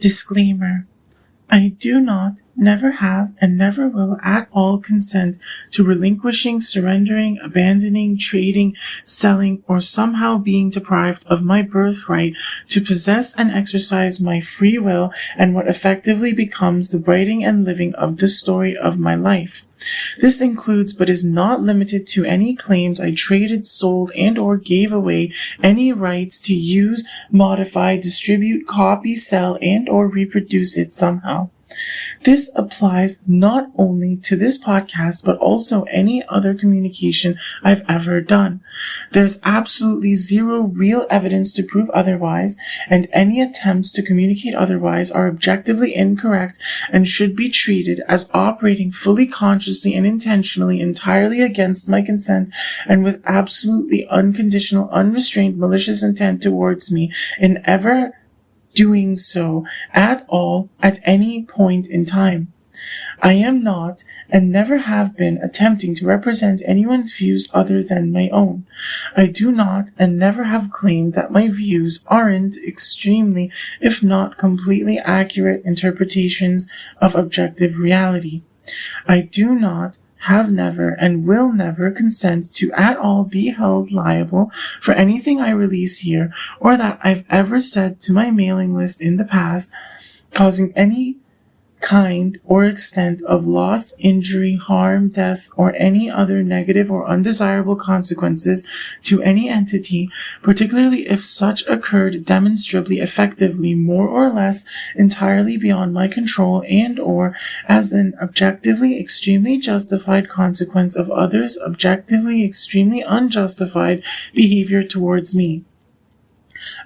Disclaimer. I do not, never have, and never will at all consent to relinquishing, surrendering, abandoning, trading, selling, or somehow being deprived of my birthright to possess and exercise my free will and what effectively becomes the writing and living of the story of my life. This includes but is not limited to any claims I traded, sold, and or gave away any rights to use, modify, distribute, copy, sell, and or reproduce it somehow. This applies not only to this podcast, but also any other communication I've ever done. There's absolutely zero real evidence to prove otherwise, and any attempts to communicate otherwise are objectively incorrect and should be treated as operating fully consciously and intentionally entirely against my consent and with absolutely unconditional, unrestrained, malicious intent towards me in ever doing so at all at any point in time. I am not and never have been attempting to represent anyone's views other than my own. I do not and never have claimed that my views aren't extremely, if not completely accurate interpretations of objective reality. I do not have never and will never consent to at all be held liable for anything I release here or that I've ever said to my mailing list in the past, causing any kind or extent of loss, injury, harm, death, or any other negative or undesirable consequences to any entity, particularly if such occurred demonstrably, effectively, more or less entirely beyond my control and or as an objectively extremely justified consequence of others' objectively extremely unjustified behavior towards me.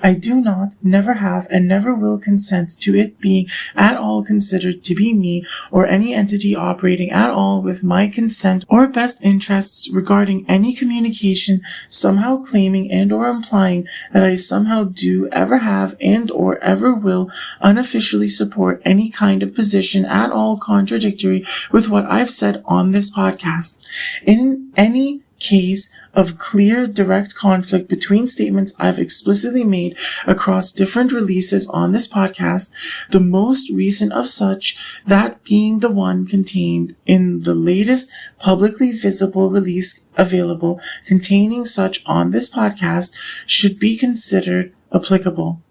I do not, never have, and never will consent to it being at all considered to be me or any entity operating at all with my consent or best interests regarding any communication somehow claiming and or implying that I somehow do ever have and or ever will unofficially support any kind of position at all contradictory with what I've said on this podcast. In any case of clear, direct conflict between statements I've explicitly made across different releases on this podcast, the most recent of such, that being the one contained in the latest publicly visible release available containing such on this podcast, should be considered applicable.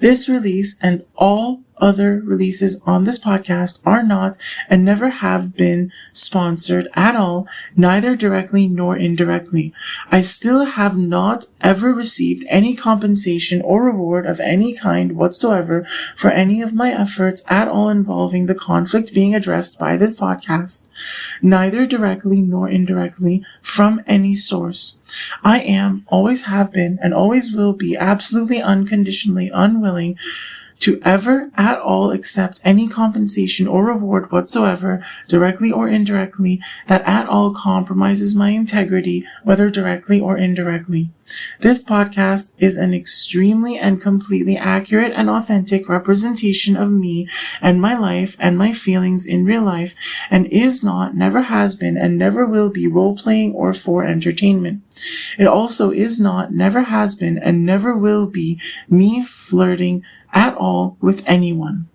This release and all other releases on this podcast are not and never have been sponsored at all, neither directly nor indirectly. I still have not ever received any compensation or reward of any kind whatsoever for any of my efforts at all involving the conflict being addressed by this podcast, neither directly nor indirectly from any source. I am, always have been, and always will be absolutely unconditionally unwilling to ever at all accept any compensation or reward whatsoever, directly or indirectly, that at all compromises my integrity, whether directly or indirectly. This podcast is an extremely and completely accurate and authentic representation of me and my life and my feelings in real life, and is not, never has been, and never will be role-playing or for entertainment. It also is not, never has been, and never will be me flirting at all with anyone.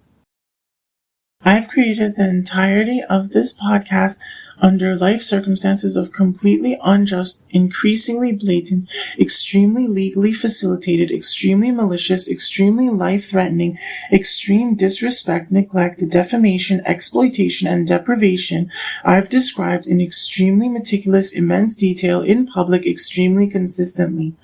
I've created the entirety of this podcast under life circumstances of completely unjust, increasingly blatant, extremely legally facilitated, extremely malicious, extremely life-threatening, extreme disrespect, neglect, defamation, exploitation, and deprivation I've described in extremely meticulous, immense detail in public extremely consistently.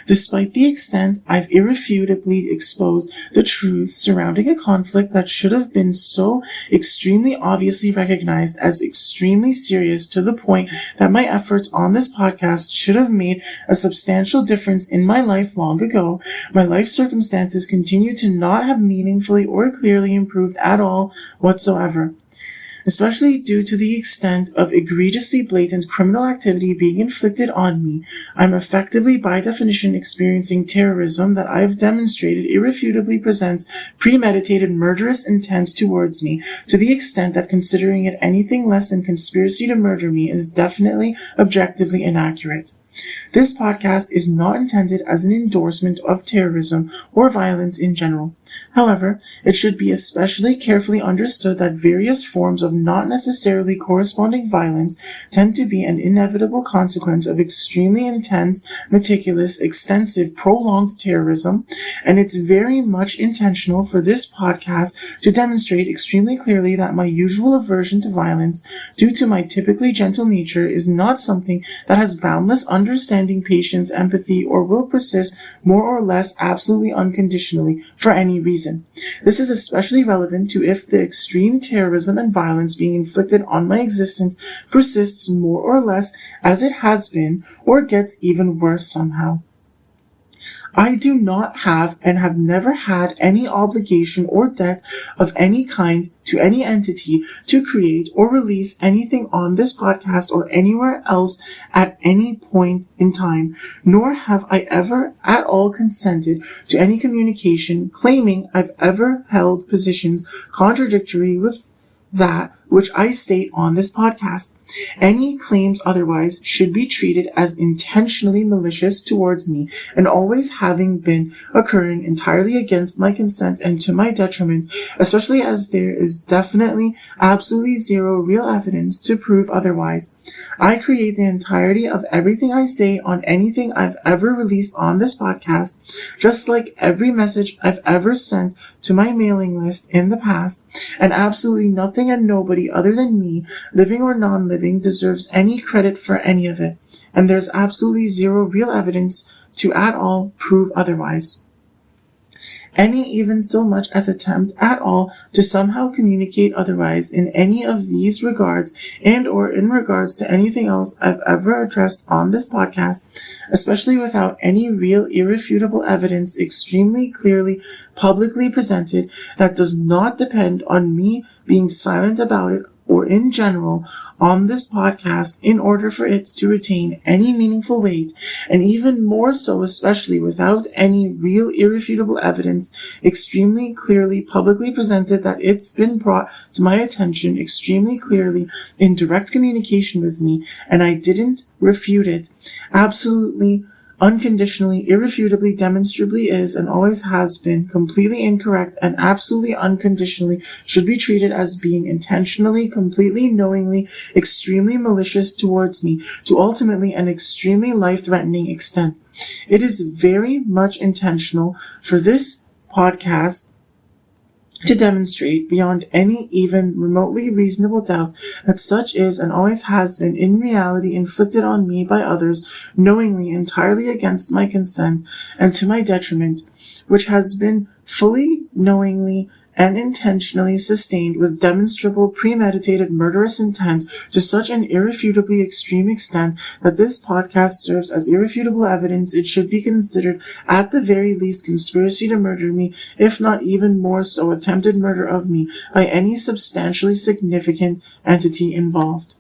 Despite the extent I've irrefutably exposed the truth surrounding a conflict that should have been so extremely obviously recognized as extremely serious to the point that my efforts on this podcast should have made a substantial difference in my life long ago, my life circumstances continue to not have meaningfully or clearly improved at all whatsoever. Especially due to the extent of egregiously blatant criminal activity being inflicted on me, I'm effectively, by definition, experiencing terrorism that I've demonstrated irrefutably presents premeditated murderous intent towards me, to the extent that considering it anything less than conspiracy to murder me is definitely objectively inaccurate. This podcast is not intended as an endorsement of terrorism or violence in general. However, it should be especially carefully understood that various forms of not necessarily corresponding violence tend to be an inevitable consequence of extremely intense, meticulous, extensive, prolonged terrorism, and it's very much intentional for this podcast to demonstrate extremely clearly that my usual aversion to violence, due to my typically gentle nature, is not something that has boundless understanding, patience, empathy, or will persist more or less absolutely unconditionally for any reason. This is especially relevant to if the extreme terrorism and violence being inflicted on my existence persists more or less as it has been, or gets even worse somehow. I do not have and have never had any obligation or debt of any kind to any entity to create or release anything on this podcast or anywhere else at any point in time, nor have I ever at all consented to any communication claiming I've ever held positions contradictory with that which I state on this podcast. Any claims otherwise should be treated as intentionally malicious towards me and always having been occurring entirely against my consent and to my detriment, especially as there is definitely absolutely zero real evidence to prove otherwise. I create the entirety of everything I say on anything I've ever released on this podcast, just like every message I've ever sent to my mailing list in the past, and absolutely nothing and nobody other than me, living or non-living, deserves any credit for any of it, and there's absolutely zero real evidence to at all prove otherwise. Any even so much as attempt at all to somehow communicate otherwise in any of these regards and or in regards to anything else I've ever addressed on this podcast, especially without any real irrefutable evidence extremely clearly publicly presented that does not depend on me being silent about it or in general on this podcast in order for it to retain any meaningful weight, and even more so especially without any real irrefutable evidence extremely clearly publicly presented that it's been brought to my attention extremely clearly in direct communication with me, and I didn't refute it. Absolutely, unconditionally, irrefutably, demonstrably is and always has been completely incorrect and absolutely unconditionally should be treated as being intentionally, completely, knowingly, extremely malicious towards me to ultimately an extremely life-threatening extent. It is very much intentional for this podcast to demonstrate beyond any even remotely reasonable doubt that such is and always has been in reality inflicted on me by others knowingly, entirely against my consent and to my detriment, which has been fully, knowingly, and intentionally sustained with demonstrable premeditated murderous intent to such an irrefutably extreme extent that this podcast serves as irrefutable evidence it should be considered at the very least conspiracy to murder me, if not even more so attempted murder of me by any substantially significant entity involved.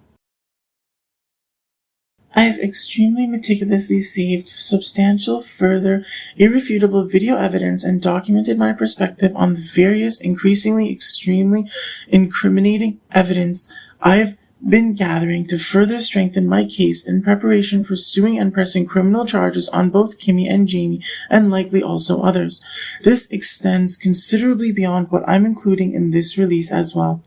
I have extremely meticulously saved substantial, further, irrefutable video evidence and documented my perspective on the various increasingly extremely incriminating evidence I've been gathering to further strengthen my case in preparation for suing and pressing criminal charges on both Kimmy and Jamie and likely also others. This extends considerably beyond what I'm including in this release as well.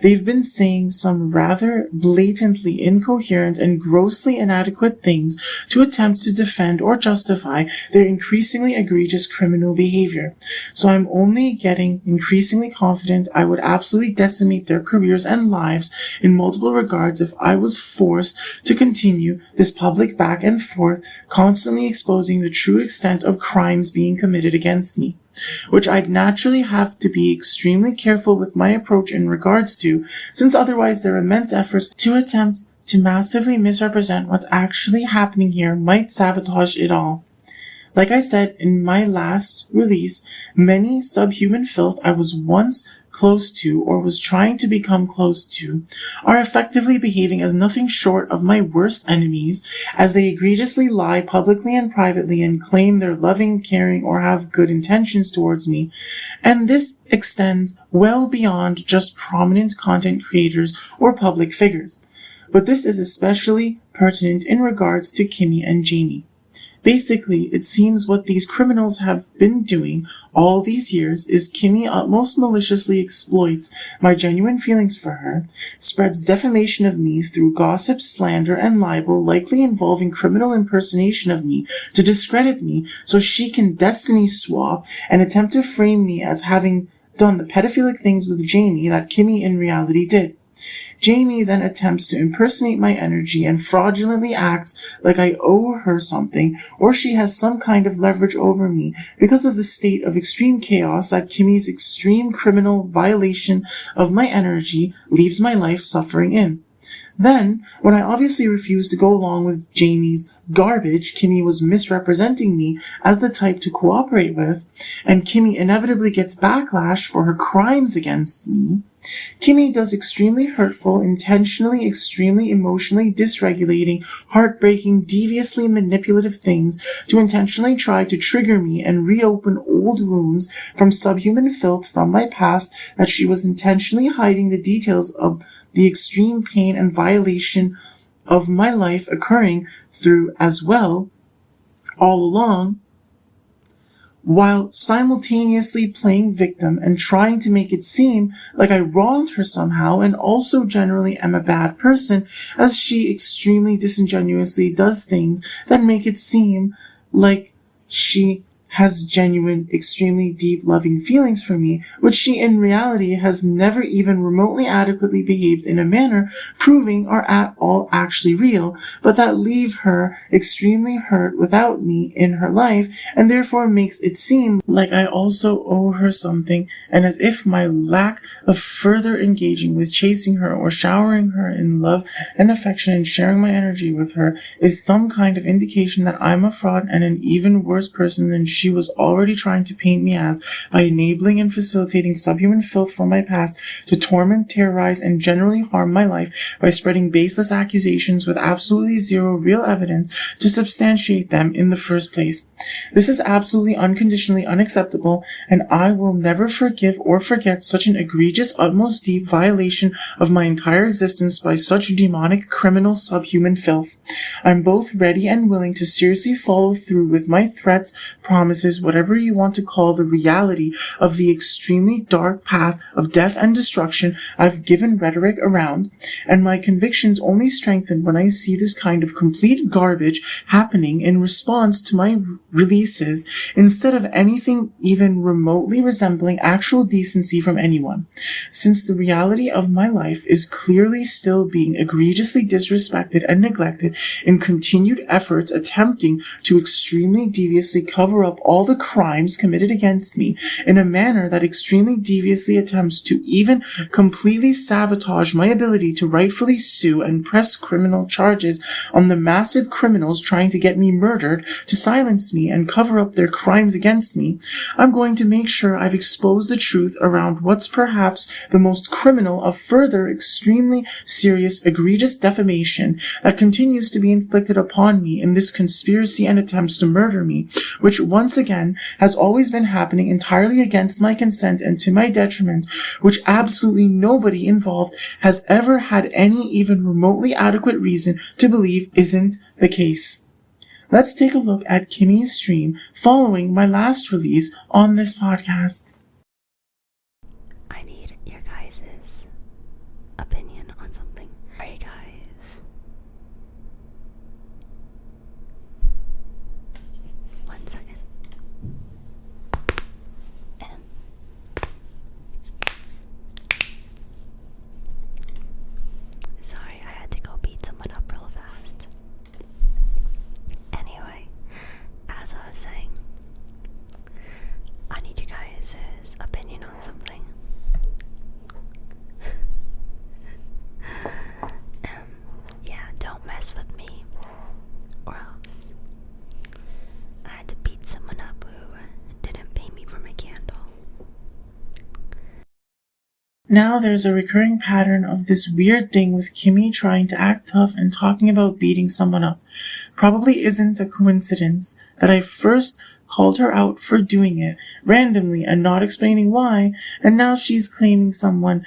They've been saying some rather blatantly incoherent and grossly inadequate things to attempt to defend or justify their increasingly egregious criminal behavior. So I'm only getting increasingly confident I would absolutely decimate their careers and lives in multiple regards if I was forced to continue this public back and forth, constantly exposing the true extent of crimes being committed against me, which I'd naturally have to be extremely careful with my approach in regards to, since otherwise their immense efforts to attempt to massively misrepresent what's actually happening here might sabotage it all. Like I said in my last release, many subhuman filth I was once close to or was trying to become close to are effectively behaving as nothing short of my worst enemies as they egregiously lie publicly and privately and claim they're loving, caring, or have good intentions towards me. And this extends well beyond just prominent content creators or public figures. But this is especially pertinent in regards to Kimmy and Jamie. Basically, it seems what these criminals have been doing all these years is Kimmy most maliciously exploits my genuine feelings for her, spreads defamation of me through gossip, slander, and libel, likely involving criminal impersonation of me to discredit me so she can destiny swap and attempt to frame me as having done the pedophilic things with Jamie that Kimmy in reality did. Jamie then attempts to impersonate my energy and fraudulently acts like I owe her something or she has some kind of leverage over me because of the state of extreme chaos that Kimmy's extreme criminal violation of my energy leaves my life suffering in. Then, when I obviously refused to go along with Jamie's garbage, Kimmy was misrepresenting me as the type to cooperate with, and Kimmy inevitably gets backlash for her crimes against me. Kimmy does extremely hurtful, intentionally, extremely emotionally dysregulating, heartbreaking, deviously manipulative things to intentionally try to trigger me and reopen old wounds from subhuman filth from my past that she was intentionally hiding the details of the extreme pain and violation of my life occurring through as well, all along, while simultaneously playing victim and trying to make it seem like I wronged her somehow and also generally am a bad person, as she extremely disingenuously does things that make it seem like she has genuine, extremely deep, loving feelings for me, which she in reality has never even remotely adequately behaved in a manner proving are at all actually real, but that leave her extremely hurt without me in her life, and therefore makes it seem like I also owe her something, and as if my lack of further engaging with chasing her or showering her in love and affection and sharing my energy with her is some kind of indication that I'm a fraud and an even worse person than she was already trying to paint me as by enabling and facilitating subhuman filth from my past to torment, terrorize, and generally harm my life by spreading baseless accusations with absolutely zero real evidence to substantiate them in the first place. This is absolutely unconditionally unacceptable, and I will never forgive or forget such an egregious, utmost deep violation of my entire existence by such demonic, criminal, subhuman filth. I'm both ready and willing to seriously follow through with my threats, promises, whatever you want to call the reality of the extremely dark path of death and destruction I've given rhetoric around, and my convictions only strengthen when I see this kind of complete garbage happening in response to my releases instead of anything even remotely resembling actual decency from anyone. Since the reality of my life is clearly still being egregiously disrespected and neglected in continued efforts attempting to extremely deviously cover up all the crimes committed against me in a manner that extremely deviously attempts to even completely sabotage my ability to rightfully sue and press criminal charges on the massive criminals trying to get me murdered to silence me and cover up their crimes against me, I'm going to make sure I've exposed the truth around what's perhaps the most criminal of further extremely serious, egregious defamation that continues to be inflicted upon me in this conspiracy and attempts to murder me, which once again has always been happening entirely against my consent and to my detriment, which absolutely nobody involved has ever had any even remotely adequate reason to believe isn't the case. Let's take a look at Kimmy's stream following my last release on this podcast. I need your guys' opinion on something. Alright guys. One second. Sorry, I had to go beat someone up real fast. Anyway, as I was saying, I need you guys' opinion on something. Yeah, don't mess with me, or else. I had to beat someone up who didn't pay me for my candle. Now there's a recurring pattern of this weird thing with Kimmy trying to act tough and talking about beating someone up. Probably isn't a coincidence that I first called her out for doing it randomly and not explaining why, and now she's claiming someone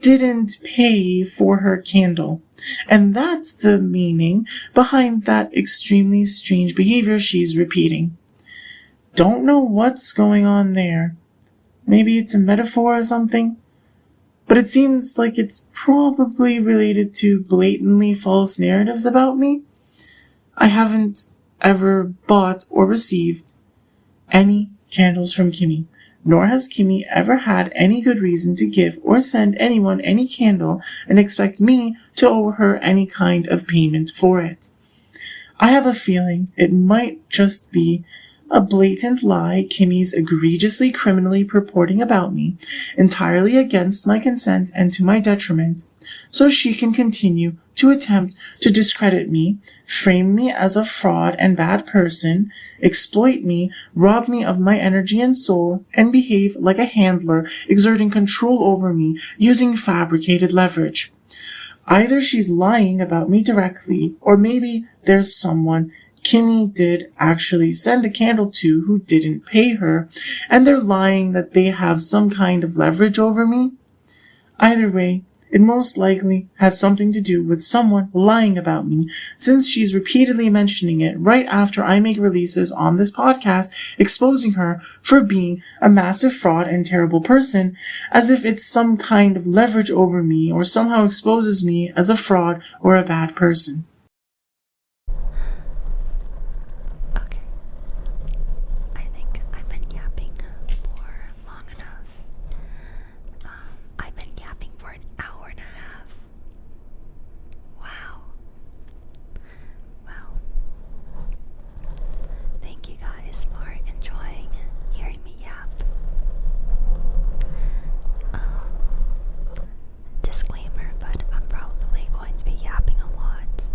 didn't pay for her candle. And that's the meaning behind that extremely strange behavior she's repeating. Don't know what's going on there. Maybe it's a metaphor or something? But it seems like it's probably related to blatantly false narratives about me. I haven't ever bought or received any candles from Kimmy, nor has Kimmy ever had any good reason to give or send anyone any candle and expect me to owe her any kind of payment for it. I have a feeling it might just be a blatant lie Kimmy's egregiously criminally purporting about me, entirely against my consent and to my detriment, so she can continue to attempt to discredit me, frame me as a fraud and bad person, exploit me, rob me of my energy and soul, and behave like a handler exerting control over me using fabricated leverage. Either she's lying about me directly, or maybe there's someone Kimmy did actually send a candle to who didn't pay her, and they're lying that they have some kind of leverage over me. Either way, it most likely has something to do with someone lying about me, since she's repeatedly mentioning it right after I make releases on this podcast exposing her for being a massive fraud and terrible person, as if it's some kind of leverage over me or somehow exposes me as a fraud or a bad person. Okay. I think I've been yapping for long enough. I've been yapping for an hour and a half. Wow. Well, thank you guys for enjoying hearing me yap. Disclaimer, but I'm probably going to be yapping a lot.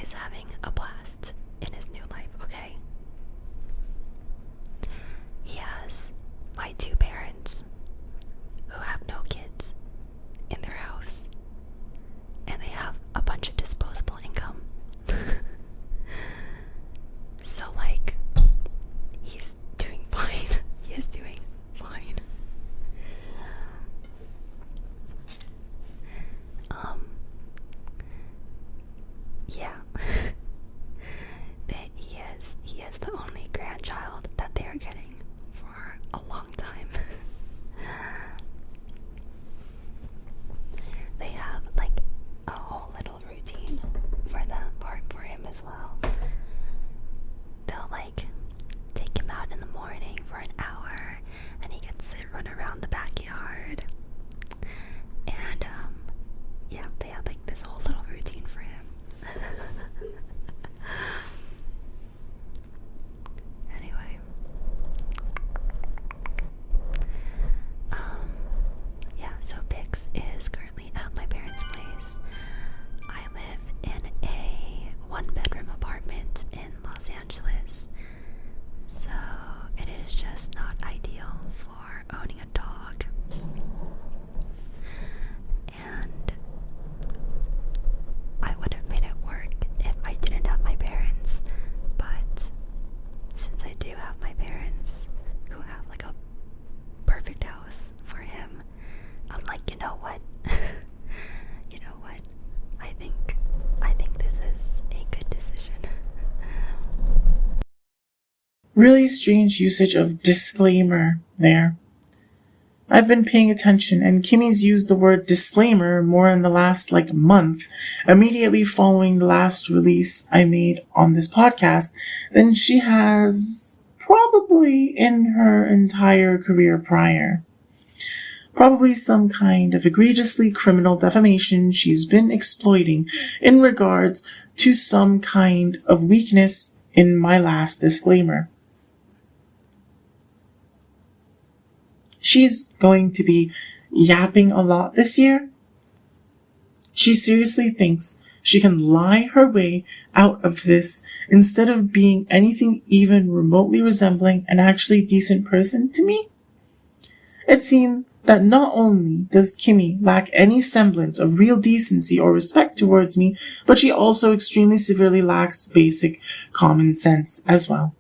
is having a blast in his new life, okay? He has my two parents who have no kids in their house, and they have a bunch of disposable income. So, like, he's doing fine. He is doing fine. Yeah. But he is the only grandchild that they are getting for a long time. They have like a whole little routine for them, for him as well. They'll like take him out in the morning for an hour, and he gets to run around the backyard. And yeah, they have like this whole little routine for him. Anyway, yeah, so Pix is currently at my parents' place. I live in a one-bedroom apartment in Los Angeles, so it is just not ideal for owning a dog. And I would have made it work if I didn't have my parents, but since I do have my parents who have like a perfect house for him, I'm like, you know what? You know what? I think this is a good decision. Really strange usage of disclaimer there. I've been paying attention, and Kimmy's used the word disclaimer more in the last month, immediately following the last release I made on this podcast, than she has probably in her entire career prior. Probably some kind of egregiously criminal defamation she's been exploiting in regards to some kind of weakness in my last disclaimer. She's going to be yapping a lot this year. She seriously thinks she can lie her way out of this instead of being anything even remotely resembling an actually decent person to me? It seems that not only does Kimmy lack any semblance of real decency or respect towards me, but she also extremely severely lacks basic common sense as well.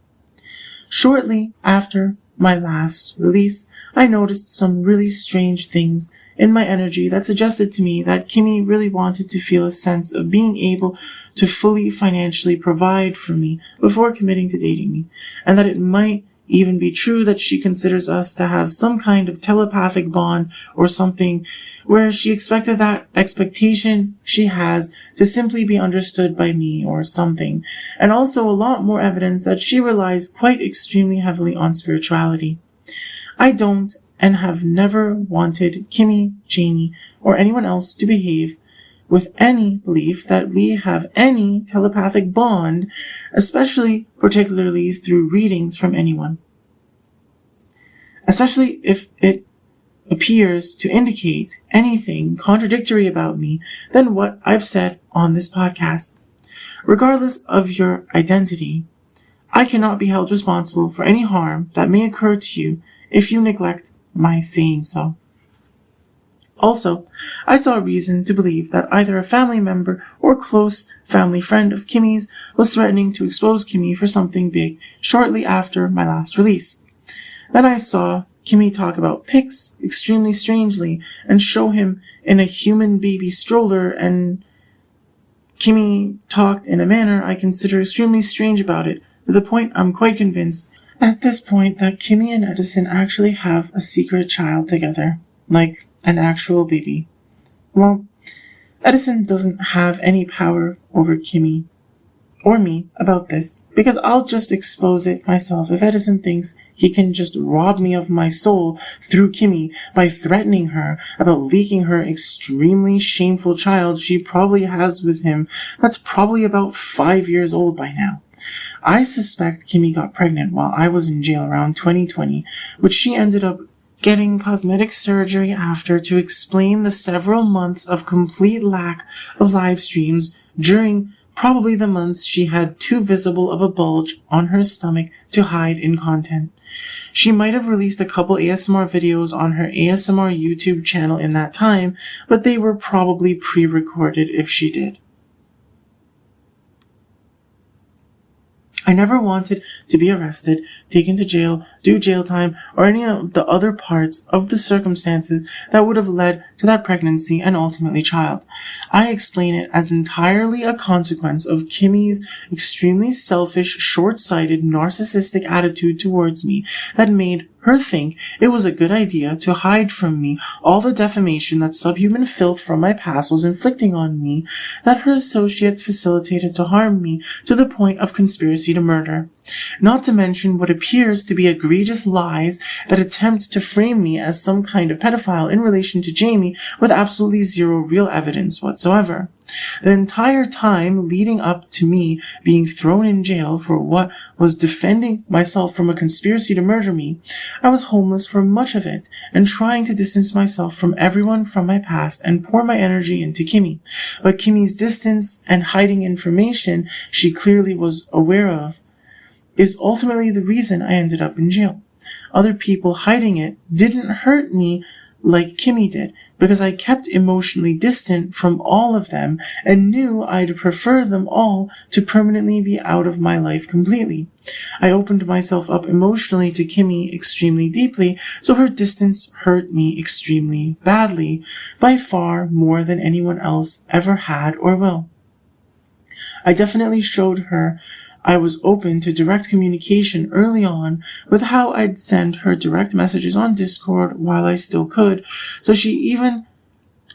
Shortly after my last release, I noticed some really strange things in my energy that suggested to me that Kimmy really wanted to feel a sense of being able to fully financially provide for me before committing to dating me, and that it might even be true that she considers us to have some kind of telepathic bond or something, where she expected that expectation she has to simply be understood by me or something, and also a lot more evidence that she relies quite extremely heavily on spirituality. I don't and have never wanted Kimmy, Jamie, or anyone else to behave with any belief that we have any telepathic bond, particularly through readings from anyone. Especially if it appears to indicate anything contradictory about me than what I've said on this podcast. Regardless of your identity, I cannot be held responsible for any harm that may occur to you if you neglect my saying so. Also, I saw reason to believe that either a family member or close family friend of Kimmy's was threatening to expose Kimmy for something big shortly after my last release. Then I saw Kimmy talk about Pix extremely strangely and show him in a human baby stroller, and Kimmy talked in a manner I consider extremely strange about it, to the point I'm quite convinced at this point that Kimmy and Edison actually have a secret child together, like an actual baby. Well, Edison doesn't have any power over Kimmy or me about this, because I'll just expose it myself if Edison thinks he can just rob me of my soul through Kimmy by threatening her about leaking her extremely shameful child she probably has with him that's probably about 5 years old by now. I suspect Kimmy got pregnant while I was in jail around 2020, which she ended up getting cosmetic surgery after to explain the several months of complete lack of live streams during probably the months she had too visible of a bulge on her stomach to hide in content. She might have released a couple ASMR videos on her ASMR YouTube channel in that time, but they were probably pre-recorded if she did. I never wanted to be arrested, taken to jail, do jail time, or any of the other parts of the circumstances that would have led to that pregnancy and ultimately child. I explain it as entirely a consequence of Kimmy's extremely selfish, short-sighted, narcissistic attitude towards me that made her think it was a good idea to hide from me all the defamation that subhuman filth from my past was inflicting on me, that her associates facilitated to harm me to the point of conspiracy to murder. Not to mention what appears to be egregious lies that attempt to frame me as some kind of pedophile in relation to Jamie with absolutely zero real evidence whatsoever. The entire time leading up to me being thrown in jail for what was defending myself from a conspiracy to murder me, I was homeless for much of it and trying to distance myself from everyone from my past and pour my energy into Kimmy. But Kimmy's distance and hiding information she clearly was aware of is ultimately the reason I ended up in jail. Other people hiding it didn't hurt me like Kimmy did, because I kept emotionally distant from all of them and knew I'd prefer them all to permanently be out of my life completely. I opened myself up emotionally to Kimmy extremely deeply, so her distance hurt me extremely badly, by far more than anyone else ever had or will. I definitely showed her I was open to direct communication early on with how I'd send her direct messages on Discord while I still could, so she even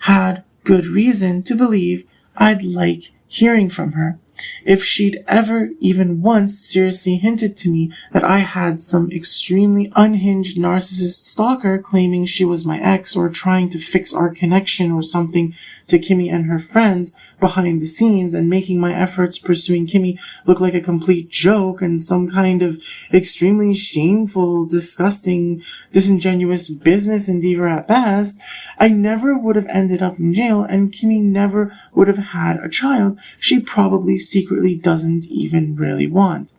had good reason to believe I'd like hearing from her. If she'd ever even once seriously hinted to me that I had some extremely unhinged narcissist stalker claiming she was my ex or trying to fix our connection or something to Kimmy and her friends behind the scenes and making my efforts pursuing Kimmy look like a complete joke and some kind of extremely shameful, disgusting, disingenuous business endeavor at best, I never would have ended up in jail and Kimmy never would have had a child she probably secretly doesn't even really want.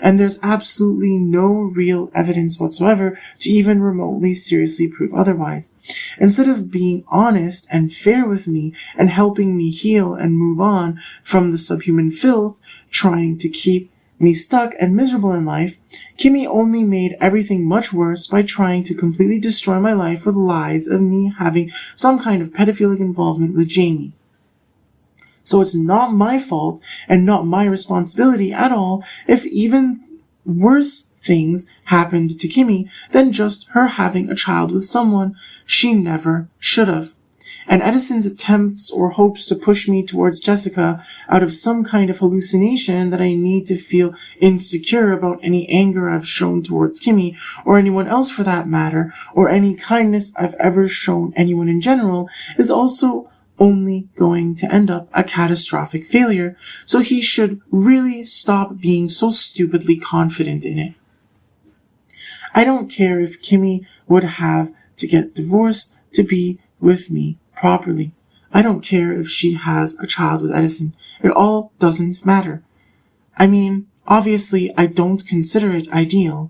And there's absolutely no real evidence whatsoever to even remotely seriously prove otherwise. Instead of being honest and fair with me and helping me heal and move on from the subhuman filth, trying to keep me stuck and miserable in life, Kimmy only made everything much worse by trying to completely destroy my life with lies of me having some kind of pedophilic involvement with Jamie. So it's not my fault and not my responsibility at all if even worse things happened to Kimmy than just her having a child with someone she never should have. And Edison's attempts or hopes to push me towards Jessica out of some kind of hallucination that I need to feel insecure about any anger I've shown towards Kimmy, or anyone else for that matter, or any kindness I've ever shown anyone in general, is also only going to end up a catastrophic failure, so he should really stop being so stupidly confident in it. I don't care if Kimmy would have to get divorced to be with me properly. I don't care if she has a child with Edison. It all doesn't matter. I mean, obviously I don't consider it ideal,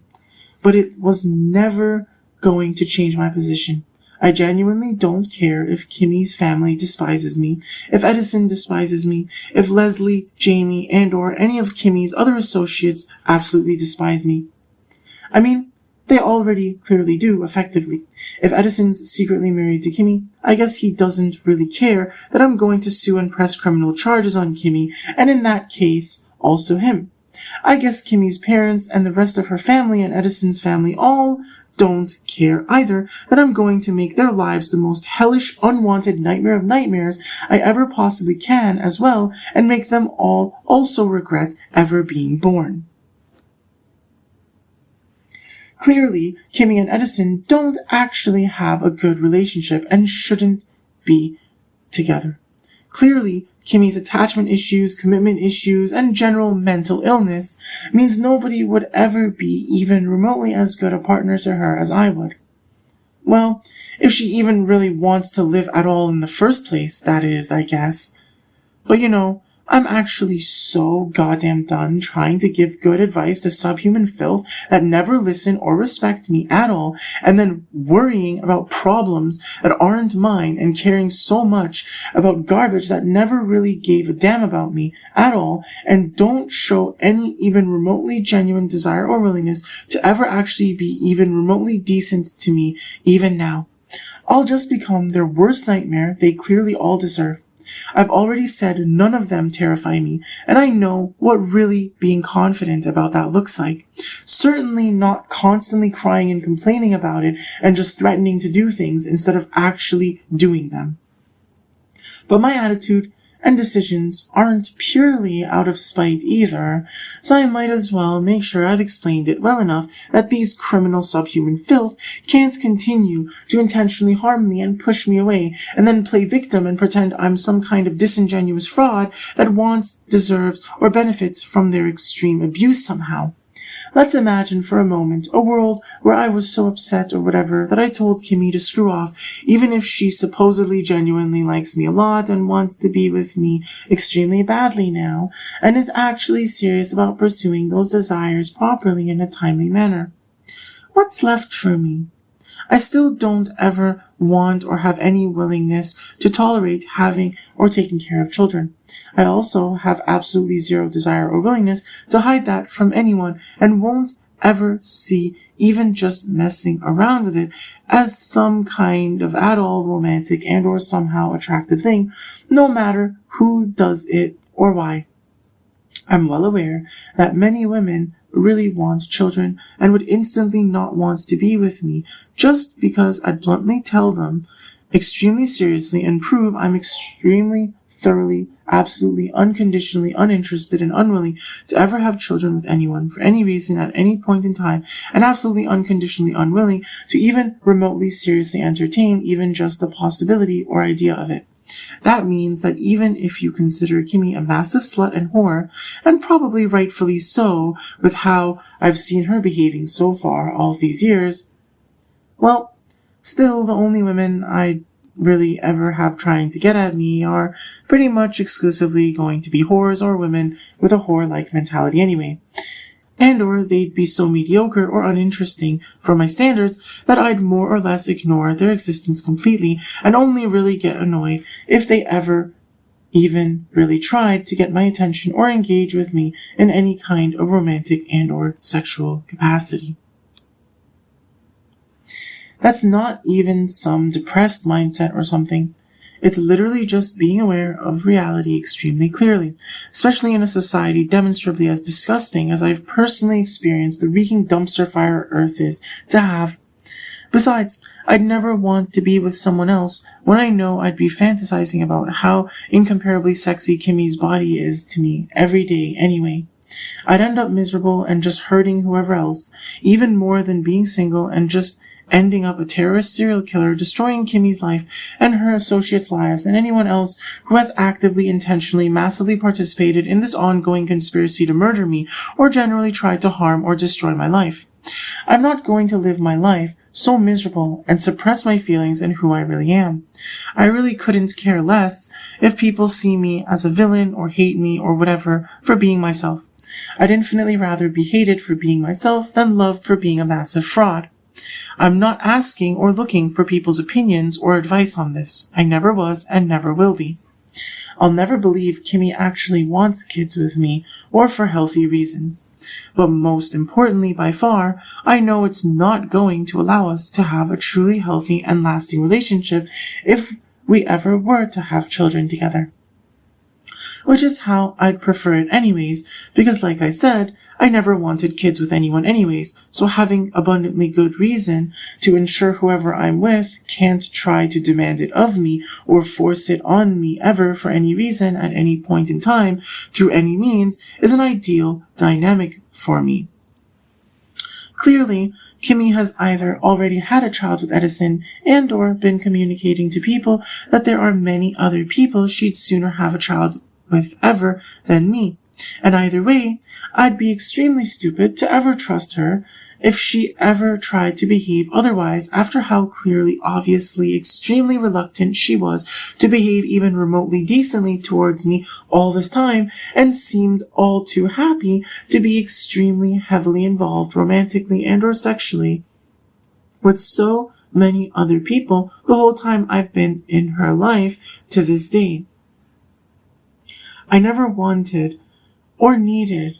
but it was never going to change my position. I genuinely don't care if Kimmy's family despises me, if Edison despises me, if Leslie, Jamie, and or any of Kimmy's other associates absolutely despise me. I mean, they already clearly do, effectively. If Edison's secretly married to Kimmy, I guess he doesn't really care that I'm going to sue and press criminal charges on Kimmy, and in that case, also him. I guess Kimmy's parents and the rest of her family and Edison's family all don't care either that I'm going to make their lives the most hellish, unwanted nightmare of nightmares I ever possibly can as well, and make them all also regret ever being born. Clearly, Kimmy and Edison don't actually have a good relationship and shouldn't be together. Clearly, Kimmy's attachment issues, commitment issues, and general mental illness means nobody would ever be even remotely as good a partner to her as I would. Well, if she even really wants to live at all in the first place, that is, I guess. But I'm actually so goddamn done trying to give good advice to subhuman filth that never listen or respect me at all, and then worrying about problems that aren't mine and caring so much about garbage that never really gave a damn about me at all and don't show any even remotely genuine desire or willingness to ever actually be even remotely decent to me even now. I'll just become their worst nightmare they clearly all deserve. I've already said none of them terrify me, and I know what really being confident about that looks like. Certainly not constantly crying and complaining about it and just threatening to do things instead of actually doing them. But my attitude and decisions aren't purely out of spite either, so I might as well make sure I've explained it well enough that these criminal subhuman filth can't continue to intentionally harm me and push me away, and then play victim and pretend I'm some kind of disingenuous fraud that wants, deserves, or benefits from their extreme abuse somehow. Let's imagine for a moment a world where I was so upset or whatever that I told Kimmy to screw off, even if she supposedly genuinely likes me a lot and wants to be with me extremely badly now, and is actually serious about pursuing those desires properly in a timely manner. What's left for me? I still don't ever want or have any willingness to tolerate having or taking care of children. I also have absolutely zero desire or willingness to hide that from anyone and won't ever see even just messing around with it as some kind of at all romantic and or somehow attractive thing, no matter who does it or why. I'm well aware that many women really want children and would instantly not want to be with me just because I'd bluntly tell them extremely seriously and prove I'm extremely, thoroughly, absolutely, unconditionally uninterested and unwilling to ever have children with anyone for any reason at any point in time, and absolutely unconditionally unwilling to even remotely seriously entertain even just the possibility or idea of it. That means that even if you consider Kimmy a massive slut and whore, and probably rightfully so with how I've seen her behaving so far all these years, well, still the only women I'd really ever have trying to get at me are pretty much exclusively going to be whores or women with a whore-like mentality anyway. And or they'd be so mediocre or uninteresting for my standards that I'd more or less ignore their existence completely and only really get annoyed if they ever even really tried to get my attention or engage with me in any kind of romantic and or sexual capacity. That's not even some depressed mindset or something. It's literally just being aware of reality extremely clearly, especially in a society demonstrably as disgusting as I've personally experienced the reeking dumpster fire Earth is to have. Besides, I'd never want to be with someone else when I know I'd be fantasizing about how incomparably sexy Kimmy's body is to me every day anyway. I'd end up miserable and just hurting whoever else, even more than being single and just ending up a terrorist serial killer, destroying Kimmy's life and her associates' lives and anyone else who has actively, intentionally, massively participated in this ongoing conspiracy to murder me or generally tried to harm or destroy my life. I'm not going to live my life so miserable and suppress my feelings and who I really am. I really couldn't care less if people see me as a villain or hate me or whatever for being myself. I'd infinitely rather be hated for being myself than loved for being a massive fraud. I'm not asking or looking for people's opinions or advice on this. I never was and never will be. I'll never believe Kimmy actually wants kids with me or for healthy reasons. But most importantly by far, I know it's not going to allow us to have a truly healthy and lasting relationship if we ever were to have children together. Which is how I'd prefer it anyways, because like I said, I never wanted kids with anyone anyways, so having abundantly good reason to ensure whoever I'm with can't try to demand it of me or force it on me ever for any reason at any point in time through any means is an ideal dynamic for me. Clearly, Kimmy has either already had a child with Edison and or been communicating to people that there are many other people she'd sooner have a child with ever than me. And either way, I'd be extremely stupid to ever trust her if she ever tried to behave otherwise after how clearly, obviously, extremely reluctant she was to behave even remotely decently towards me all this time, and seemed all too happy to be extremely heavily involved romantically and or sexually with so many other people the whole time I've been in her life to this day. I never wanted or needed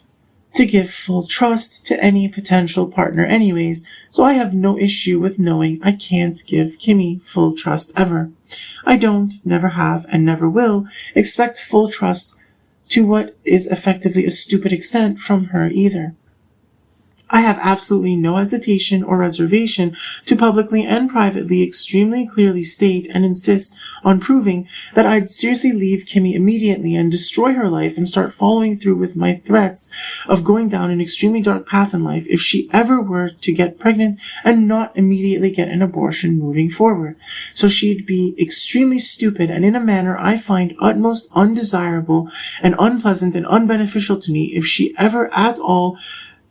to give full trust to any potential partner anyways, so I have no issue with knowing I can't give Kimmy full trust ever. I don't, never have, and never will expect full trust to what is effectively a stupid extent from her either. I have absolutely no hesitation or reservation to publicly and privately extremely clearly state and insist on proving that I'd seriously leave Kimmy immediately and destroy her life and start following through with my threats of going down an extremely dark path in life if she ever were to get pregnant and not immediately get an abortion moving forward. So she'd be extremely stupid and in a manner I find utmost undesirable and unpleasant and unbeneficial to me if she ever at all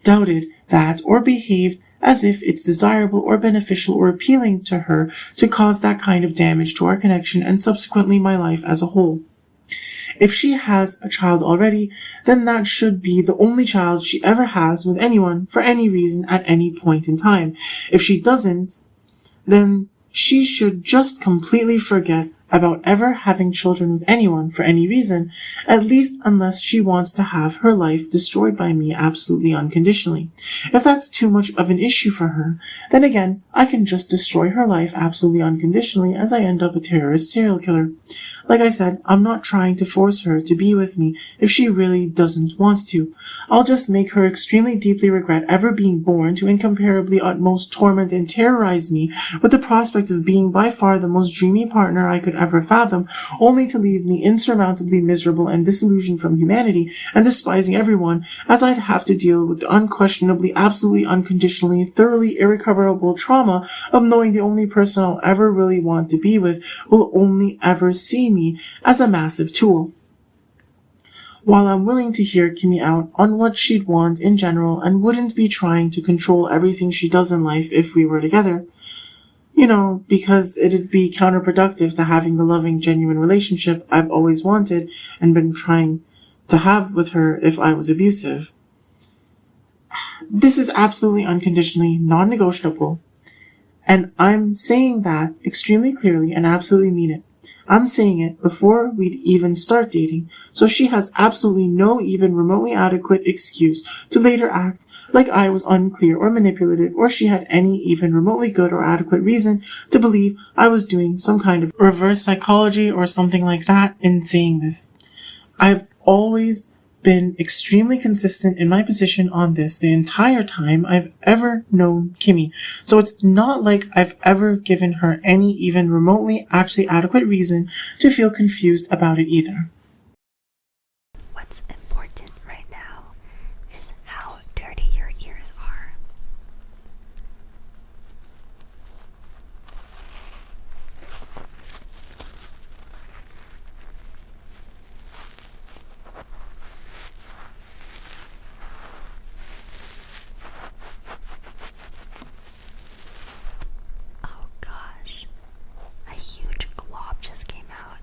doubted that or behaved as if it's desirable or beneficial or appealing to her to cause that kind of damage to our connection and subsequently my life as a whole. If she has a child already, then that should be the only child she ever has with anyone for any reason at any point in time. If she doesn't, then she should just completely forget about ever having children with anyone for any reason, at least unless she wants to have her life destroyed by me absolutely unconditionally. If that's too much of an issue for her, then again, I can just destroy her life absolutely unconditionally as I end up a terrorist serial killer. Like I said, I'm not trying to force her to be with me if she really doesn't want to. I'll just make her extremely deeply regret ever being born to incomparably utmost torment and terrorize me with the prospect of being by far the most dreamy partner I could ever fathom, only to leave me insurmountably miserable and disillusioned from humanity and despising everyone, as I'd have to deal with the unquestionably, absolutely, unconditionally, thoroughly irrecoverable trauma of knowing the only person I'll ever really want to be with will only ever see me as a massive tool. While I'm willing to hear Kimmy out on what she'd want in general and wouldn't be trying to control everything she does in life if we were together, because it'd be counterproductive to having the loving, genuine relationship I've always wanted and been trying to have with her if I was abusive. This is absolutely unconditionally non-negotiable, and I'm saying that extremely clearly and absolutely mean it. I'm saying it before we'd even start dating, so she has absolutely no even remotely adequate excuse to later act like I was unclear or manipulative, or she had any even remotely good or adequate reason to believe I was doing some kind of reverse psychology or something like that in saying this. I've always been extremely consistent in my position on this the entire time I've ever known Kimmy, so it's not like I've ever given her any even remotely actually adequate reason to feel confused about it either. What's important right now is how dirty your ears are. Oh gosh, a huge glob just came out.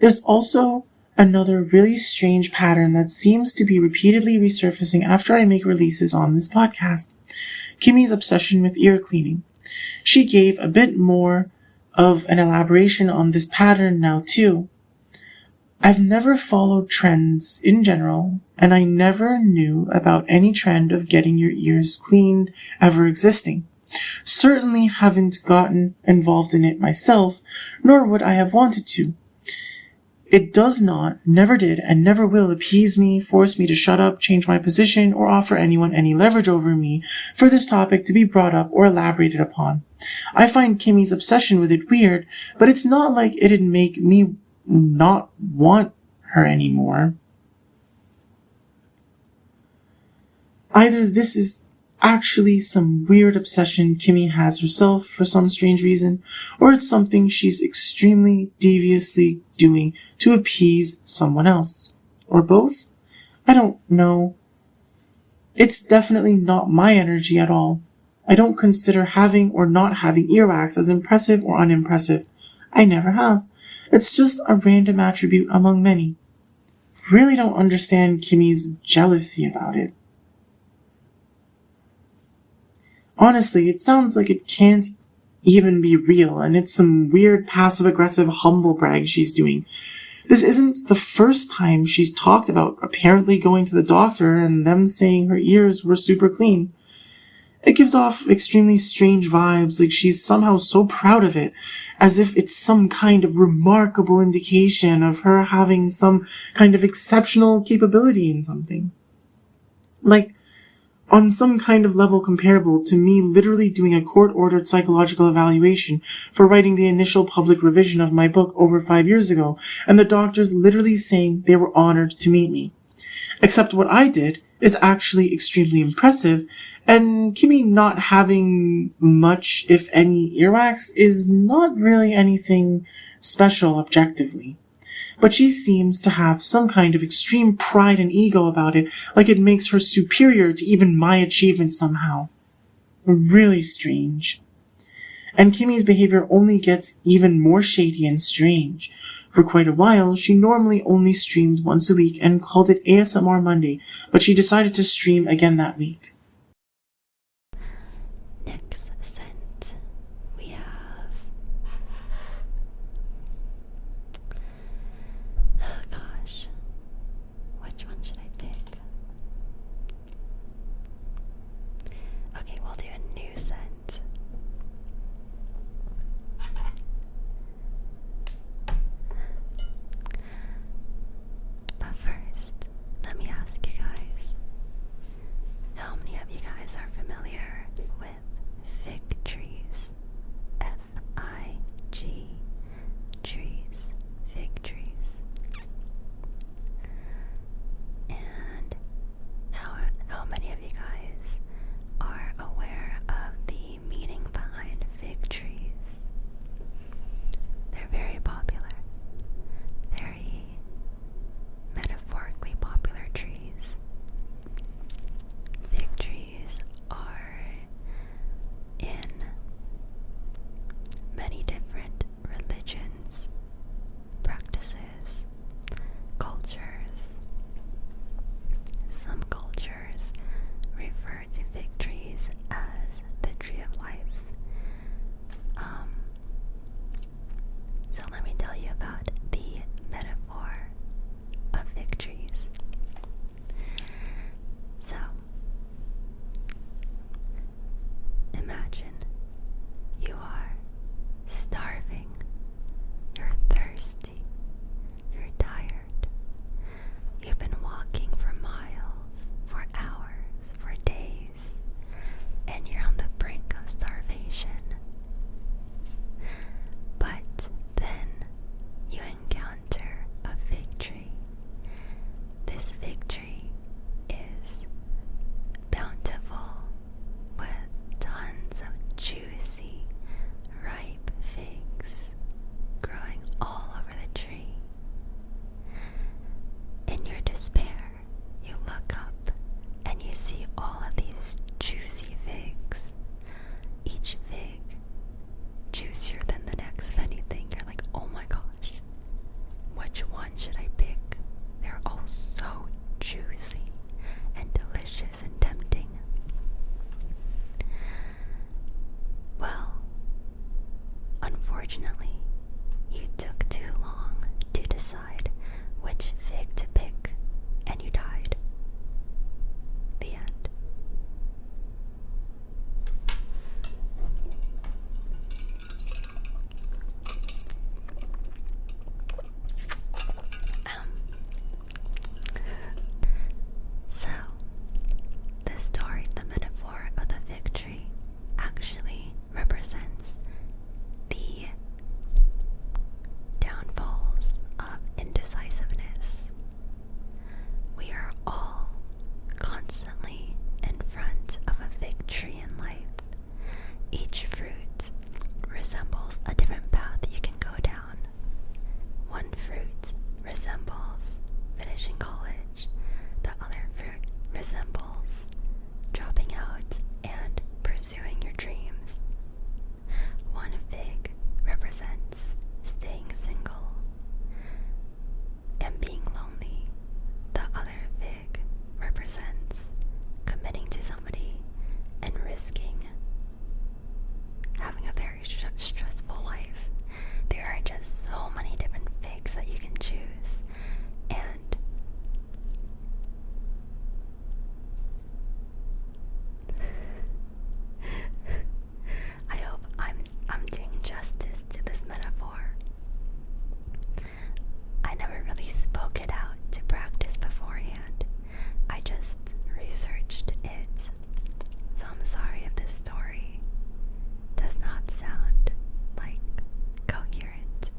There's also another really strange pattern that seems to be repeatedly resurfacing after I make releases on this podcast. Kimmy's obsession with ear cleaning. She gave a bit more of an elaboration on this pattern now too. I've never followed trends in general, and I never knew about any trend of getting your ears cleaned ever existing. Certainly haven't gotten involved in it myself, nor would I have wanted to. It does not, never did, and never will appease me, force me to shut up, change my position, or offer anyone any leverage over me for this topic to be brought up or elaborated upon. I find Kimmy's obsession with it weird, but it's not like it'd make me not want her anymore. Either this is actually some weird obsession Kimmy has herself for some strange reason, or it's something she's extremely deviously doing to appease someone else. Or both? I don't know. It's definitely not my energy at all. I don't consider having or not having earwax as impressive or unimpressive. I never have. It's just a random attribute among many. Really don't understand Kimmy's jealousy about it. Honestly, it sounds like it can't even be real, and it's some weird passive-aggressive humble brag she's doing. This isn't the first time she's talked about apparently going to the doctor and them saying her ears were super clean. It gives off extremely strange vibes, like she's somehow so proud of it, as if it's some kind of remarkable indication of her having some kind of exceptional capability in something. Like, on some kind of level comparable to me literally doing a court-ordered psychological evaluation for writing the initial public revision of my book over 5 years ago, and the doctors literally saying they were honored to meet me. Except what I did is actually extremely impressive, and Kimmy not having much, if any, earwax is not really anything special objectively. But she seems to have some kind of extreme pride and ego about it, like it makes her superior to even my achievements somehow. Really strange. And Kimmy's behavior only gets even more shady and strange. For quite a while, she normally only streamed once a week and called it ASMR Monday, but she decided to stream again that week. Next scent we have. Oh gosh, which one should I pick? Okay, we'll do a new scent. But first, let me ask you guys, how many resembles finishing college. The other fruit resembles dropping out and pursuing your dreams. One fig represents staying single and being lonely. The other fig represents committing to somebody and risking having a very stressful life. There are just so many different figs that you can choose, and I hope I'm doing justice to this metaphor. I never really spoke it out to practice beforehand. I just researched it. So I'm sorry if this story does not sound like coherent.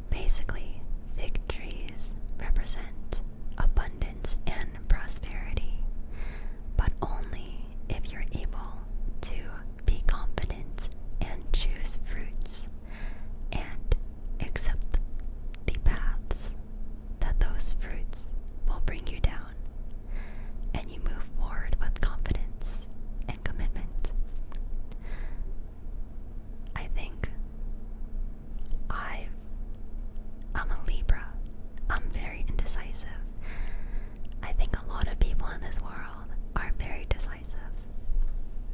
Basically, fig trees represent abundance and prosperity, but only if you're able to be confident and choose fruits and accept the paths that those fruits will bring you down, and you move forward with confidence and commitment. I think I'm a Libra. I'm very indecisive. I think a lot of people in this world are very decisive.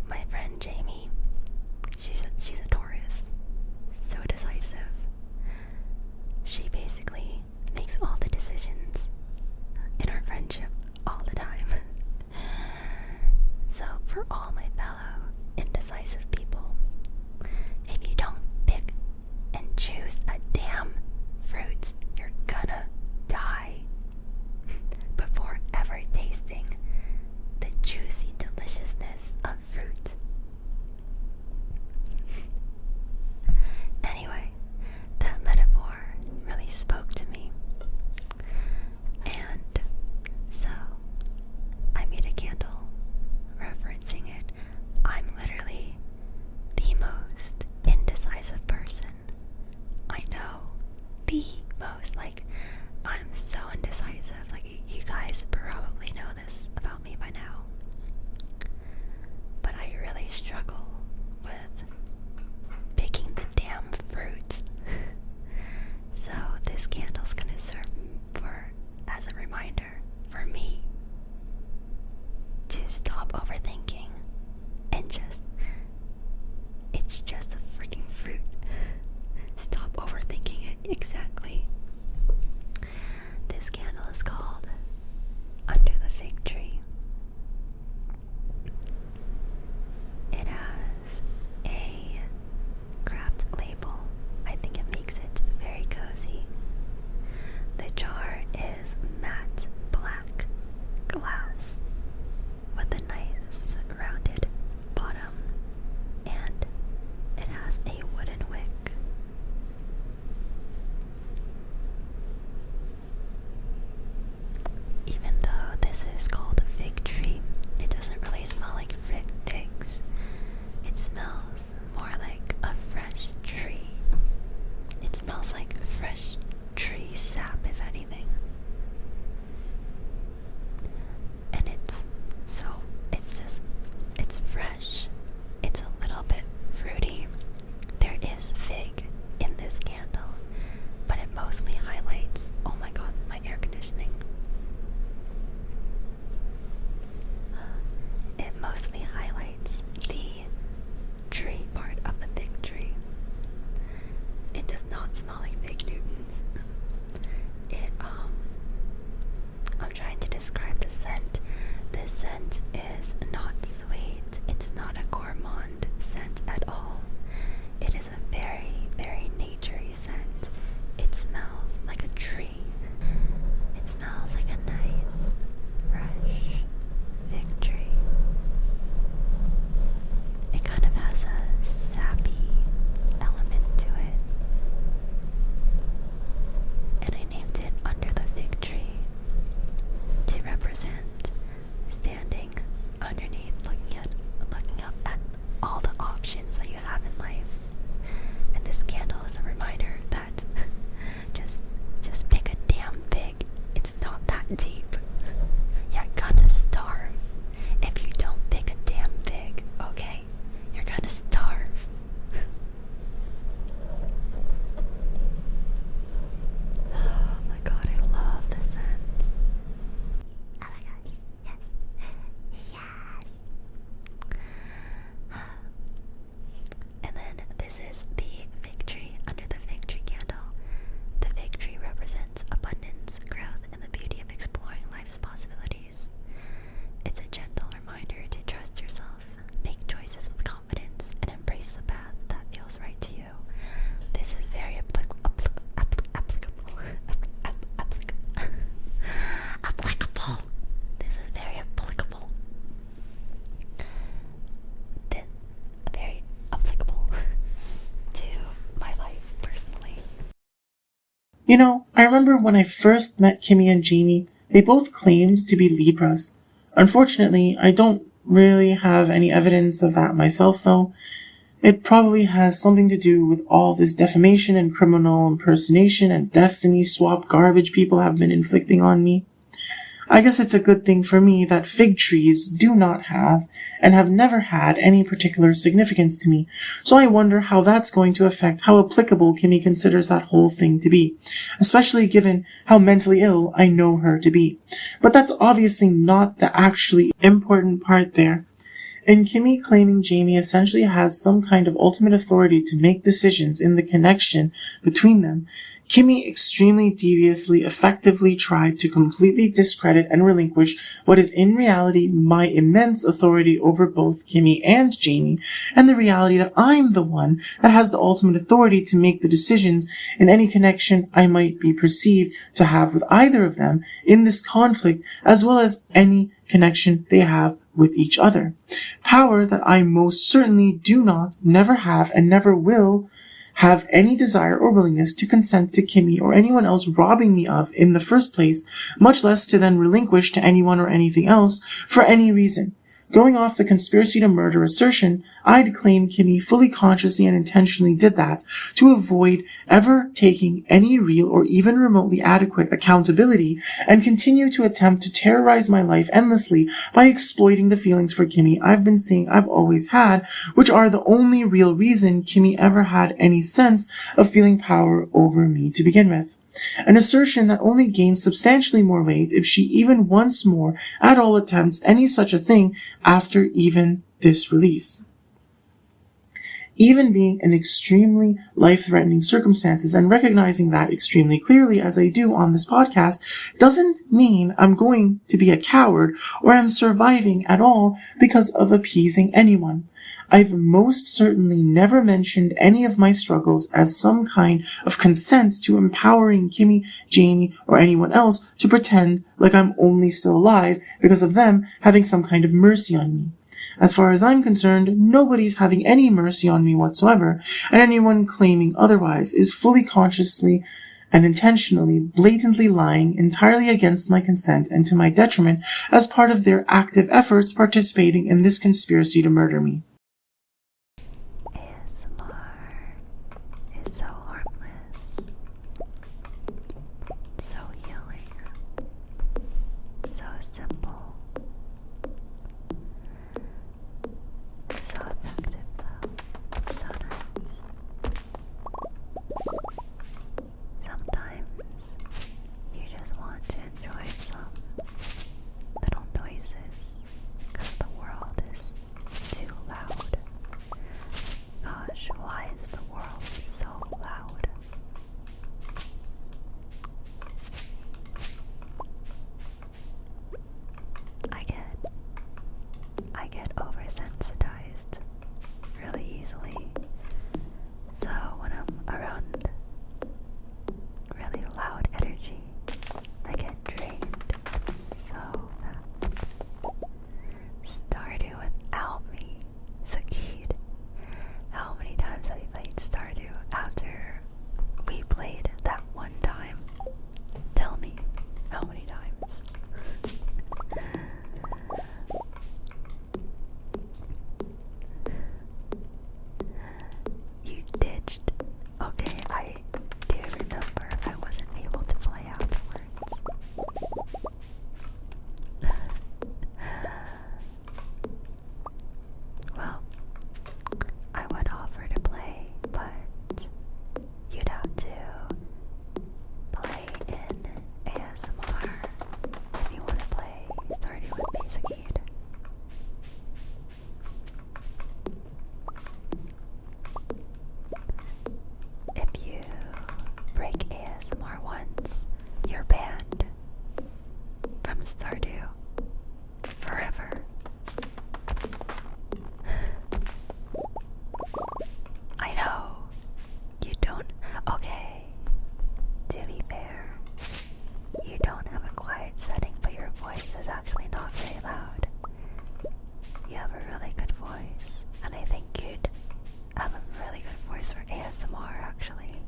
My friend Jamie, she's a Taurus. So decisive. She basically makes all the decisions in our friendship all the time. So for all my fellow indecisive people, if you don't pick and choose a damn fruit, you're gonna die before ever tasting the juicy deliciousness of fruit. Anyway, that metaphor really spoke to me. And so I made a candle referencing it. I'm literally the most indecisive person I know. The most. Like, I'm so indecisive. Like, you guys probably know this about me by now. But I really struggle with picking the damn fruit. So this candle's gonna serve as a reminder for me to stop overthinking and it's just a freaking fruit. Stop overthinking it. Exactly. This candle is called Under the Fig Tree. It has a craft label. I think it makes it very cozy. The jar is matte black glass with a nice rounded bottom, and it has a wooden wick. Even though this is called a fig tree, it doesn't really smell like figs. It smells more like a fresh tree. It smells like fresh tree sap, if anything. And it's fresh. It's a little bit fruity. There is fig in this candle, but it mostly highlights, oh my god, my air conditioning. It mostly highlights the tree part of the fig tree. It does not smell like fig Newtons. I'm trying to describe the scent. This scent is not sweet. It's not a gourmand scent at all. It is a very, very naturey scent. It smells like a tree. It smells like a nice, fresh fig tree. It kind of has a sappy element to it. And I named it Under the Fig Tree to represent standing underneath You know, I remember when I first met Kimmy and Jamie, they both claimed to be Libras. Unfortunately, I don't really have any evidence of that myself, though. It probably has something to do with all this defamation and criminal impersonation and destiny swap garbage people have been inflicting on me. I guess it's a good thing for me that fig trees do not have and have never had any particular significance to me, so I wonder how that's going to affect how applicable Kimmy considers that whole thing to be, especially given how mentally ill I know her to be. But that's obviously not the actually important part there. In Kimmy claiming Jamie essentially has some kind of ultimate authority to make decisions in the connection between them, Kimmy extremely deviously effectively tried to completely discredit and relinquish what is in reality my immense authority over both Kimmy and Jamie, and the reality that I'm the one that has the ultimate authority to make the decisions in any connection I might be perceived to have with either of them in this conflict, as well as any connection they have with each other. Power that I most certainly do not, never have, and never will have any desire or willingness to consent to Kimmy or anyone else robbing me of in the first place, much less to then relinquish to anyone or anything else for any reason. Going off the conspiracy to murder assertion, I'd claim Kimmy fully consciously and intentionally did that to avoid ever taking any real or even remotely adequate accountability and continue to attempt to terrorize my life endlessly by exploiting the feelings for Kimmy I've been saying I've always had, which are the only real reason Kimmy ever had any sense of feeling power over me to begin with. An assertion that only gains substantially more weight if she even once more at all attempts any such a thing after even this release. Even being in extremely life-threatening circumstances and recognizing that extremely clearly as I do on this podcast doesn't mean I'm going to be a coward or I'm surviving at all because of appeasing anyone. I've most certainly never mentioned any of my struggles as some kind of consent to empowering Kimmy, Jamie, or anyone else to pretend like I'm only still alive because of them having some kind of mercy on me. As far as I'm concerned, nobody's having any mercy on me whatsoever, and anyone claiming otherwise is fully consciously and intentionally, blatantly lying entirely against my consent and to my detriment as part of their active efforts participating in this conspiracy to murder me. ASMR is so harmless, so healing, so simple, so effective though, so nice. Sometimes you just want to enjoy some little noises because the world is too loud. Gosh, why is the world so loud? I get oversensitized really easily. So when I'm around really loud energy, I get drained so fast. Stardew without me, Sakid. How many times have you played Stardew after we played that one time? Tell me, how many times? You ditched. Okay, I do remember I wasn't able to play afterwards. Well, I would offer to play, but you'd have to play in ASMR if you want to play Stardew with me, Sakid. If you break ASMR once, you're banned from Stardew forever. I know. You don't. Okay. To be fair, you don't have a quiet setting, but your voice is actually not very loud. You have a really good voice, and I think you'd have a really good voice for ASMR, actually.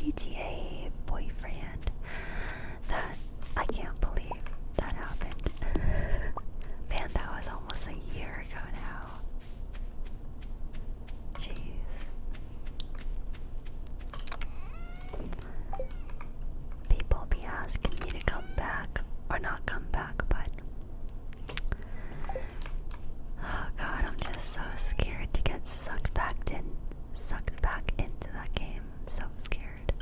GTA boyfriend. That, I can't believe that happened. Man, that was almost a year ago now. Jeez. People be asking me to come back, or not come back, but oh god, I'm just so scared to get sucked back into that game. So scared.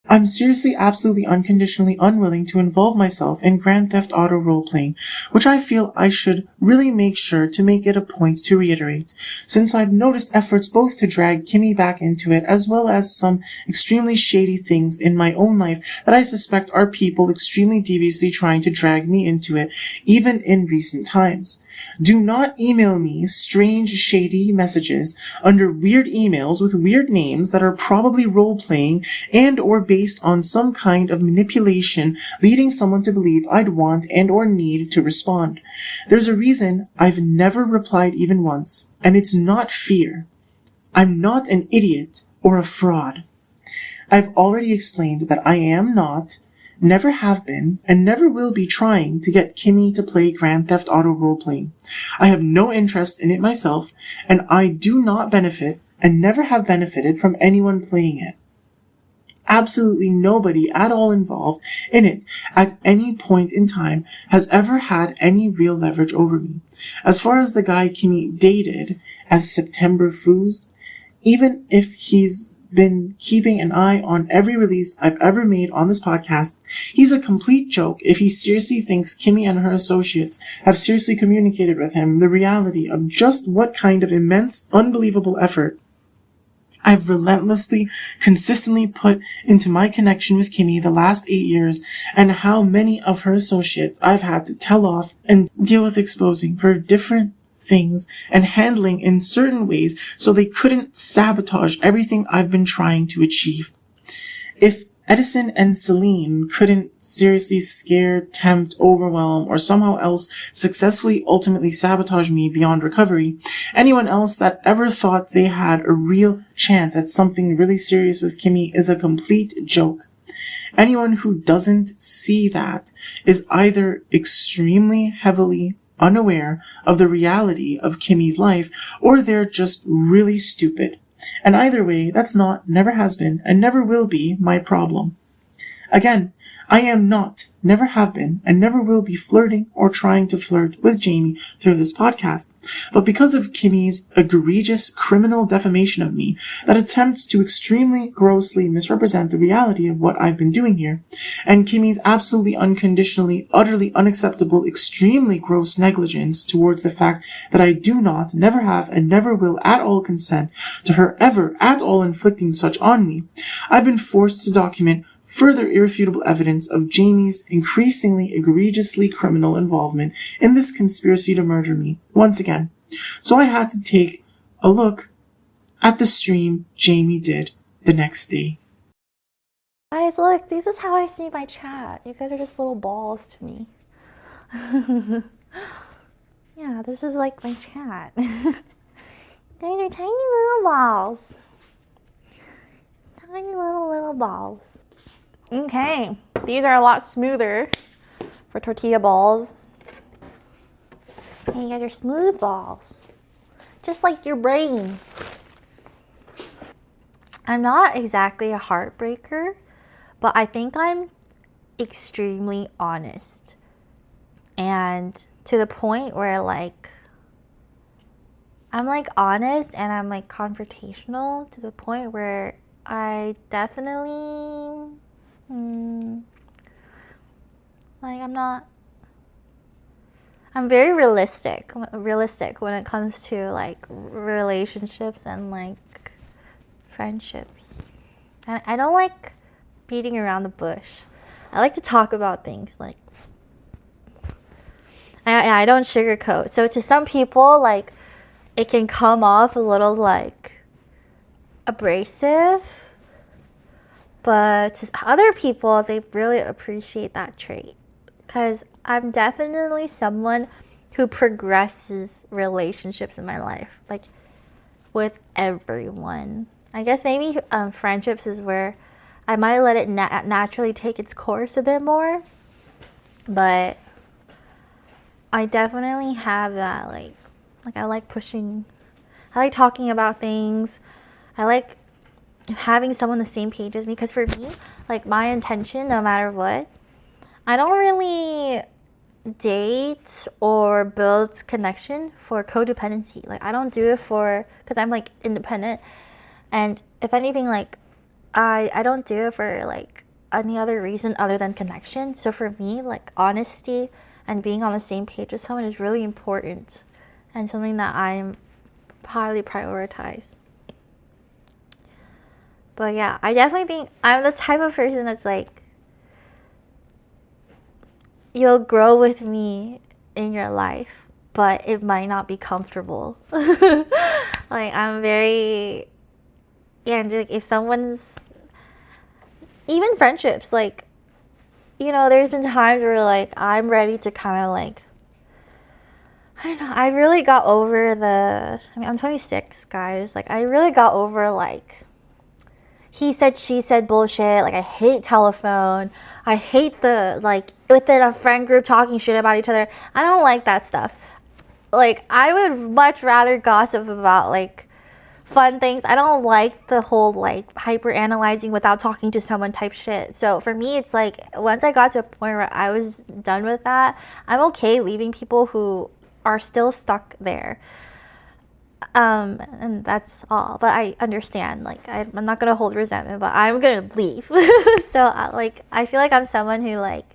I'm seriously, absolutely, unconditionally unwilling to involve myself in Grand Theft Auto role-playing, which I feel I should really make sure to make it a point to reiterate, since I've noticed efforts both to drag Kimmy back into it as well as some extremely shady things in my own life that I suspect are people extremely deviously trying to drag me into it, even in recent times. Do not email me strange, shady messages under weird emails with weird names that are probably role-playing and or based on some kind of manipulation leading someone to believe I'd want and or need to respond. There's a reason I've never replied even once, and it's not fear. I'm not an idiot or a fraud. I've already explained that I am not, never have been, and never will be trying to get Kimmy to play Grand Theft Auto roleplaying. I have no interest in it myself, and I do not benefit and never have benefited from anyone playing it. Absolutely nobody at all involved in it at any point in time has ever had any real leverage over me. As far as the guy Kimmy dated as September Foos, even if he's been keeping an eye on every release I've ever made on this podcast, he's a complete joke if he seriously thinks Kimmy and her associates have seriously communicated with him the reality of just what kind of immense, unbelievable effort I've relentlessly, consistently put into my connection with Kimmy the last 8 years, and how many of her associates I've had to tell off and deal with exposing for different things and handling in certain ways so they couldn't sabotage everything I've been trying to achieve. If Edison and Celine couldn't seriously scare, tempt, overwhelm, or somehow else successfully ultimately sabotage me beyond recovery, anyone else that ever thought they had a real chance at something really serious with Kimmy is a complete joke. Anyone who doesn't see that is either extremely heavily unaware of the reality of Kimmy's life, or they're just really stupid. And either way, that's not, never has been, and never will be my problem. Again, I am not, never have been, and never will be flirting or trying to flirt with Jamie through this podcast. But because of Kimmy's egregious criminal defamation of me that attempts to extremely grossly misrepresent the reality of what I've been doing here, and Kimmy's absolutely unconditionally, utterly unacceptable, extremely gross negligence towards the fact that I do not, never have, and never will at all consent to her ever at all inflicting such on me, I've been forced to document further irrefutable evidence of Jamie's increasingly egregiously criminal involvement in this conspiracy to murder me once again. So I had to take a look at the stream Jamie did the next day. Guys, look, this is how I see my chat. You guys are just little balls to me. Yeah, this is like my chat. Guys are tiny little balls. Tiny little balls. Okay, these are a lot smoother for tortilla balls. Hey, you guys are smooth balls. Just like your brain. I'm not exactly a heartbreaker, but I think I'm extremely honest. And to the point where like, I'm like honest and I'm like confrontational to the point where I definitely, like I'm very realistic when it comes to like relationships and like friendships. And I don't like beating around the bush. I like to talk about things like, I don't sugarcoat. So to some people, like, it can come off a little like abrasive, but to other people, they really appreciate that trait. Because I'm definitely someone who progresses relationships in my life, like with everyone. I guess maybe friendships is where I might let it naturally take its course a bit more. But I definitely have that, like I like pushing, I like talking about things. I like having someone the same page as me, because for me, like, my intention, no matter what, I don't really date or build connection for codependency. Like, I don't do it for, because I'm like independent, and if anything, like, I don't do it for like any other reason other than connection. So for me, like, honesty and being on the same page with someone is really important, and something that I'm highly prioritize. But yeah, I definitely think I'm the type of person that's like, you'll grow with me in your life, but it might not be comfortable. Like, I'm very, yeah, and like, if someone's, even friendships, like, you know, there's been times where like I'm ready to kind of like, I don't know, I really got over I'm 26, guys. Like, I really got over like he said, she said bullshit. Like, I hate telephone. I hate the, like, within a friend group talking shit about each other. I don't like that stuff. Like, I would much rather gossip about, like, fun things. I don't like the whole, like, hyper analyzing without talking to someone type shit. So for me, it's like, once I got to a point where I was done with that, I'm okay leaving people who are still stuck there. And that's all. But I understand, like, I'm not gonna hold resentment, but I'm gonna leave. So I feel like I'm someone who, like,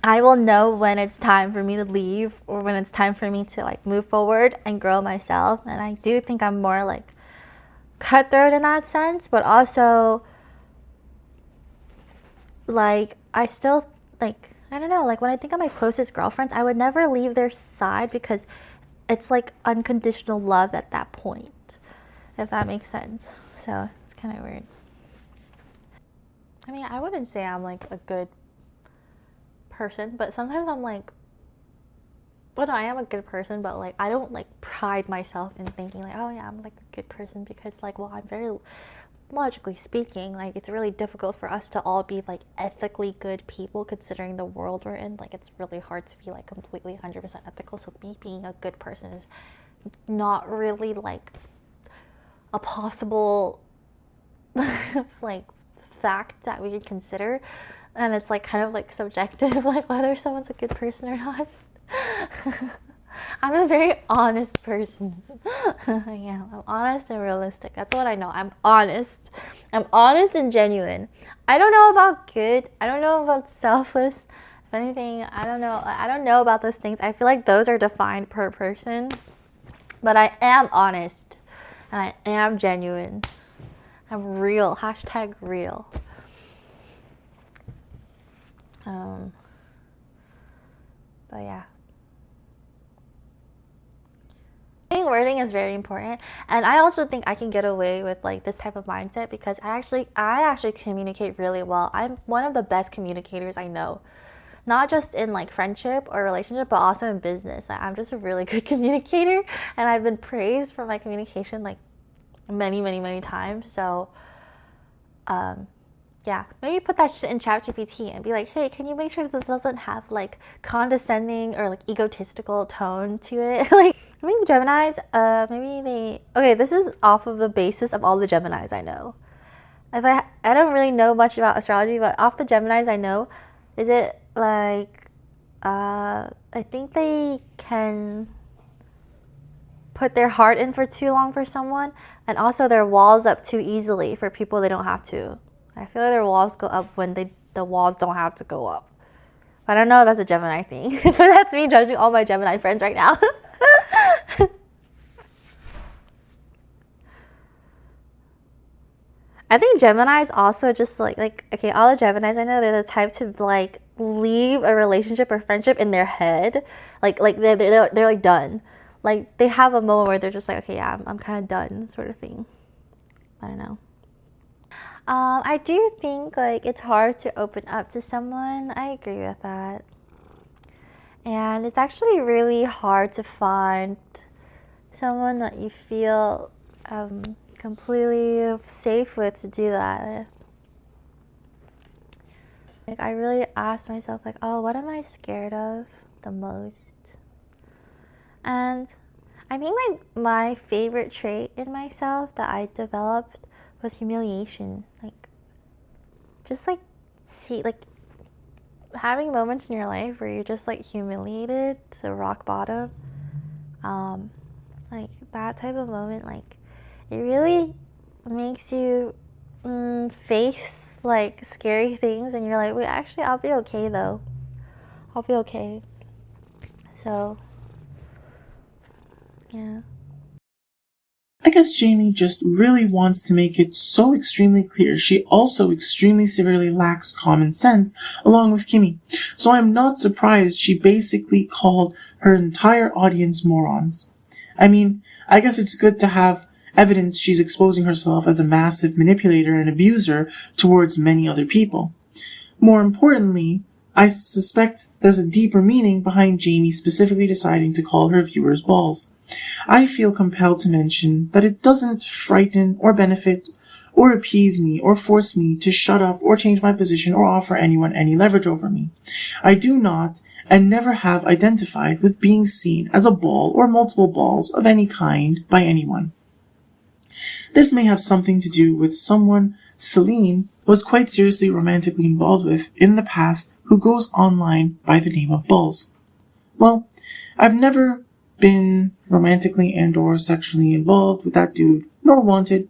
I will know when it's time for me to leave or when it's time for me to, like, move forward and grow myself. And I do think I'm more like cutthroat in that sense, but also, like, I still, like, I don't know, like, when I think of my closest girlfriends, I would never leave their side, because it's like unconditional love at that point, if that makes sense. So it's kind of weird. I mean, I wouldn't say I'm like a good person, but sometimes I'm like, well, no, I am a good person, but like, I don't like pride myself in thinking like, oh yeah, I'm like a good person, because like, well, I'm very, logically speaking, like, it's really difficult for us to all be like ethically good people, considering the world we're in. Like, it's really hard to be like completely 100% ethical. So me being a good person is not really like a possible like fact that we could consider, and it's like kind of like subjective, like whether someone's a good person or not. I'm a very honest person. Yeah, I'm honest and realistic. That's what I know. I'm honest. I'm honest and genuine. I don't know about good. I don't know about selfless. If anything, I don't know. I don't know about those things. I feel like those are defined per person. But I am honest. And I am genuine. I'm real. Hashtag real. But yeah. I think wording is very important, and I also think I can get away with like this type of mindset because I actually communicate really well. I'm one of the best communicators I know, not just in like friendship or relationship, but also in business. I'm just a really good communicator, and I've been praised for my communication like many times. So yeah, maybe put that shit in ChatGPT and be like, hey, can you make sure this doesn't have like condescending or like egotistical tone to it? Like, I mean, Geminis, okay, this is off of the basis of all the Geminis I know. I don't really know much about astrology, but off the Geminis I know, is it like, I think they can put their heart in for too long for someone, and also their walls up too easily for people they don't have to. I feel like their walls go up when the walls don't have to go up. I don't know if that's a Gemini thing, but that's me judging all my Gemini friends right now. I think Geminis also just like okay, all the Geminis I know, they're the type to like leave a relationship or friendship in their head, like they're like done, like they have a moment where they're just like, okay, yeah, I'm kind of done, sort of thing. I don't know. I do think like it's hard to open up to someone. I agree with that. And it's actually really hard to find someone that you feel completely safe with to do that with. Like, I really asked myself, like, oh, what am I scared of the most? And I think my favorite trait in myself that I developed was humiliation. Like, just like having moments in your life where you're just like humiliated to rock bottom. Like that type of moment, like it really makes you face like scary things, and you're like, wait, actually, I'll be okay though. I'll be okay. So, yeah. I guess Jamie just really wants to make it so extremely clear she also extremely severely lacks common sense, along with Kimmy. So I'm not surprised she basically called her entire audience morons. I mean, I guess it's good to have evidence she's exposing herself as a massive manipulator and abuser towards many other people. More importantly, I suspect there's a deeper meaning behind Jamie specifically deciding to call her viewers balls. I feel compelled to mention that it doesn't frighten or benefit or appease me or force me to shut up or change my position or offer anyone any leverage over me. I do not and never have identified with being seen as a ball or multiple balls of any kind by anyone. This may have something to do with someone Celine was quite seriously romantically involved with in the past who goes online by the name of Balls. Well, I've never been romantically and or sexually involved with that dude, nor wanted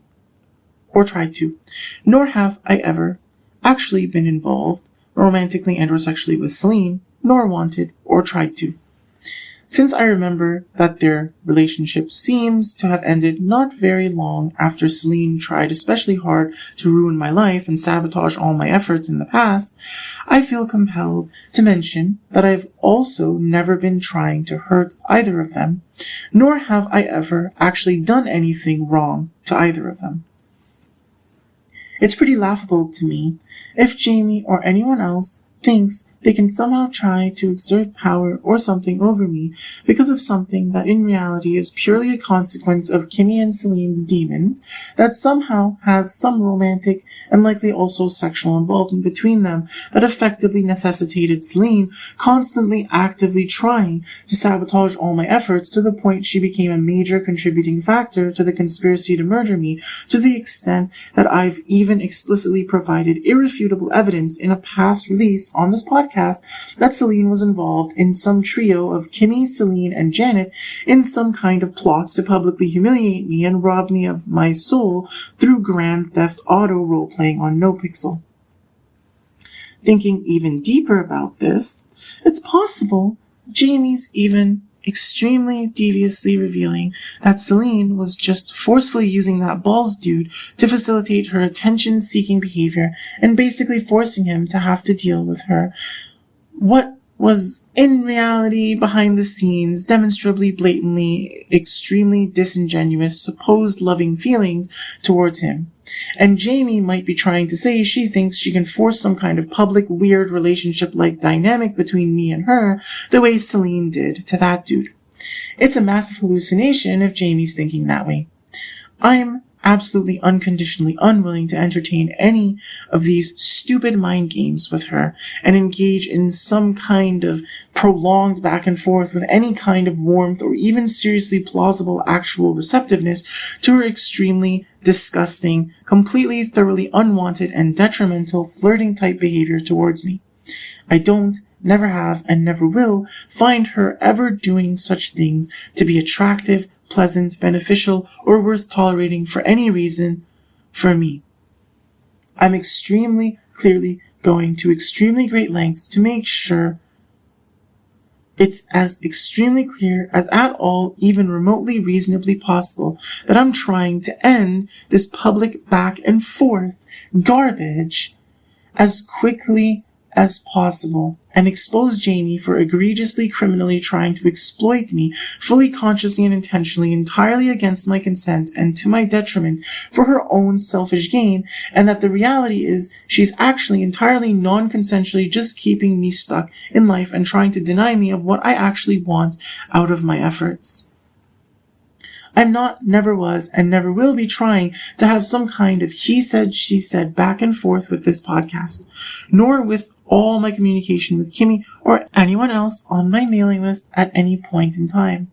or tried to, nor have I ever actually been involved romantically and or sexually with Celine, nor wanted or tried to. Since I remember that their relationship seems to have ended not very long after Celine tried especially hard to ruin my life and sabotage all my efforts in the past, I feel compelled to mention that I've also never been trying to hurt either of them, nor have I ever actually done anything wrong to either of them. It's pretty laughable to me if Jamie or anyone else thinks they can somehow try to exert power or something over me because of something that in reality is purely a consequence of Kimmy and Celine's demons that somehow has some romantic and likely also sexual involvement between them that effectively necessitated Celine constantly actively trying to sabotage all my efforts to the point she became a major contributing factor to the conspiracy to murder me, to the extent that I've even explicitly provided irrefutable evidence in a past release on this podcast that Celine was involved in some trio of Kimmy, Celine, and Janet in some kind of plots to publicly humiliate me and rob me of my soul through Grand Theft Auto role-playing on NoPixel. Thinking even deeper about this, it's possible Jamie's even extremely deviously revealing that Celine was just forcefully using that balls dude to facilitate her attention-seeking behavior and basically forcing him to have to deal with her. What was in reality behind the scenes, demonstrably, blatantly, extremely disingenuous, supposed loving feelings towards him. And Jamie might be trying to say she thinks she can force some kind of public, weird relationship-like dynamic between me and her the way Celine did to that dude. It's a massive hallucination if Jamie's thinking that way. I'm absolutely unconditionally unwilling to entertain any of these stupid mind games with her and engage in some kind of prolonged back and forth with any kind of warmth or even seriously plausible actual receptiveness to her extremely disgusting, completely thoroughly unwanted and detrimental flirting type behavior towards me. I don't, never have, and never will find her ever doing such things to be attractive, pleasant, beneficial, or worth tolerating for any reason for me. I'm extremely clearly going to extremely great lengths to make sure it's as extremely clear as at all even remotely reasonably possible that I'm trying to end this public back and forth garbage as quickly as possible and expose Jamie for egregiously criminally trying to exploit me fully consciously and intentionally entirely against my consent and to my detriment for her own selfish gain, and that the reality is she's actually entirely non-consensually just keeping me stuck in life and trying to deny me of what I actually want out of my efforts. I'm not, never was, and never will be trying to have some kind of he said, she said back and forth with this podcast, nor with all my communication with Kimmy or anyone else on my mailing list at any point in time.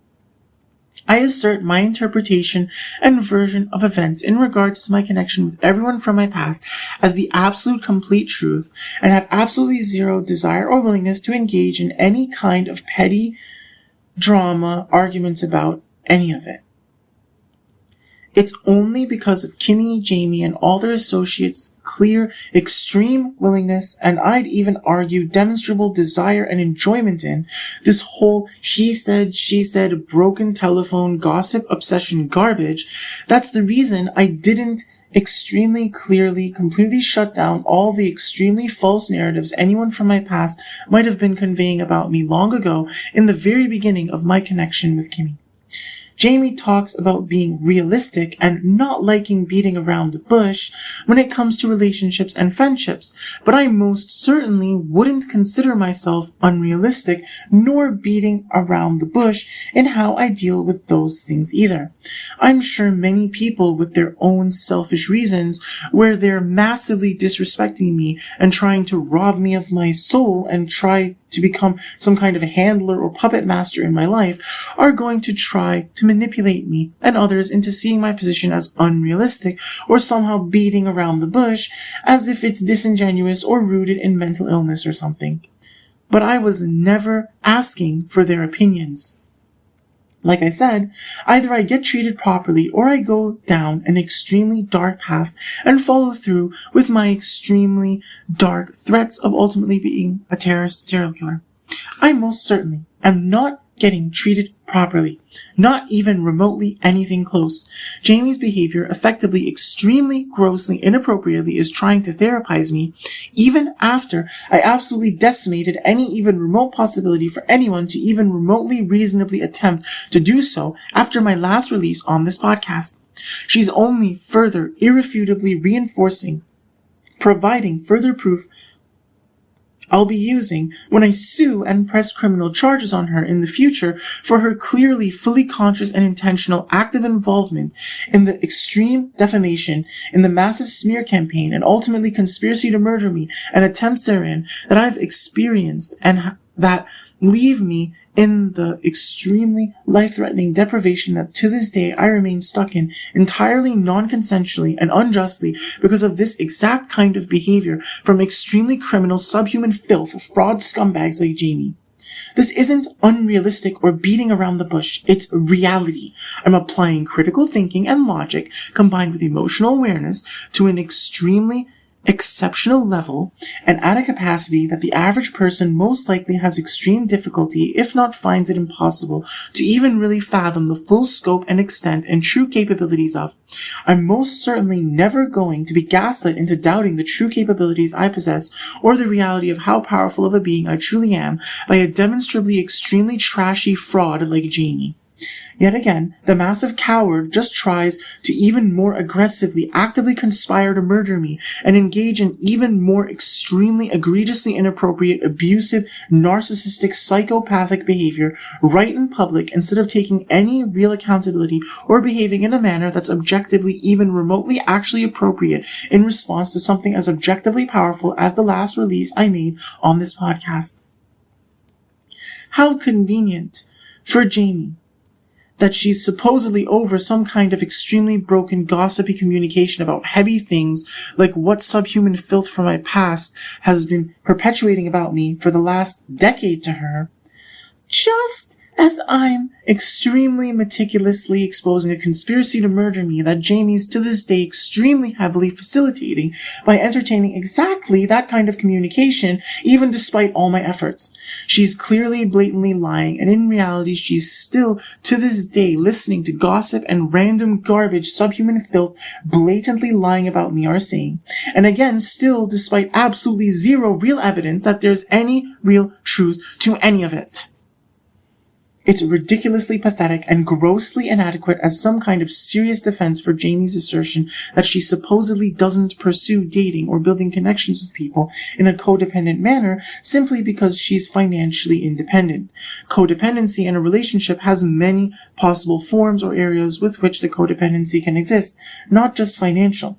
I assert my interpretation and version of events in regards to my connection with everyone from my past as the absolute complete truth and have absolutely zero desire or willingness to engage in any kind of petty drama arguments about any of it. It's only because of Kimmy, Jamie, and all their associates' clear, extreme willingness, and I'd even argue demonstrable desire and enjoyment in this whole he said, she said, broken telephone, gossip, obsession garbage. That's the reason I didn't extremely clearly, completely shut down all the extremely false narratives anyone from my past might have been conveying about me long ago in the very beginning of my connection with Kimmy. Jamie talks about being realistic and not liking beating around the bush when it comes to relationships and friendships, but I most certainly wouldn't consider myself unrealistic nor beating around the bush in how I deal with those things either. I'm sure many people with their own selfish reasons where they're massively disrespecting me and trying to rob me of my soul and try to become some kind of handler or puppet master in my life are going to try to manipulate me and others into seeing my position as unrealistic or somehow beating around the bush as if it's disingenuous or rooted in mental illness or something. But I was never asking for their opinions. Like I said, either I get treated properly or I go down an extremely dark path and follow through with my extremely dark threats of ultimately being a terrorist serial killer. I most certainly am not getting treated properly, not even remotely anything close. Jamie's behavior effectively, extremely, grossly, inappropriately is trying to therapize me, even after I absolutely decimated any even remote possibility for anyone to even remotely reasonably attempt to do so after my last release on this podcast. She's only further irrefutably reinforcing, providing further proof I'll be using when I sue and press criminal charges on her in the future for her clearly fully conscious and intentional active involvement in the extreme defamation, in the massive smear campaign, and ultimately conspiracy to murder me and attempts therein that I've experienced and that leave me in the extremely life-threatening deprivation that to this day I remain stuck in entirely non-consensually and unjustly because of this exact kind of behavior from extremely criminal subhuman filth fraud scumbags like Jamie. This isn't unrealistic or beating around the bush. It's reality. I'm applying critical thinking and logic combined with emotional awareness to an extremely exceptional level and at a capacity that the average person most likely has extreme difficulty, if not finds it impossible, to even really fathom the full scope and extent and true capabilities of. I'm most certainly never going to be gaslit into doubting the true capabilities I possess or the reality of how powerful of a being I truly am by a demonstrably extremely trashy fraud like Jamie. Yet again, the massive coward just tries to even more aggressively, actively conspire to murder me and engage in even more extremely egregiously inappropriate, abusive, narcissistic, psychopathic behavior right in public instead of taking any real accountability or behaving in a manner that's objectively even remotely actually appropriate in response to something as objectively powerful as the last release I made on this podcast. How convenient for Jamie that she's supposedly over some kind of extremely broken gossipy communication about heavy things like what subhuman filth from my past has been perpetuating about me for the last decade to her, just as I'm extremely meticulously exposing a conspiracy to murder me that Jamie's to this day extremely heavily facilitating by entertaining exactly that kind of communication, even despite all my efforts. She's clearly blatantly lying, and in reality she's still to this day listening to gossip and random garbage subhuman filth blatantly lying about me are saying, and again still despite absolutely zero real evidence that there's any real truth to any of it. It's ridiculously pathetic and grossly inadequate as some kind of serious defense for Jamie's assertion that she supposedly doesn't pursue dating or building connections with people in a codependent manner simply because she's financially independent. Codependency in a relationship has many possible forms or areas with which the codependency can exist, not just financial.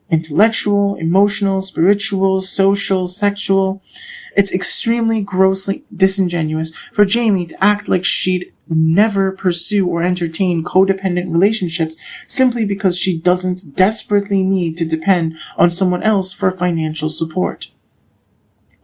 Intellectual, emotional, spiritual, social, sexual. It's extremely grossly disingenuous for Jamie to act like she'd never pursue or entertain codependent relationships simply because she doesn't desperately need to depend on someone else for financial support.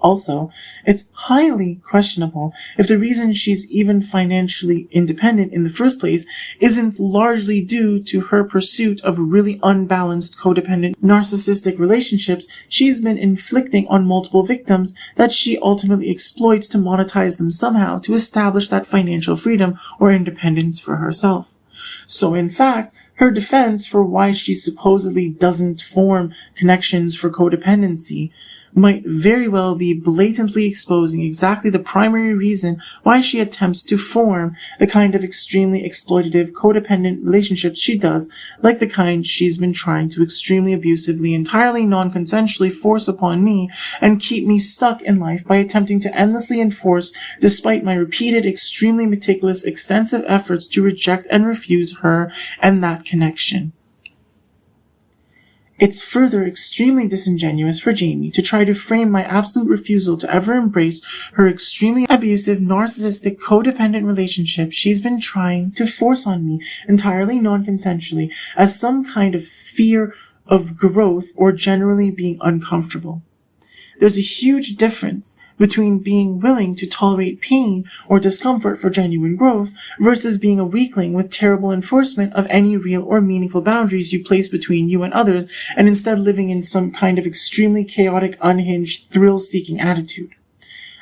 Also, it's highly questionable if the reason she's even financially independent in the first place isn't largely due to her pursuit of really unbalanced codependent narcissistic relationships she's been inflicting on multiple victims that she ultimately exploits to monetize them somehow to establish that financial freedom or independence for herself. So in fact, her defense for why she supposedly doesn't form connections for codependency might very well be blatantly exposing exactly the primary reason why she attempts to form the kind of extremely exploitative codependent relationships she does, like the kind she's been trying to extremely abusively, entirely non-consensually force upon me and keep me stuck in life by attempting to endlessly enforce despite my repeated, extremely meticulous, extensive efforts to reject and refuse her and that connection. It's further extremely disingenuous for Jamie to try to frame my absolute refusal to ever embrace her extremely abusive, narcissistic, codependent relationship she's been trying to force on me entirely non-consensually as some kind of fear of growth or generally being uncomfortable. There's a huge difference between being willing to tolerate pain or discomfort for genuine growth versus being a weakling with terrible enforcement of any real or meaningful boundaries you place between you and others and instead living in some kind of extremely chaotic, unhinged, thrill-seeking attitude.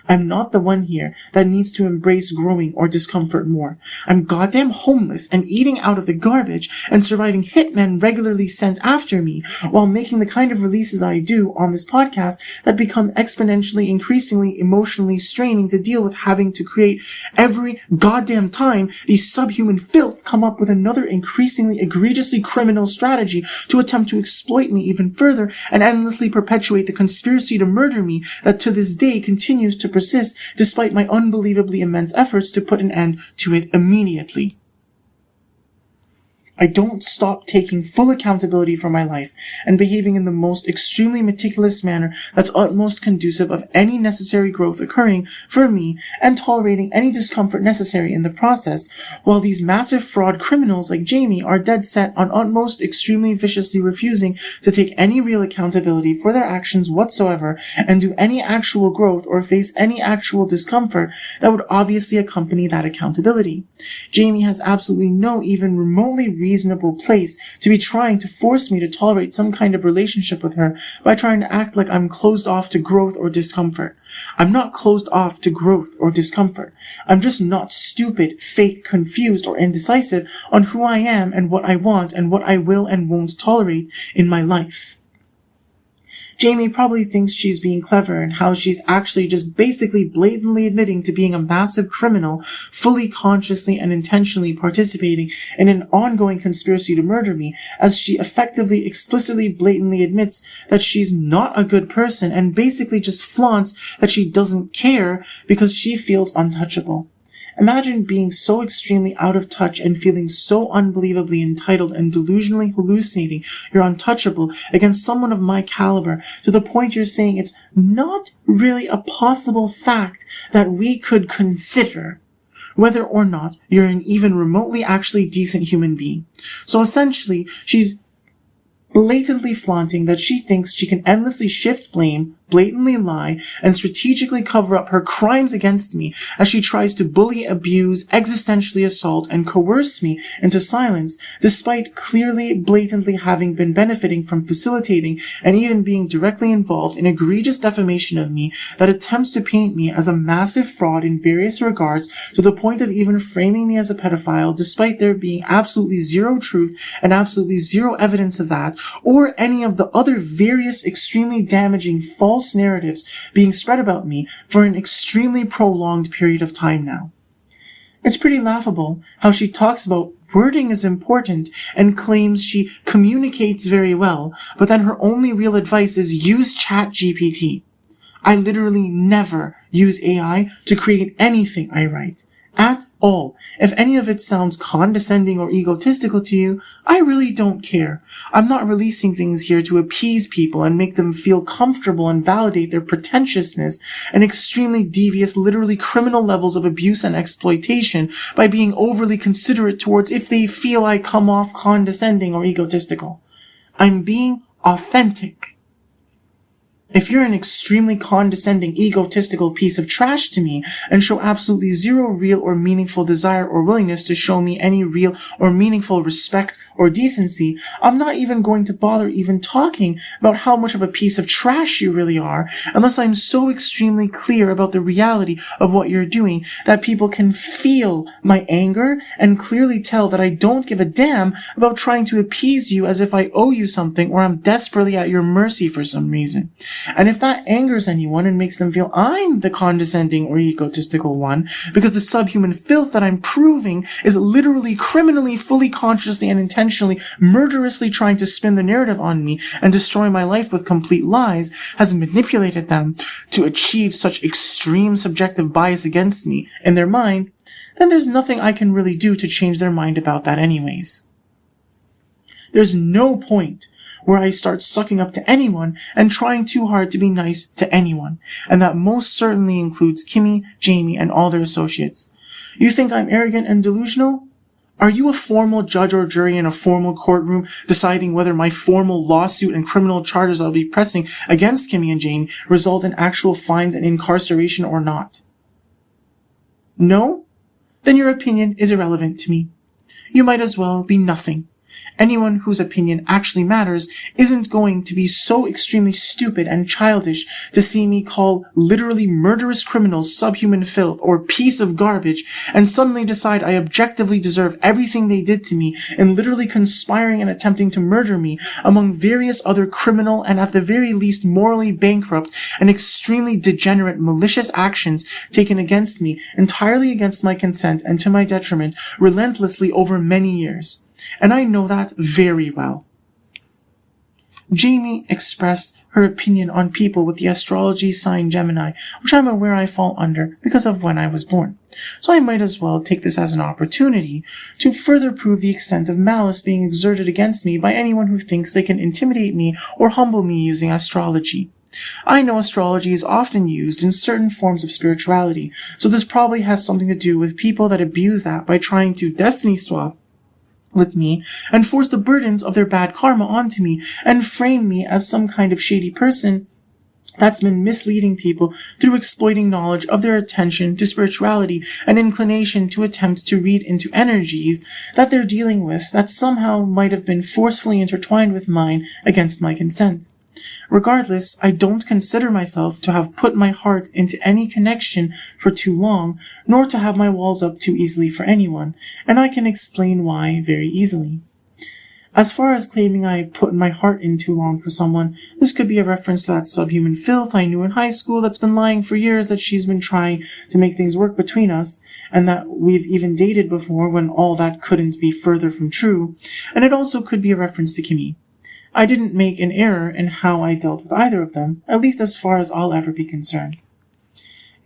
I'm not the one here that needs to embrace growing or discomfort more. I'm goddamn homeless and eating out of the garbage and surviving hitmen regularly sent after me while making the kind of releases I do on this podcast that become exponentially, increasingly emotionally straining to deal with having to create every goddamn time these subhuman filth come up with another increasingly egregiously criminal strategy to attempt to exploit me even further and endlessly perpetuate the conspiracy to murder me that to this day continues to persist despite my unbelievably immense efforts to put an end to it immediately. I don't stop taking full accountability for my life and behaving in the most extremely meticulous manner that's utmost conducive of any necessary growth occurring for me and tolerating any discomfort necessary in the process, while these massive fraud criminals like Jamie are dead set on utmost extremely viciously refusing to take any real accountability for their actions whatsoever and do any actual growth or face any actual discomfort that would obviously accompany that accountability. Jamie has absolutely no even remotely reasonable place to be trying to force me to tolerate some kind of relationship with her by trying to act like I'm closed off to growth or discomfort. I'm not closed off to growth or discomfort. I'm just not stupid, fake, confused, or indecisive on who I am and what I want and what I will and won't tolerate in my life. Jamie probably thinks she's being clever and how she's actually just basically blatantly admitting to being a massive criminal, fully consciously and intentionally participating in an ongoing conspiracy to murder me, as she effectively, explicitly, blatantly admits that she's not a good person and basically just flaunts that she doesn't care because she feels untouchable. Imagine being so extremely out of touch and feeling so unbelievably entitled and delusionally hallucinating you're untouchable against someone of my caliber to the point you're saying it's not really a possible fact that we could consider whether or not you're an even remotely actually decent human being. So essentially, she's blatantly flaunting that she thinks she can endlessly shift blame, blatantly lie, and strategically cover up her crimes against me as she tries to bully, abuse, existentially assault, and coerce me into silence, despite clearly, blatantly having been benefiting from facilitating and even being directly involved in egregious defamation of me that attempts to paint me as a massive fraud in various regards to the point of even framing me as a pedophile, despite there being absolutely zero truth and absolutely zero evidence of that, or any of the other various extremely damaging false narratives being spread about me for an extremely prolonged period of time now. It's pretty laughable how she talks about wording is important and claims she communicates very well, but then her only real advice is use ChatGPT. I literally never use AI to create anything I write. At all. If any of it sounds condescending or egotistical to you, I really don't care. I'm not releasing things here to appease people and make them feel comfortable and validate their pretentiousness and extremely devious, literally criminal levels of abuse and exploitation by being overly considerate towards if they feel I come off condescending or egotistical. I'm being authentic. If you're an extremely condescending, egotistical piece of trash to me and show absolutely zero real or meaningful desire or willingness to show me any real or meaningful respect or decency, I'm not even going to bother even talking about how much of a piece of trash you really are unless I'm so extremely clear about the reality of what you're doing that people can feel my anger and clearly tell that I don't give a damn about trying to appease you as if I owe you something or I'm desperately at your mercy for some reason. And if that angers anyone and makes them feel I'm the condescending or egotistical one, because the subhuman filth that I'm proving is literally criminally, fully consciously and intentionally, murderously trying to spin the narrative on me and destroy my life with complete lies, has manipulated them to achieve such extreme subjective bias against me in their mind, then there's nothing I can really do to change their mind about that anyways. There's no point where I start sucking up to anyone and trying too hard to be nice to anyone. And that most certainly includes Kimmy, Jamie, and all their associates. You think I'm arrogant and delusional? Are you a formal judge or jury in a formal courtroom deciding whether my formal lawsuit and criminal charges I'll be pressing against Kimmy and Jamie result in actual fines and incarceration or not? No? Then your opinion is irrelevant to me. You might as well be nothing. Anyone whose opinion actually matters isn't going to be so extremely stupid and childish to see me call literally murderous criminals subhuman filth or piece of garbage and suddenly decide I objectively deserve everything they did to me in literally conspiring and attempting to murder me among various other criminal and at the very least morally bankrupt and extremely degenerate malicious actions taken against me entirely against my consent and to my detriment relentlessly over many years. And I know that very well. Jamie expressed her opinion on people with the astrology sign Gemini, which I'm aware I fall under because of when I was born. So I might as well take this as an opportunity to further prove the extent of malice being exerted against me by anyone who thinks they can intimidate me or humble me using astrology. I know astrology is often used in certain forms of spirituality, so this probably has something to do with people that abuse that by trying to destiny swap with me and force the burdens of their bad karma onto me and frame me as some kind of shady person that's been misleading people through exploiting knowledge of their attention to spirituality and inclination to attempt to read into energies that they're dealing with that somehow might have been forcefully intertwined with mine against my consent. Regardless, I don't consider myself to have put my heart into any connection for too long, nor to have my walls up too easily for anyone, and I can explain why very easily. As far as claiming I put my heart in too long for someone, this could be a reference to that subhuman filth I knew in high school that's been lying for years that she's been trying to make things work between us, and that we've even dated before when all that couldn't be further from true, and it also could be a reference to Kimmy. I didn't make an error in how I dealt with either of them, at least as far as I'll ever be concerned.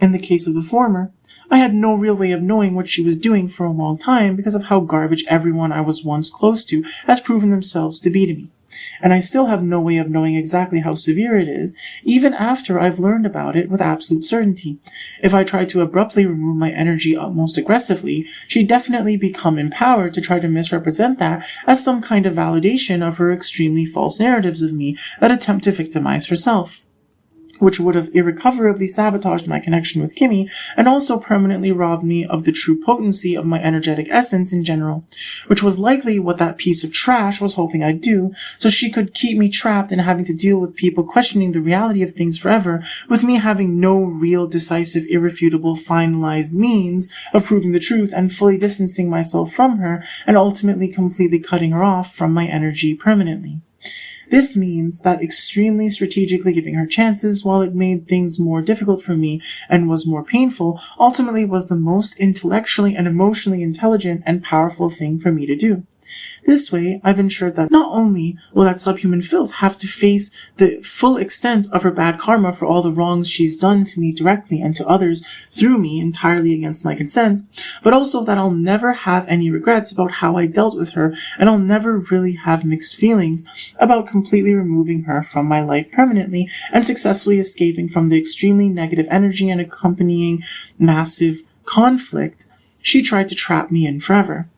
In the case of the former, I had no real way of knowing what she was doing for a long time because of how garbage everyone I was once close to has proven themselves to be to me. And I still have no way of knowing exactly how severe it is, even after I've learned about it with absolute certainty. If I tried to abruptly remove my energy most aggressively, she'd definitely become empowered to try to misrepresent that as some kind of validation of her extremely false narratives of me that attempt to victimize herself, which would have irrecoverably sabotaged my connection with Kimmy and also permanently robbed me of the true potency of my energetic essence in general, which was likely what that piece of trash was hoping I'd do, so she could keep me trapped and having to deal with people questioning the reality of things forever, with me having no real, decisive, irrefutable, finalized means of proving the truth and fully distancing myself from her and ultimately completely cutting her off from my energy permanently. This means that extremely strategically giving her chances, while it made things more difficult for me and was more painful, ultimately was the most intellectually and emotionally intelligent and powerful thing for me to do. This way, I've ensured that not only will that subhuman filth have to face the full extent of her bad karma for all the wrongs she's done to me directly and to others through me entirely against my consent, but also that I'll never have any regrets about how I dealt with her, and I'll never really have mixed feelings about completely removing her from my life permanently and successfully escaping from the extremely negative energy and accompanying massive conflict she tried to trap me in forever.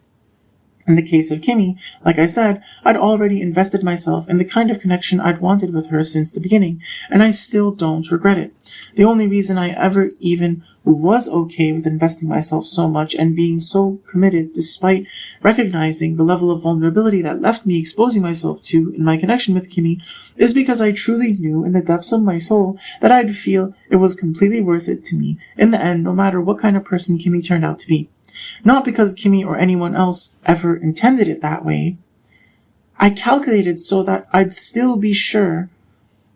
In the case of Kimmy, like I said, I'd already invested myself in the kind of connection I'd wanted with her since the beginning, and I still don't regret it. The only reason I ever even was okay with investing myself so much and being so committed despite recognizing the level of vulnerability that left me exposing myself to in my connection with Kimmy is because I truly knew in the depths of my soul that I'd feel it was completely worth it to me in the end, no matter what kind of person Kimmy turned out to be. Not because Kimmy or anyone else ever intended it that way. I calculated so that I'd still be sure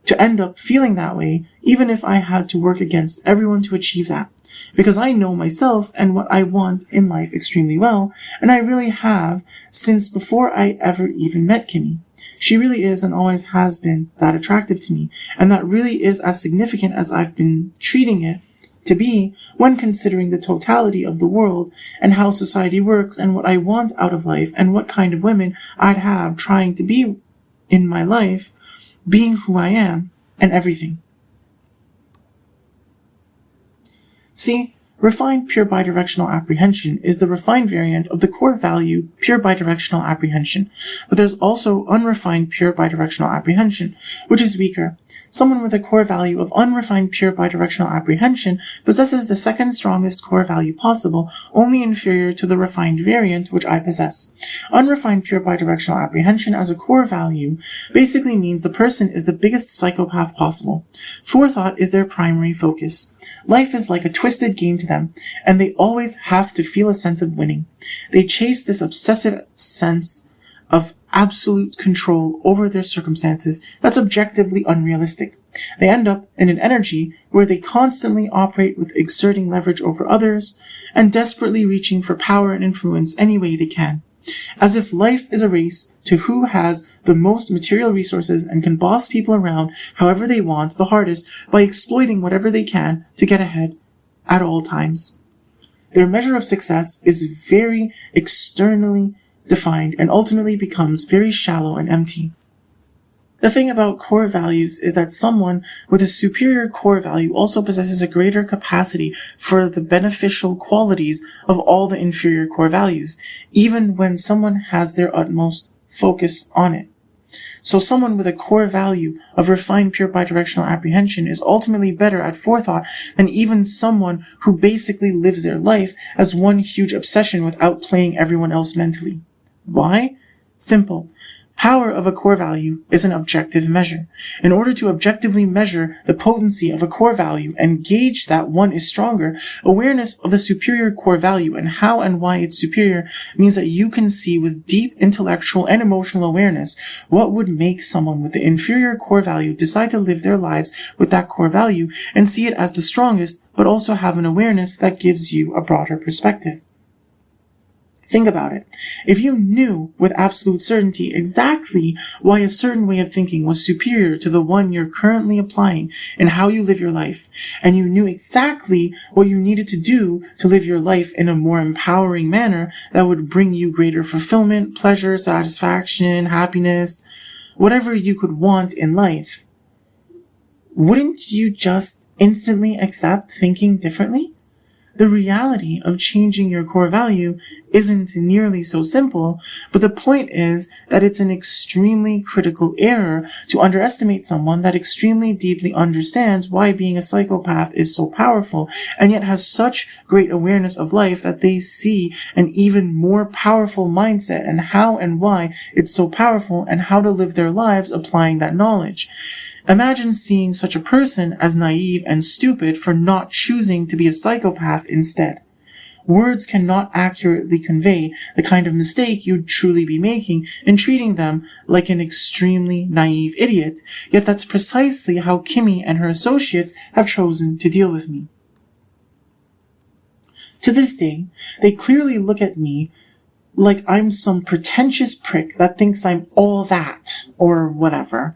to end up feeling that way, even if I had to work against everyone to achieve that. Because I know myself and what I want in life extremely well, and I really have since before I ever even met Kimmy. She really is and always has been that attractive to me, and that really is as significant as I've been treating it to be when considering the totality of the world and how society works and what I want out of life and what kind of women I'd have trying to be in my life, being who I am and everything. See, refined pure bidirectional apprehension is the refined variant of the core value pure bidirectional apprehension, but there's also unrefined pure bidirectional apprehension, which is weaker. Someone with a core value of unrefined pure bidirectional apprehension possesses the second strongest core value possible, only inferior to the refined variant which I possess. Unrefined pure bidirectional apprehension as a core value basically means the person is the biggest psychopath possible. Forethought is their primary focus. Life is like a twisted game to them, and they always have to feel a sense of winning. They chase this obsessive sense of absolute control over their circumstances that's objectively unrealistic. They end up in an energy where they constantly operate with exerting leverage over others and desperately reaching for power and influence any way they can. As if life is a race to who has the most material resources and can boss people around however they want the hardest by exploiting whatever they can to get ahead at all times. Their measure of success is very externally defined and ultimately becomes very shallow and empty. The thing about core values is that someone with a superior core value also possesses a greater capacity for the beneficial qualities of all the inferior core values, even when someone has their utmost focus on it. So someone with a core value of refined pure bidirectional apprehension is ultimately better at forethought than even someone who basically lives their life as one huge obsession without playing everyone else mentally. Why? Simple. Power of a core value is an objective measure. In order to objectively measure the potency of a core value and gauge that one is stronger, awareness of the superior core value and how and why it's superior means that you can see with deep intellectual and emotional awareness what would make someone with the inferior core value decide to live their lives with that core value and see it as the strongest, but also have an awareness that gives you a broader perspective. Think about it. If you knew with absolute certainty exactly why a certain way of thinking was superior to the one you're currently applying in how you live your life, and you knew exactly what you needed to do to live your life in a more empowering manner that would bring you greater fulfillment, pleasure, satisfaction, happiness, whatever you could want in life, wouldn't you just instantly accept thinking differently? The reality of changing your core value isn't nearly so simple, but the point is that it's an extremely critical error to underestimate someone that extremely deeply understands why being a psychopath is so powerful and yet has such great awareness of life that they see an even more powerful mindset and how and why it's so powerful and how to live their lives applying that knowledge. Imagine seeing such a person as naive and stupid for not choosing to be a psychopath instead. Words cannot accurately convey the kind of mistake you'd truly be making in treating them like an extremely naive idiot, yet that's precisely how Kimmy and her associates have chosen to deal with me. To this day, they clearly look at me like I'm some pretentious prick that thinks I'm all that, or whatever,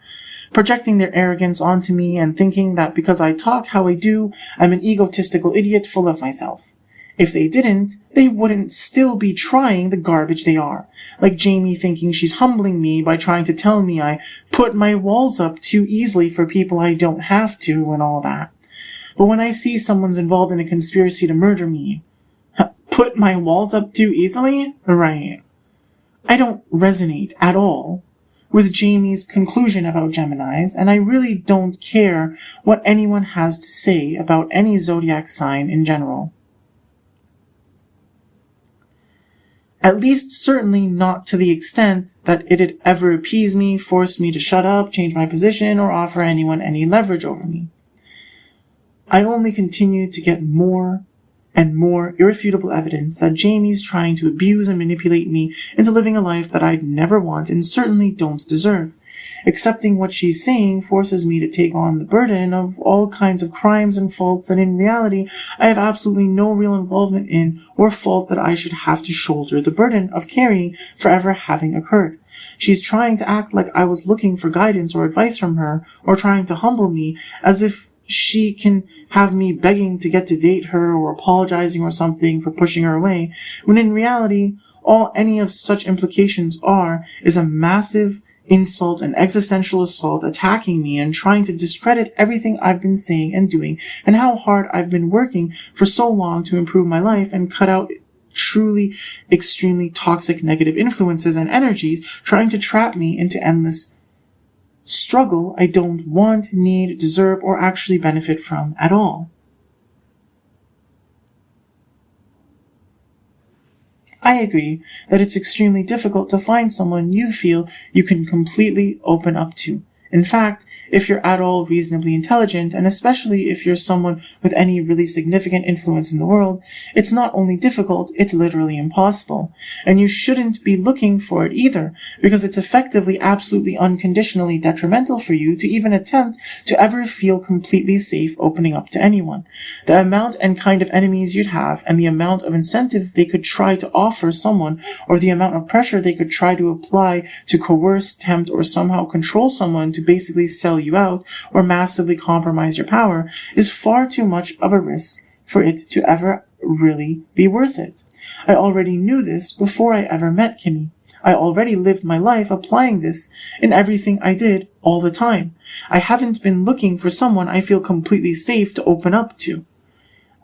projecting their arrogance onto me and thinking that because I talk how I do, I'm an egotistical idiot full of myself. If they didn't, they wouldn't still be trying the garbage they are, like Jamie thinking she's humbling me by trying to tell me I put my walls up too easily for people I don't have to and all that. But when I see someone's involved in a conspiracy to murder me, put my walls up too easily? Right. I don't resonate at all with Jamie's conclusion about Geminis, and I really don't care what anyone has to say about any zodiac sign in general. At least certainly not to the extent that it'd ever appease me, force me to shut up, change my position, or offer anyone any leverage over me. I only continue to get more and more irrefutable evidence that Jamie's trying to abuse and manipulate me into living a life that I'd never want and certainly don't deserve. Accepting what she's saying forces me to take on the burden of all kinds of crimes and faults that in reality I have absolutely no real involvement in or fault that I should have to shoulder the burden of carrying forever having occurred. She's trying to act like I was looking for guidance or advice from her, or trying to humble me as if she can have me begging to get to date her or apologizing or something for pushing her away, when in reality, all any of such implications are is a massive insult and existential assault attacking me and trying to discredit everything I've been saying and doing and how hard I've been working for so long to improve my life and cut out truly extremely toxic negative influences and energies trying to trap me into endless struggle I don't want, need, deserve, or actually benefit from at all. I agree that it's extremely difficult to find someone you feel you can completely open up to. In fact, if you're at all reasonably intelligent, and especially if you're someone with any really significant influence in the world, it's not only difficult, it's literally impossible. And you shouldn't be looking for it either, because it's effectively absolutely unconditionally detrimental for you to even attempt to ever feel completely safe opening up to anyone. The amount and kind of enemies you'd have, and the amount of incentive they could try to offer someone, or the amount of pressure they could try to apply to coerce, tempt, or somehow control someone to basically sell you out or massively compromise your power is far too much of a risk for it to ever really be worth it. I already knew this before I ever met Kimmy. I already lived my life applying this in everything I did all the time. I haven't been looking for someone I feel completely safe to open up to.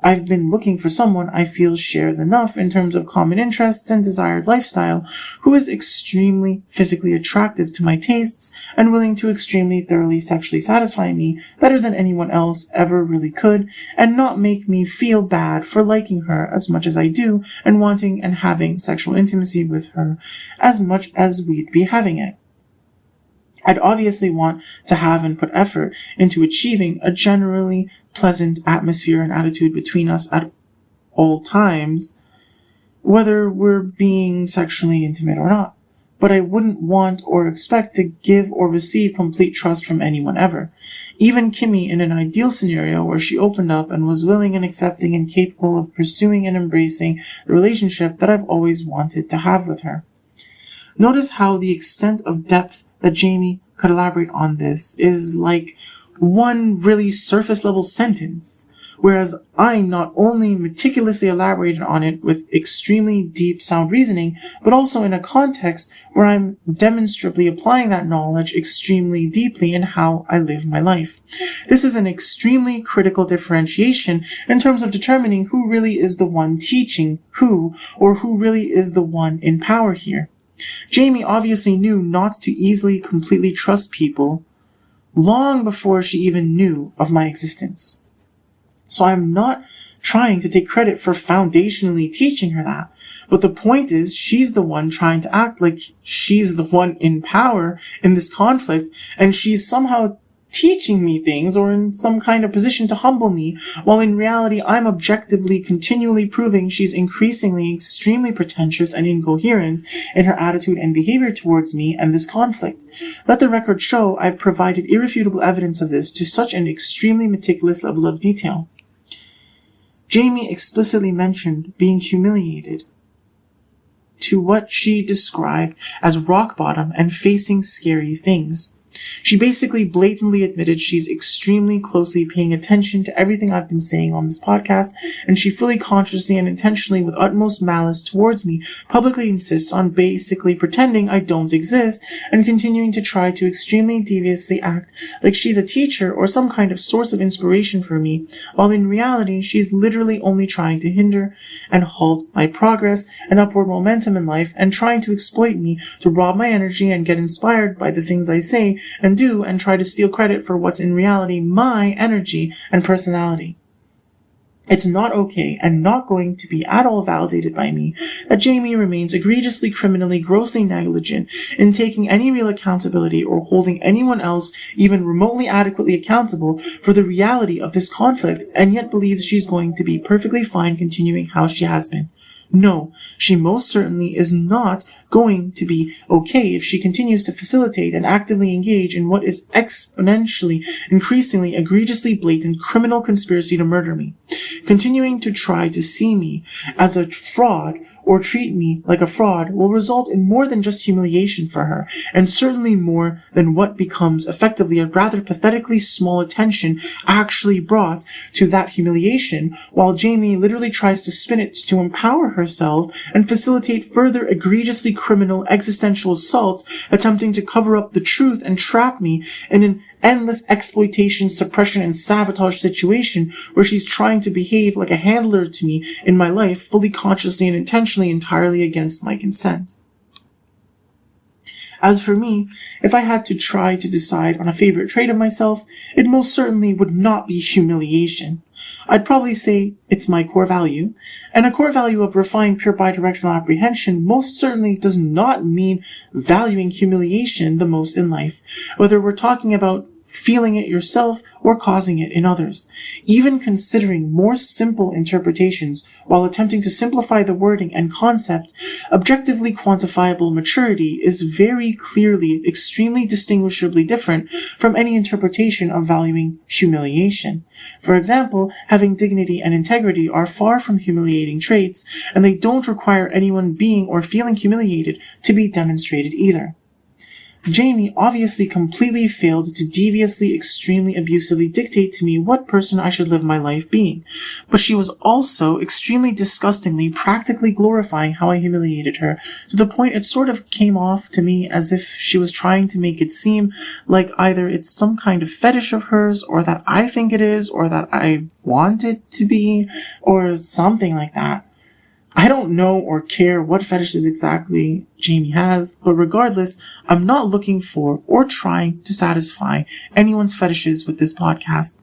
I've been looking for someone I feel shares enough in terms of common interests and desired lifestyle, who is extremely physically attractive to my tastes and willing to extremely thoroughly sexually satisfy me better than anyone else ever really could, and not make me feel bad for liking her as much as I do and wanting and having sexual intimacy with her as much as we'd be having it. I'd obviously want to have and put effort into achieving a generally pleasant atmosphere and attitude between us at all times, whether we're being sexually intimate or not. But I wouldn't want or expect to give or receive complete trust from anyone ever. Even Kimmy, in an ideal scenario where she opened up and was willing and accepting and capable of pursuing and embracing the relationship that I've always wanted to have with her. Notice how the extent of depth that Jamie could elaborate on this is like one really surface level sentence, whereas I not only meticulously elaborated on it with extremely deep sound reasoning, but also in a context where I'm demonstrably applying that knowledge extremely deeply in how I live my life. This is an extremely critical differentiation in terms of determining who really is the one teaching who, or who really is the one in power here. Jamie obviously knew not to easily completely trust people long before she even knew of my existence. So I'm not trying to take credit for foundationally teaching her that, but the point is she's the one trying to act like she's the one in power in this conflict, and she's somehow teaching me things or in some kind of position to humble me, while in reality I'm objectively continually proving she's increasingly extremely pretentious and incoherent in her attitude and behavior towards me and this conflict. Let the record show I've provided irrefutable evidence of this to such an extremely meticulous level of detail. Jamie explicitly mentioned being humiliated to what she described as rock bottom and facing scary things. She basically blatantly admitted she's extremely closely paying attention to everything I've been saying on this podcast, and she fully consciously and intentionally, with utmost malice towards me, publicly insists on basically pretending I don't exist and continuing to try to extremely deviously act like she's a teacher or some kind of source of inspiration for me, while in reality she's literally only trying to hinder and halt my progress and upward momentum in life, and trying to exploit me to rob my energy and get inspired by the things I say and do, and try to steal credit for what's in reality my energy and personality. It's not okay and not going to be at all validated by me that Jamie remains egregiously, criminally, grossly negligent in taking any real accountability or holding anyone else even remotely adequately accountable for the reality of this conflict, and yet believes she's going to be perfectly fine continuing how she has been. No, she most certainly is not going to be okay if she continues to facilitate and actively engage in what is exponentially, increasingly, egregiously blatant criminal conspiracy to murder me. Continuing to try to see me as a fraud or treat me like a fraud will result in more than just humiliation for her, and certainly more than what becomes effectively a rather pathetically small attention actually brought to that humiliation, while Jamie literally tries to spin it to empower herself and facilitate further egregiously criminal existential assaults, attempting to cover up the truth and trap me in an endless exploitation, suppression, and sabotage situation where she's trying to behave like a handler to me in my life, fully consciously and intentionally, entirely against my consent. As for me, if I had to try to decide on a favorite trait of myself, it most certainly would not be humiliation. I'd probably say it's my core value, and a core value of refined, pure bidirectional apprehension most certainly does not mean valuing humiliation the most in life, whether we're talking about feeling it yourself or causing it in others. Even considering more simple interpretations while attempting to simplify the wording and concept, objectively quantifiable maturity is very clearly extremely distinguishably different from any interpretation of valuing humiliation. For example, having dignity and integrity are far from humiliating traits, and they don't require anyone being or feeling humiliated to be demonstrated either. Jamie obviously completely failed to deviously, extremely abusively dictate to me what person I should live my life being, but she was also extremely disgustingly practically glorifying how I humiliated her, to the point it sort of came off to me as if she was trying to make it seem like either it's some kind of fetish of hers, or that I think it is, or that I want it to be, or something like that. I don't know or care what fetishes exactly Jamie has, but regardless, I'm not looking for or trying to satisfy anyone's fetishes with this podcast.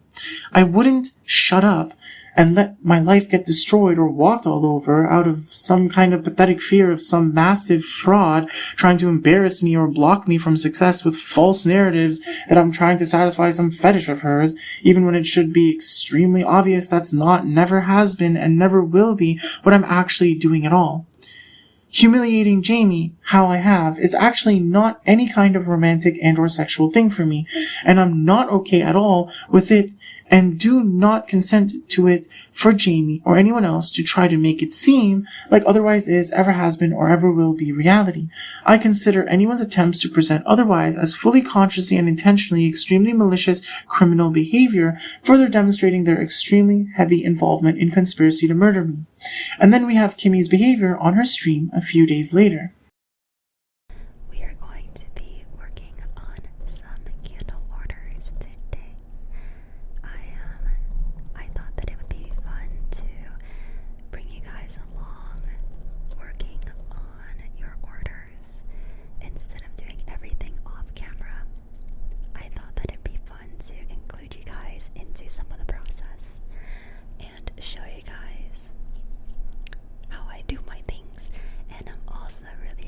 I wouldn't shut up and let my life get destroyed or walked all over out of some kind of pathetic fear of some massive fraud trying to embarrass me or block me from success with false narratives that I'm trying to satisfy some fetish of hers, even when it should be extremely obvious that's not, never has been, and never will be what I'm actually doing at all. Humiliating Jamie, how I have, is actually not any kind of romantic and or sexual thing for me, and I'm not okay at all with it, and do not consent to it for Jamie or anyone else to try to make it seem like otherwise is, ever has been, or ever will be reality. I consider anyone's attempts to present otherwise as fully consciously and intentionally extremely malicious criminal behavior, further demonstrating their extremely heavy involvement in conspiracy to murder me. And then we have Kimmy's behavior on her stream a few days later. We are going to be working on some candle orders today. I thought that it would be fun to bring you guys along working on your orders instead of doing everything off camera. I thought that it'd be fun to include you guys into some of the process and show you guys how I do my things. And I'm also really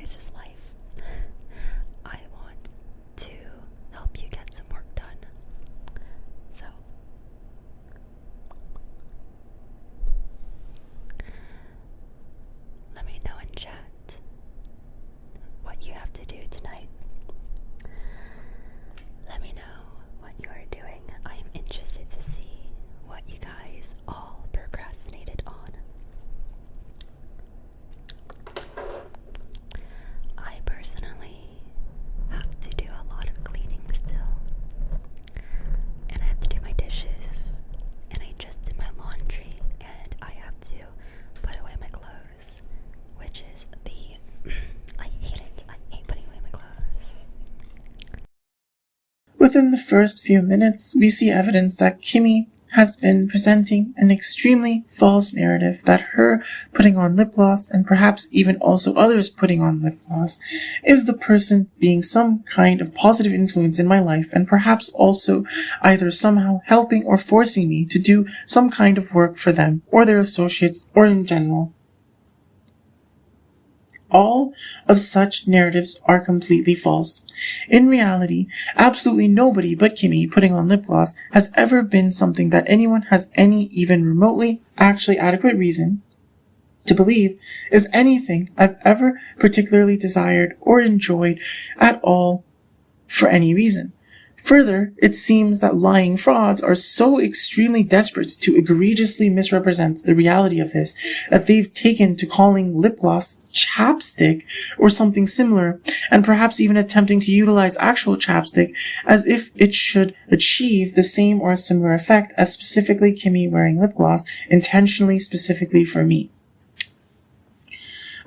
guys' life. I want to help you get some work done. So, let me know in chat what you have to do tonight. Let me know what you are doing. I am interested to see what you guys all procrastinated on. I personally have to do a lot of cleaning still, and I have to do my dishes, and I just did my laundry, and I have to put away my clothes, which is I hate it. I hate putting away my clothes. Within the first few minutes, we see evidence that Kimmy has been presenting an extremely false narrative that her putting on lip gloss, and perhaps even also others putting on lip gloss, is the person being some kind of positive influence in my life, and perhaps also either somehow helping or forcing me to do some kind of work for them or their associates or in general. All of such narratives are completely false. In reality, absolutely nobody but Kimmy putting on lip gloss has ever been something that anyone has any even remotely actually adequate reason to believe is anything I've ever particularly desired or enjoyed at all for any reason. Further, it seems that lying frauds are so extremely desperate to egregiously misrepresent the reality of this that they've taken to calling lip gloss chapstick or something similar, and perhaps even attempting to utilize actual chapstick as if it should achieve the same or a similar effect as specifically Kimmy wearing lip gloss intentionally specifically for me.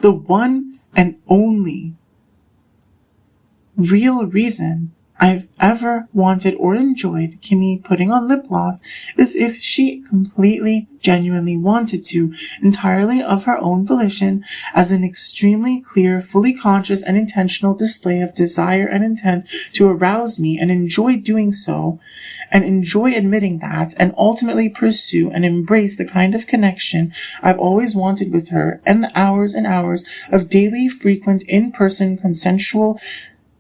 The one and only real reason I've ever wanted or enjoyed Kimmy putting on lip gloss is if she completely, genuinely wanted to, entirely of her own volition, as an extremely clear, fully conscious and intentional display of desire and intent to arouse me and enjoy doing so, and enjoy admitting that, and ultimately pursue and embrace the kind of connection I've always wanted with her, and the hours and hours of daily, frequent, in-person, consensual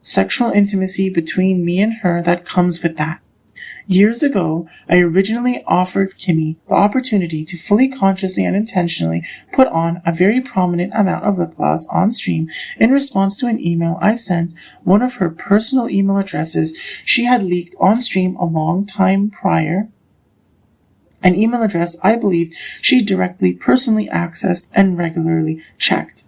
sexual intimacy between me and her that comes with that. Years ago, I originally offered Kimmy the opportunity to fully consciously and intentionally put on a very prominent amount of lip gloss on stream in response to an email I sent one of her personal email addresses she had leaked on stream a long time prior, an email address I believed she directly personally accessed and regularly checked.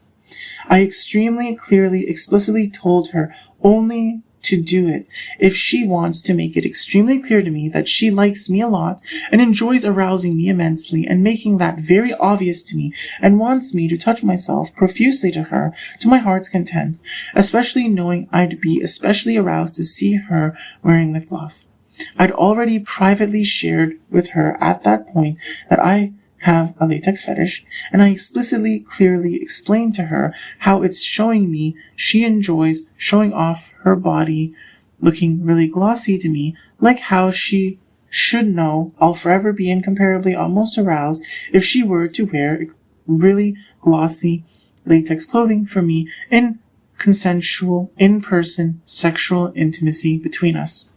I extremely clearly, explicitly told her only to do it if she wants to make it extremely clear to me that she likes me a lot and enjoys arousing me immensely and making that very obvious to me and wants me to touch myself profusely to her to my heart's content, especially knowing I'd be especially aroused to see her wearing lip gloss. I'd already privately shared with her at that point that I have a latex fetish, and I explicitly, clearly explained to her how it's showing me she enjoys showing off her body looking really glossy to me, like how she should know I'll forever be incomparably almost aroused if she were to wear really glossy latex clothing for me in consensual, in-person sexual intimacy between us.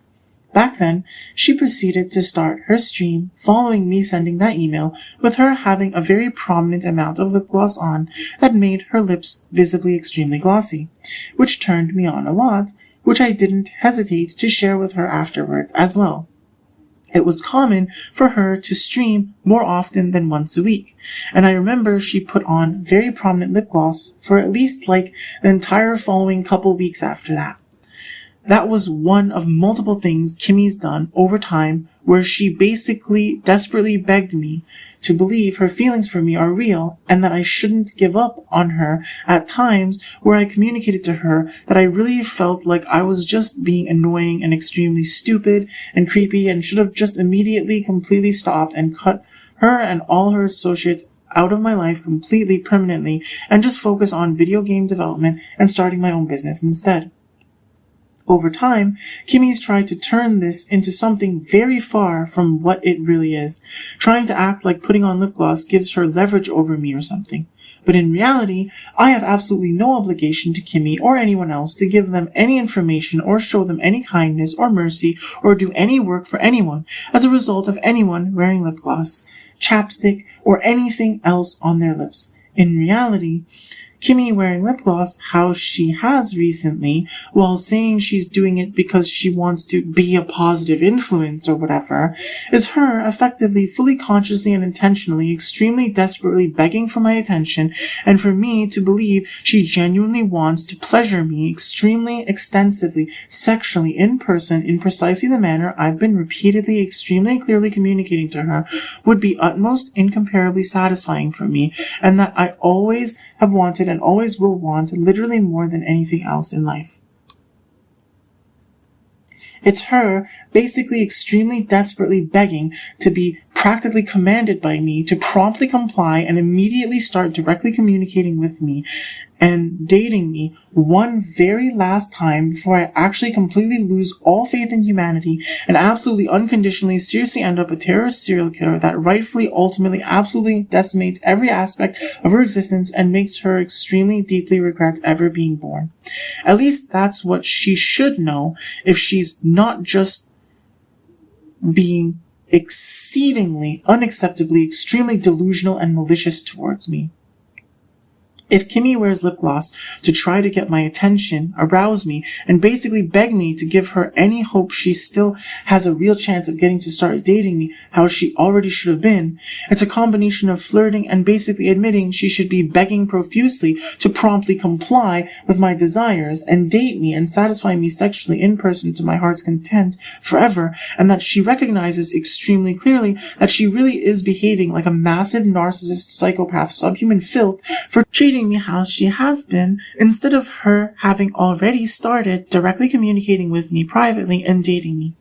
Back then, she proceeded to start her stream following me sending that email with her having a very prominent amount of lip gloss on that made her lips visibly extremely glossy, which turned me on a lot, which I didn't hesitate to share with her afterwards as well. It was common for her to stream more often than once a week, and I remember she put on very prominent lip gloss for at least the entire following couple weeks after that. That was one of multiple things Kimmy's done over time where she basically desperately begged me to believe her feelings for me are real and that I shouldn't give up on her at times where I communicated to her that I really felt like I was just being annoying and extremely stupid and creepy and should have just immediately completely stopped and cut her and all her associates out of my life completely permanently and just focus on video game development and starting my own business instead. Over time, Kimmy's tried to turn this into something very far from what it really is, trying to act like putting on lip gloss gives her leverage over me or something. But in reality, I have absolutely no obligation to Kimmy or anyone else to give them any information or show them any kindness or mercy or do any work for anyone as a result of anyone wearing lip gloss, chapstick, or anything else on their lips. In reality, Kimmy wearing lip gloss, how she has recently, while saying she's doing it because she wants to be a positive influence or whatever, is her effectively, fully consciously and intentionally, extremely desperately begging for my attention and for me to believe she genuinely wants to pleasure me extremely extensively, sexually, in person, in precisely the manner I've been repeatedly, extremely clearly communicating to her would be utmost incomparably satisfying for me, and that I always have wanted and always will want literally more than anything else in life. It's her basically extremely desperately begging to be practically commanded by me to promptly comply and immediately start directly communicating with me and dating me one very last time before I actually completely lose all faith in humanity and absolutely unconditionally seriously end up a terrorist serial killer that rightfully, ultimately, absolutely decimates every aspect of her existence and makes her extremely deeply regret ever being born. At least that's what she should know if she's not just being exceedingly, unacceptably, extremely delusional and malicious towards me. If Kimmy wears lip gloss to try to get my attention, arouse me, and basically beg me to give her any hope she still has a real chance of getting to start dating me how she already should have been, it's a combination of flirting and basically admitting she should be begging profusely to promptly comply with my desires and date me and satisfy me sexually in person to my heart's content forever, and that she recognizes extremely clearly that she really is behaving like a massive narcissist psychopath subhuman filth for treating me how she has been, instead of her having already started directly communicating with me privately and dating me.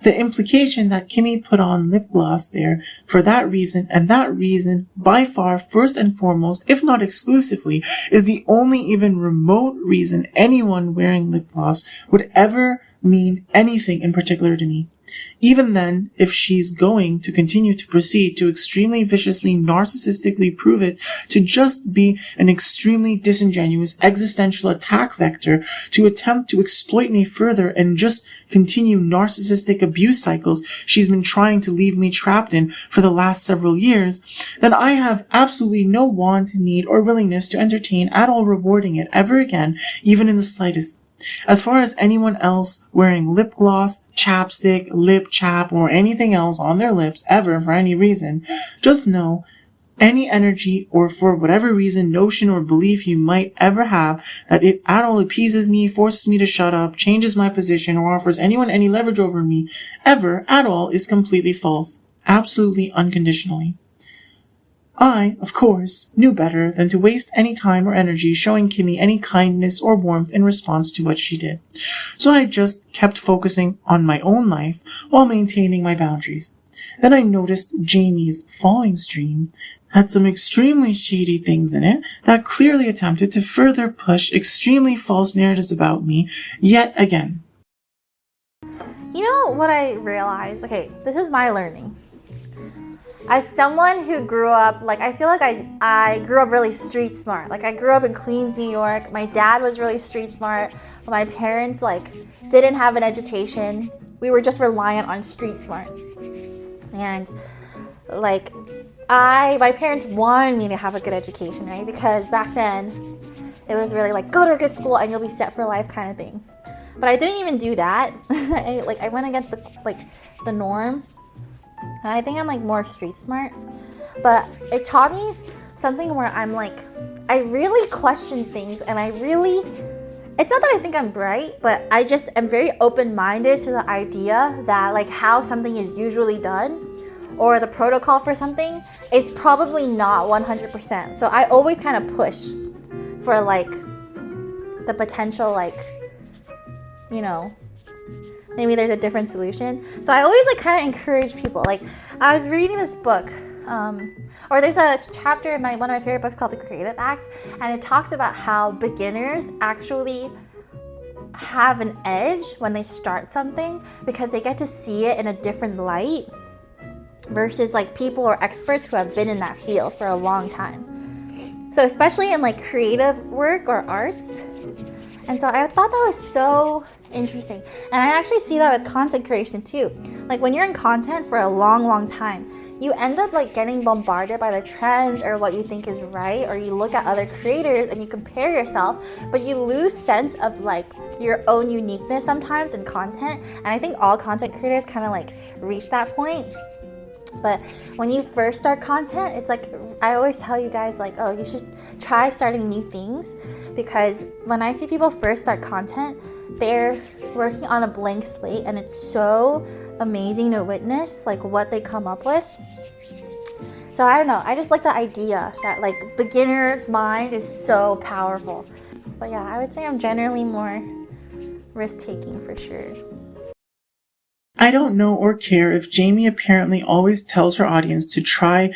The implication that Kimmy put on lip gloss there for that reason, and that reason, by far, first and foremost, if not exclusively, is the only even remote reason anyone wearing lip gloss would ever mean anything in particular to me. Even then, if she's going to continue to proceed to extremely viciously, narcissistically prove it to just be an extremely disingenuous existential attack vector to attempt to exploit me further and just continue narcissistic abuse cycles she's been trying to leave me trapped in for the last several years, then I have absolutely no want, need, or willingness to entertain at all rewarding it ever again, even in the slightest. As far as anyone else wearing lip gloss, chapstick, lip chap, or anything else on their lips ever for any reason, just know any energy or for whatever reason, notion or belief you might ever have that it at all appeases me, forces me to shut up, changes my position, or offers anyone any leverage over me ever at all is completely false. Absolutely unconditionally. I, of course, knew better than to waste any time or energy showing Kimmy any kindness or warmth in response to what she did. So I just kept focusing on my own life while maintaining my boundaries. Then I noticed Jamie's falling stream had some extremely shady things in it that clearly attempted to further push extremely false narratives about me yet again. You know what I realized? Okay, this is my learning. As someone who grew up, I feel like I grew up really street smart. I grew up in Queens, New York. My dad was really street smart. But my parents, didn't have an education. We were just reliant on street smart. And, my parents wanted me to have a good education, right? Because back then, it was really go to a good school and you'll be set for life kind of thing. But I didn't even do that. I went against the norm. And I think I'm like more street smart, but it taught me something where I'm like, I really question things, and it's not that I think I'm bright, but I just am very open-minded to the idea that like how something is usually done or the protocol for something is probably not 100%. So I always kind of push for like the potential, like, you know, maybe there's a different solution. So I always like kind of encourage people. Like I was reading this book, or there's a chapter in one of my favorite books called The Creative Act, and it talks about how beginners actually have an edge when they start something because they get to see it in a different light versus like people or experts who have been in that field for a long time. So especially in like creative work or arts. And so I thought that was so interesting. And I actually see that with content creation too. Like when you're in content for a long time, you end up like getting bombarded by the trends or what you think is right, or you look at other creators and you compare yourself, but you lose sense of like your own uniqueness sometimes in content. And I think all content creators kind of like reach that point. But when you first start content, it's like, I always tell you guys like, oh, you should try starting new things, because when I see people first start content, they're working on a blank slate and it's so amazing to witness like what they come up with. So I don't know, I just like the idea that like beginner's mind is so powerful. But yeah, I would say I'm generally more risk-taking for sure. I don't know or care if Jamie apparently always tells her audience to try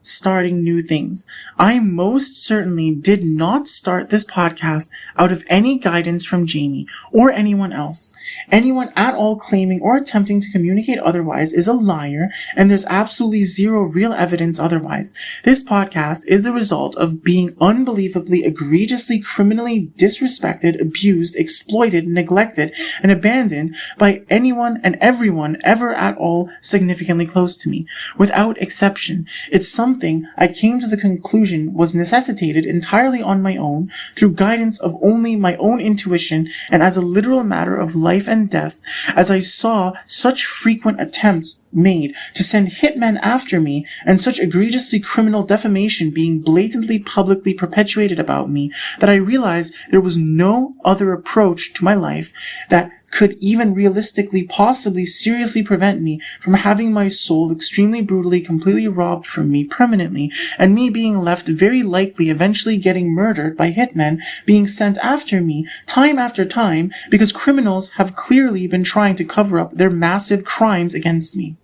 starting new things. I most certainly did not start this podcast out of any guidance from Jamie or anyone else. Anyone at all claiming or attempting to communicate otherwise is a liar, and there's absolutely zero real evidence otherwise. This podcast is the result of being unbelievably, egregiously, criminally disrespected, abused, exploited, neglected, and abandoned by anyone and everyone ever at all significantly close to me. Without exception, it's something I came to the conclusion was necessitated entirely on my own, through guidance of only my own intuition, and as a literal matter of life and death, as I saw such frequent attempts made to send hitmen after me, and such egregiously criminal defamation being blatantly publicly perpetuated about me, that I realized there was no other approach to my life that could even realistically, possibly, seriously prevent me from having my soul extremely brutally, completely robbed from me permanently, and me being left very likely eventually getting murdered by hitmen being sent after me time after time, because criminals have clearly been trying to cover up their massive crimes against me.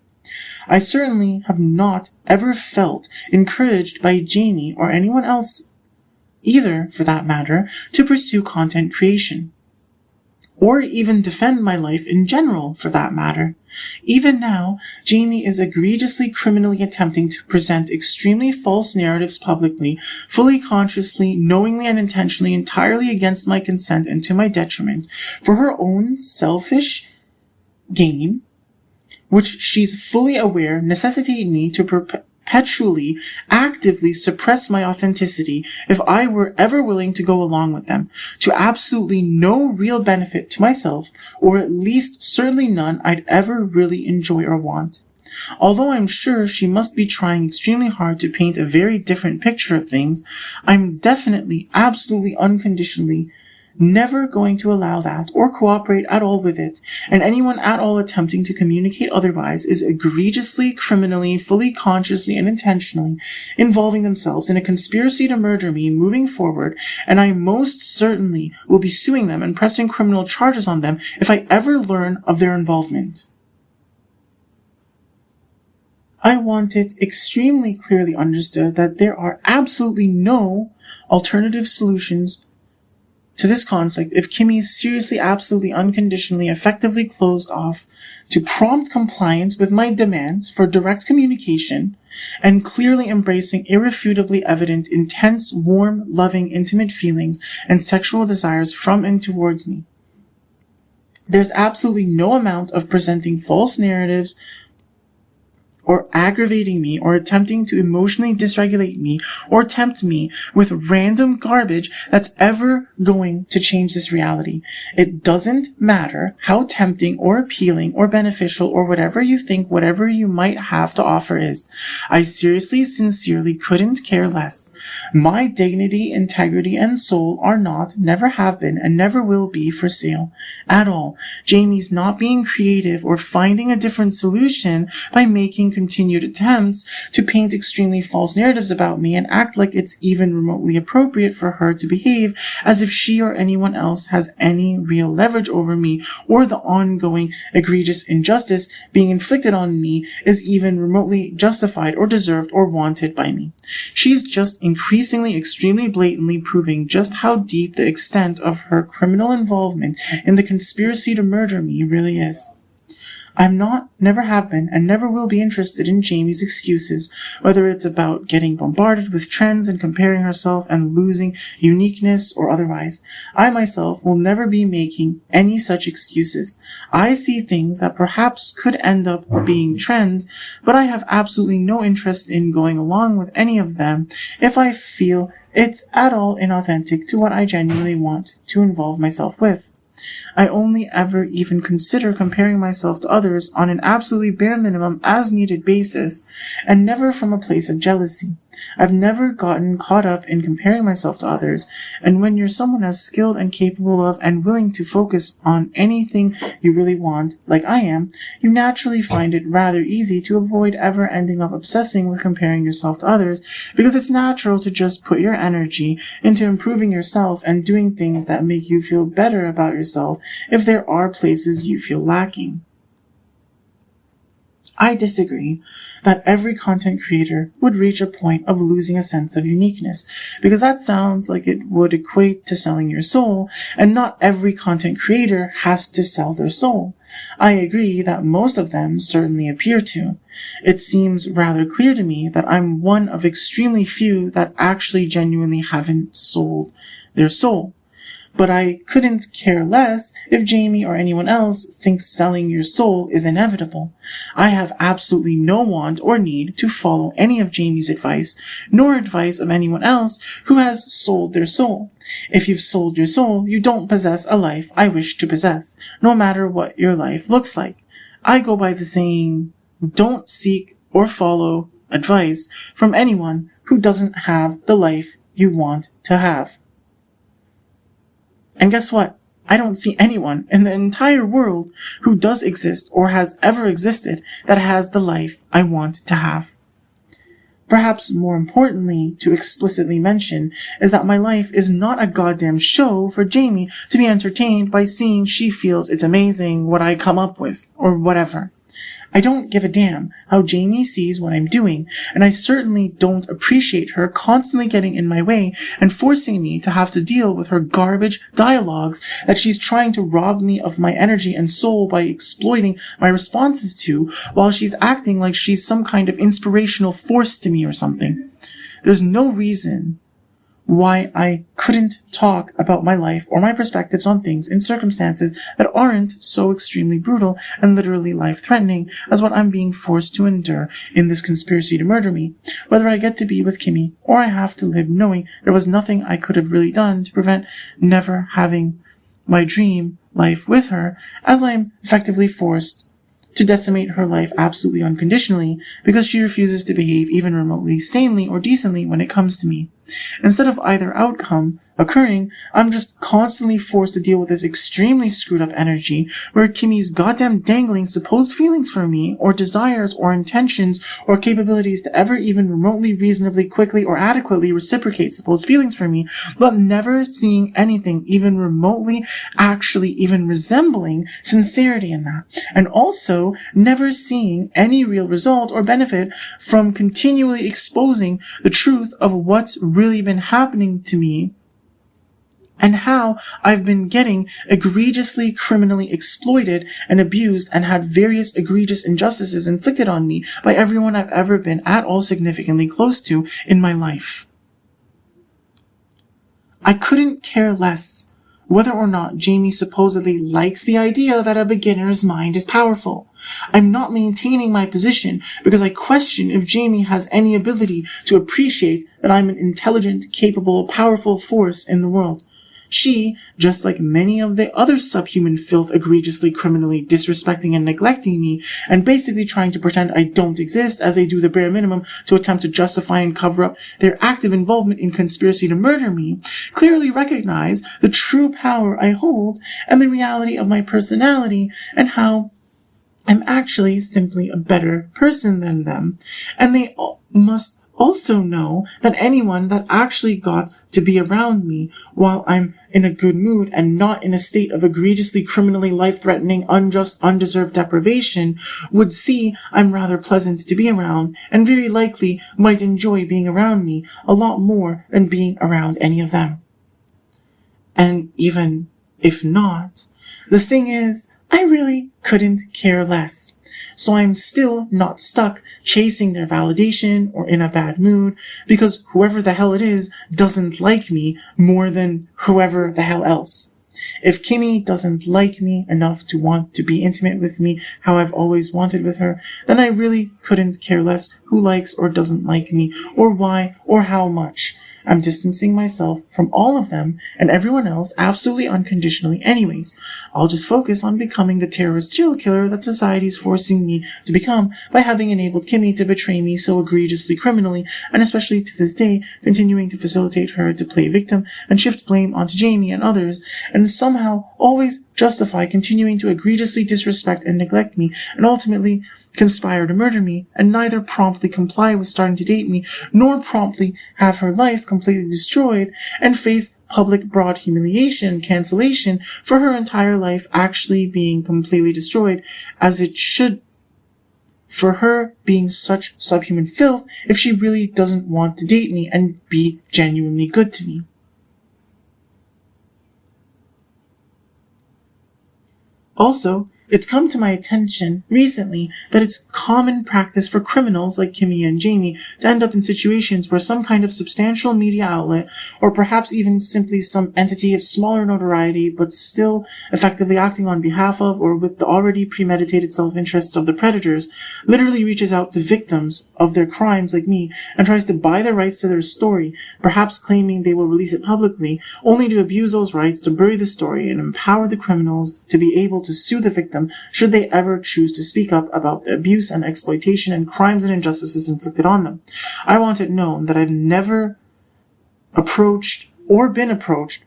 I certainly have not ever felt encouraged by Jamie or anyone else, either for that matter, to pursue content creation, or even defend my life in general, for that matter. Even now, Jamie is egregiously criminally attempting to present extremely false narratives publicly, fully consciously, knowingly and intentionally, entirely against my consent and to my detriment, for her own selfish gain, which she's fully aware necessitate me to perpetually, actively suppress my authenticity if I were ever willing to go along with them, to absolutely no real benefit to myself, or at least certainly none I'd ever really enjoy or want. Although I'm sure she must be trying extremely hard to paint a very different picture of things, I'm definitely, absolutely, unconditionally never going to allow that or cooperate at all with it, and anyone at all attempting to communicate otherwise is egregiously, criminally, fully consciously and intentionally involving themselves in a conspiracy to murder me moving forward, and I most certainly will be suing them and pressing criminal charges on them if I ever learn of their involvement. I want it extremely clearly understood that there are absolutely no alternative solutions to this conflict if Kimmy is seriously, absolutely, unconditionally, effectively closed off to prompt compliance with my demands for direct communication and clearly embracing irrefutably evident, intense, warm, loving, intimate feelings and sexual desires from and towards me. There's absolutely no amount of presenting false narratives or aggravating me, or attempting to emotionally dysregulate me, or tempt me with random garbage that's ever going to change this reality. It doesn't matter how tempting or appealing or beneficial or whatever you think whatever you might have to offer is. I seriously, sincerely couldn't care less. My dignity, integrity, and soul are not, never have been, and never will be for sale at all. Jamie's not being creative or finding a different solution by making continued attempts to paint extremely false narratives about me and act like it's even remotely appropriate for her to behave as if she or anyone else has any real leverage over me, or the ongoing egregious injustice being inflicted on me is even remotely justified or deserved or wanted by me. She's just increasingly, extremely blatantly proving just how deep the extent of her criminal involvement in the conspiracy to murder me really is. I'm not, never have been, and never will be interested in Jamie's excuses, whether it's about getting bombarded with trends and comparing herself and losing uniqueness or otherwise. I myself will never be making any such excuses. I see things that perhaps could end up being trends, but I have absolutely no interest in going along with any of them if I feel it's at all inauthentic to what I genuinely want to involve myself with. I only ever even consider comparing myself to others on an absolutely bare minimum as needed basis, and never from a place of jealousy. I've never gotten caught up in comparing myself to others, and when you're someone as skilled and capable of and willing to focus on anything you really want, like I am, you naturally find it rather easy to avoid ever ending up obsessing with comparing yourself to others, because it's natural to just put your energy into improving yourself and doing things that make you feel better about yourself if there are places you feel lacking. I disagree that every content creator would reach a point of losing a sense of uniqueness, because that sounds like it would equate to selling your soul, and not every content creator has to sell their soul. I agree that most of them certainly appear to. It seems rather clear to me that I'm one of extremely few that actually genuinely haven't sold their soul. But I couldn't care less if Jamie or anyone else thinks selling your soul is inevitable. I have absolutely no want or need to follow any of Jamie's advice, nor advice of anyone else who has sold their soul. If you've sold your soul, you don't possess a life I wish to possess, no matter what your life looks like. I go by the saying, don't seek or follow advice from anyone who doesn't have the life you want to have. And guess what? I don't see anyone in the entire world who does exist or has ever existed that has the life I want to have. Perhaps more importantly to explicitly mention is that my life is not a goddamn show for Jamie to be entertained by seeing she feels it's amazing what I come up with, or whatever. I don't give a damn how Jamie sees what I'm doing, and I certainly don't appreciate her constantly getting in my way and forcing me to have to deal with her garbage dialogues that she's trying to rob me of my energy and soul by exploiting my responses to, while she's acting like she's some kind of inspirational force to me or something. There's no reason why I couldn't talk about my life or my perspectives on things in circumstances that aren't so extremely brutal and literally life-threatening as what I'm being forced to endure in this conspiracy to murder me, whether I get to be with Kimmy or I have to live knowing there was nothing I could have really done to prevent never having my dream life with her, as I'm effectively forced to decimate her life absolutely unconditionally because she refuses to behave even remotely sanely or decently when it comes to me. Instead of either outcome occurring, I'm just constantly forced to deal with this extremely screwed up energy where Kimmy's goddamn dangling supposed feelings for me, or desires, or intentions, or capabilities to ever even remotely, reasonably, quickly, or adequately reciprocate supposed feelings for me, but never seeing anything even remotely, actually even resembling sincerity in that. And also, never seeing any real result or benefit from continually exposing the truth of what's really been happening to me, and how I've been getting egregiously criminally exploited and abused and had various egregious injustices inflicted on me by everyone I've ever been at all significantly close to in my life. I couldn't care less whether or not Jamie supposedly likes the idea that a beginner's mind is powerful. I'm not maintaining my position because I question if Jamie has any ability to appreciate that I'm an intelligent, capable, powerful force in the world. She, just like many of the other subhuman filth egregiously, criminally disrespecting and neglecting me, and basically trying to pretend I don't exist as they do the bare minimum to attempt to justify and cover up their active involvement in conspiracy to murder me, clearly recognize the true power I hold and the reality of my personality and how I'm actually simply a better person than them, and they must also know that anyone that actually got to be around me while I'm in a good mood and not in a state of egregiously criminally life-threatening, unjust, undeserved deprivation would see I'm rather pleasant to be around and very likely might enjoy being around me a lot more than being around any of them. And even if not, the thing is, I really couldn't care less. So I'm still not stuck chasing their validation or in a bad mood because whoever the hell it is doesn't like me more than whoever the hell else. If Kimmy doesn't like me enough to want to be intimate with me how I've always wanted with her, then I really couldn't care less who likes or doesn't like me or why or how much. I'm distancing myself from all of them and everyone else absolutely unconditionally anyways. I'll just focus on becoming the terrorist serial killer that society is forcing me to become by having enabled Kimmy to betray me so egregiously criminally, and especially to this day, continuing to facilitate her to play victim and shift blame onto Jamie and others, and somehow always justify continuing to egregiously disrespect and neglect me, and ultimately conspire to murder me, and neither promptly comply with starting to date me, nor promptly have her life completely destroyed, and face public broad humiliation and cancellation for her entire life actually being completely destroyed, as it should, for her being such subhuman filth if she really doesn't want to date me and be genuinely good to me. Also, it's come to my attention recently that it's common practice for criminals like Kimmy and Jamie to end up in situations where some kind of substantial media outlet, or perhaps even simply some entity of smaller notoriety but still effectively acting on behalf of or with the already premeditated self-interests of the predators, literally reaches out to victims of their crimes like me and tries to buy the rights to their story, perhaps claiming they will release it publicly, only to abuse those rights to bury the story and empower the criminals to be able to sue the victim should they ever choose to speak up about the abuse and exploitation and crimes and injustices inflicted on them. I want it known that I've never approached or been approached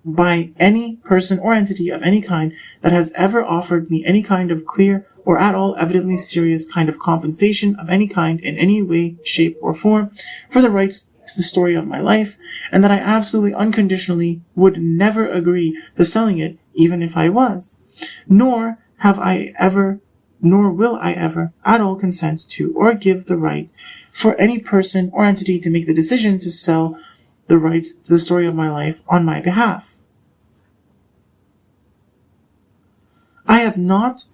by any person or entity of any kind that has ever offered me any kind of clear or at all evidently serious kind of compensation of any kind in any way, shape, or form for the rights to the story of my life, and that I absolutely unconditionally would never agree to selling it even if I was. Nor will I ever at all consent to or give the right for any person or entity to make the decision to sell the rights to the story of my life on my behalf. I have not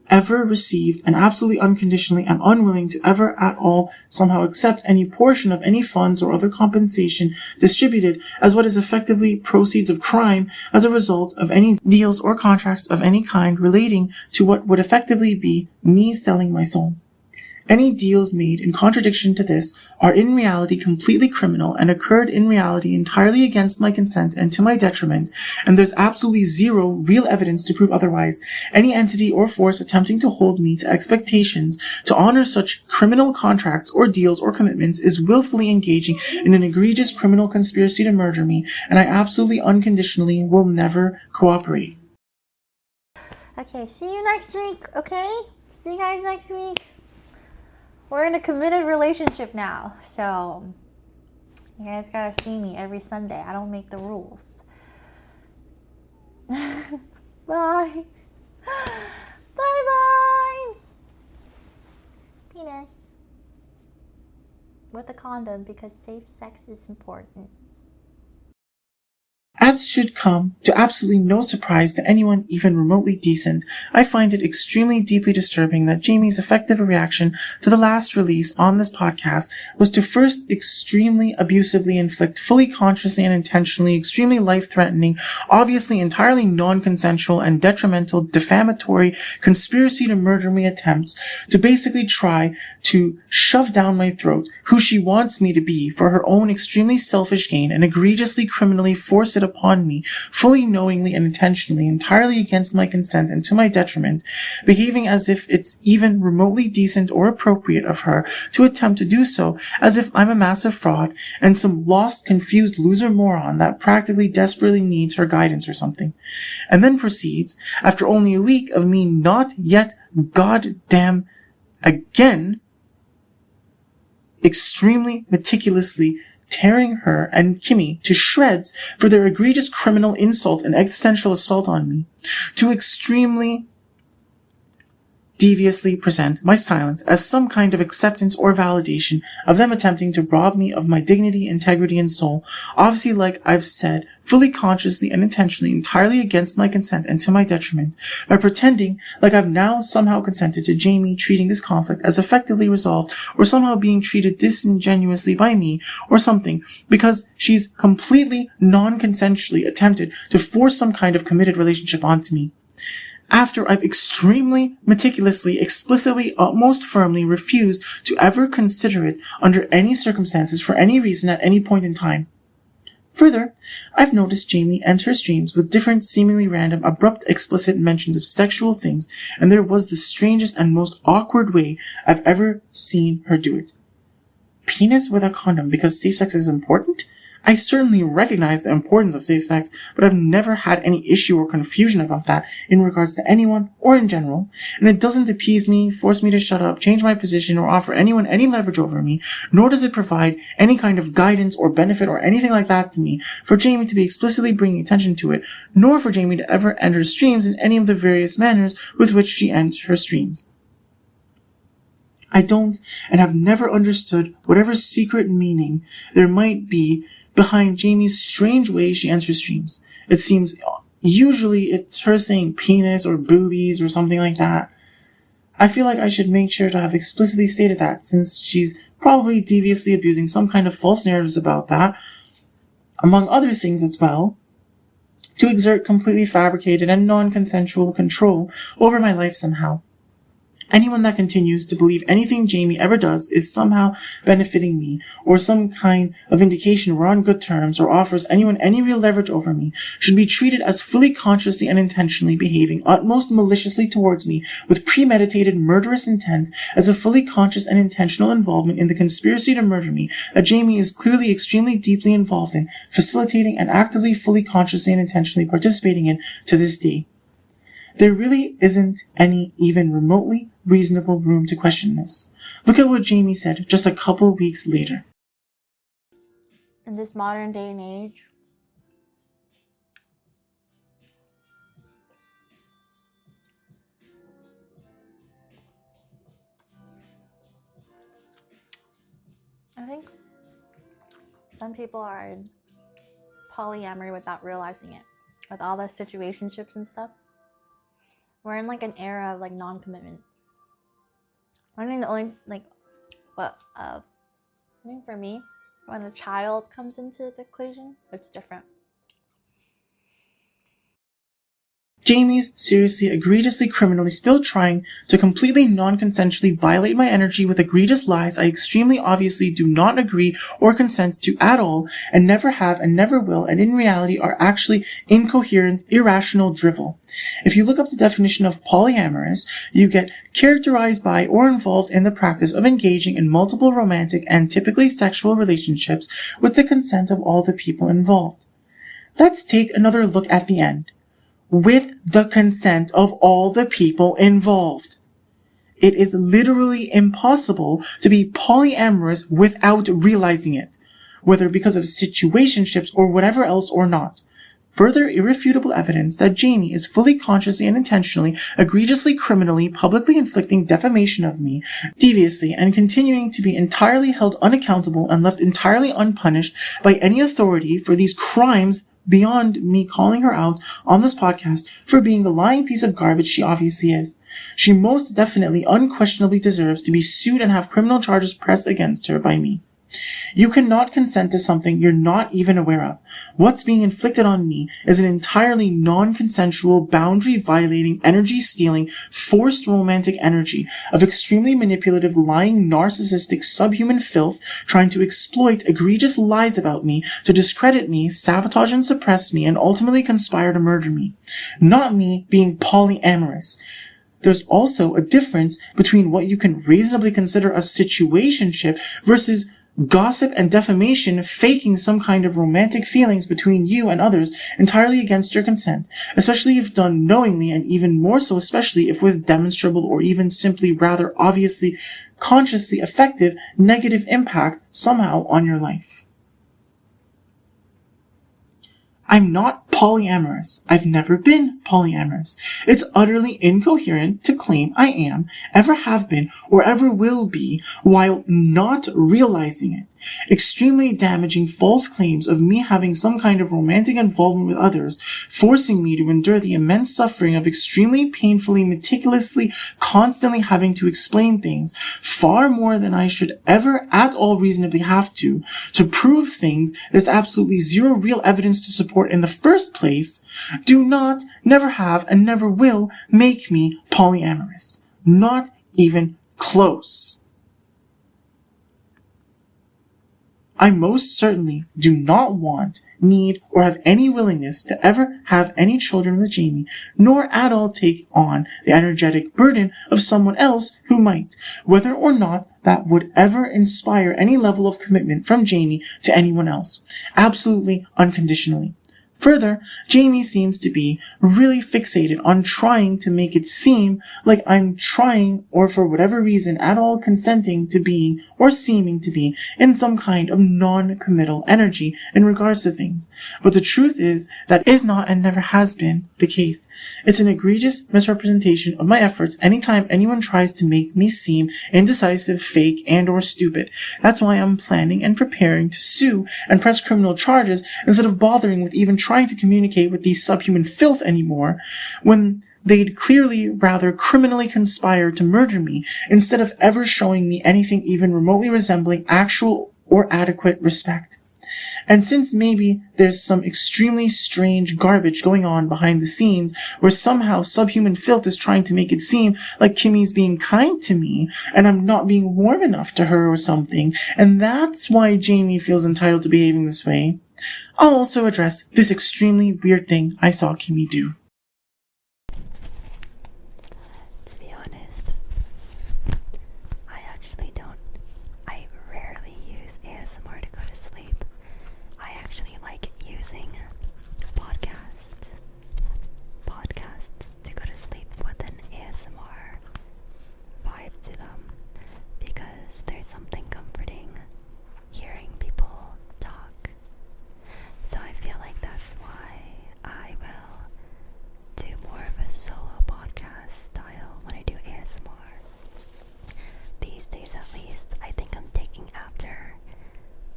ever received and absolutely unconditionally am unwilling to ever at all somehow accept any portion of any funds or other compensation distributed as what is effectively proceeds of crime as a result of any deals or contracts of any kind relating to what would effectively be me selling my soul. Any deals made in contradiction to this are in reality completely criminal and occurred in reality entirely against my consent and to my detriment, and there's absolutely zero real evidence to prove otherwise. Any entity or force attempting to hold me to expectations to honor such criminal contracts or deals or commitments is willfully engaging in an egregious criminal conspiracy to murder me, and I absolutely unconditionally will never cooperate. Okay, see you next week, okay? See you guys next week. We're in a committed relationship now, so you guys gotta see me every Sunday. I don't make the rules. Bye. Bye-bye. Penis. With a condom, because safe sex is important. As should come to absolutely no surprise to anyone even remotely decent, I find it extremely deeply disturbing that Jamie's effective reaction to the last release on this podcast was to first extremely abusively inflict fully consciously and intentionally extremely life-threatening, obviously entirely non-consensual and detrimental defamatory conspiracy to murder me attempts to basically try to shove down my throat who she wants me to be for her own extremely selfish gain and egregiously criminally force it upon me, fully knowingly and intentionally, entirely against my consent and to my detriment, behaving as if it's even remotely decent or appropriate of her to attempt to do so, as if I'm a massive fraud and some lost, confused loser moron that practically desperately needs her guidance or something. And then proceeds, after only a week of me not yet goddamn again, extremely meticulously tearing her and Kimmy to shreds for their egregious criminal insult and existential assault on me, to extremely deviously present my silence as some kind of acceptance or validation of them attempting to rob me of my dignity, integrity, and soul, obviously, like I've said, fully consciously and intentionally, entirely against my consent and to my detriment, by pretending like I've now somehow consented to Jamie treating this conflict as effectively resolved, or somehow being treated disingenuously by me, or something, because she's completely non-consensually attempted to force some kind of committed relationship onto me. After I've extremely meticulously, explicitly, utmost firmly refused to ever consider it under any circumstances for any reason at any point in time. Further, I've noticed Jamie enter streams with different, seemingly random, abrupt, explicit mentions of sexual things, and there was the strangest and most awkward way I've ever seen her do it. Penis with a condom because safe sex is important? I certainly recognize the importance of safe sex, but I've never had any issue or confusion about that in regards to anyone or in general, and it doesn't appease me, force me to shut up, change my position, or offer anyone any leverage over me, nor does it provide any kind of guidance or benefit or anything like that to me for Jamie to be explicitly bringing attention to it, nor for Jamie to ever end her streams in any of the various manners with which she ends her streams. I don't and have never understood whatever secret meaning there might be behind Jamie's strange way she ends her streams. It seems usually it's her saying penis or boobies or something like that. I feel like I should make sure to have explicitly stated that, since she's probably deviously abusing some kind of false narratives about that, among other things as well, to exert completely fabricated and non-consensual control over my life somehow. Anyone that continues to believe anything Jamie ever does is somehow benefiting me, or some kind of indication we're on good terms, or offers anyone any real leverage over me, should be treated as fully consciously and intentionally behaving utmost maliciously towards me with premeditated murderous intent, as a fully conscious and intentional involvement in the conspiracy to murder me that Jamie is clearly extremely deeply involved in, facilitating and actively, fully consciously and intentionally participating in to this day. There really isn't any even remotely reasonable room to question this. Look at what Jamie said just a couple weeks later. In this modern day and age, I think some people are in polyamory without realizing it. With all the situationships and stuff, we're in like an era of like non-commitment. I think the only I think for me, when a child comes into the equation, it's different. Jamie's seriously, egregiously, criminally still trying to completely non-consensually violate my energy with egregious lies I extremely obviously do not agree or consent to at all, and never have and never will, and in reality are actually incoherent, irrational drivel. If you look up the definition of polyamorous, you get characterized by or involved in the practice of engaging in multiple romantic and typically sexual relationships with the consent of all the people involved. Let's take another look at the end. With the consent of all the people involved. It is literally impossible to be polyamorous without realizing it, whether because of situationships or whatever else or not. Further irrefutable evidence that Jamie is fully consciously and intentionally, egregiously, criminally, publicly inflicting defamation of me, deviously, and continuing to be entirely held unaccountable and left entirely unpunished by any authority for these crimes beyond me calling her out on this podcast for being the lying piece of garbage she obviously is. She most definitely, unquestionably deserves to be sued and have criminal charges pressed against her by me. You cannot consent to something you're not even aware of. What's being inflicted on me is an entirely non-consensual, boundary-violating, energy-stealing, forced romantic energy of extremely manipulative, lying, narcissistic, subhuman filth trying to exploit egregious lies about me to discredit me, sabotage and suppress me, and ultimately conspire to murder me. Not me being polyamorous. There's also a difference between what you can reasonably consider a situationship versus gossip and defamation faking some kind of romantic feelings between you and others entirely against your consent, especially if done knowingly, and even more so especially if with demonstrable or even simply rather obviously consciously effective negative impact somehow on your life. I'm not polyamorous. I've never been polyamorous. It's utterly incoherent to claim I am, ever have been, or ever will be, while not realizing it. Extremely damaging false claims of me having some kind of romantic involvement with others, forcing me to endure the immense suffering of extremely painfully, meticulously, constantly having to explain things, far more than I should ever at all reasonably have to prove things there's absolutely zero real evidence to support in the first place, do not, never have, and never will make me polyamorous. Not even close. I most certainly do not want, need, or have any willingness to ever have any children with Jamie, nor at all take on the energetic burden of someone else who might, whether or not that would ever inspire any level of commitment from Jamie to anyone else. Absolutely, unconditionally. Further, Jamie seems to be really fixated on trying to make it seem like I'm trying, or for whatever reason at all consenting to being, or seeming to be, in some kind of non-committal energy in regards to things. But the truth is that is not and never has been the case. It's an egregious misrepresentation of my efforts anytime anyone tries to make me seem indecisive, fake, and or stupid. That's why I'm planning and preparing to sue and press criminal charges instead of bothering with even trying to communicate with these subhuman filth anymore, when they'd clearly rather criminally conspire to murder me instead of ever showing me anything even remotely resembling actual or adequate respect. And since maybe there's some extremely strange garbage going on behind the scenes where somehow subhuman filth is trying to make it seem like Kimmy's being kind to me and I'm not being warm enough to her or something, and that's why Jamie feels entitled to behaving this way, I'll also address this extremely weird thing I saw Kimmy do. To be honest, I rarely use ASMR to go to sleep. I actually like using podcasts to go to sleep with an ASMR vibe to them, because there's something comforting hearing people talk. So I feel like that's why I will do more of a solo podcast style when I do ASMR. These days at least, I think I'm taking after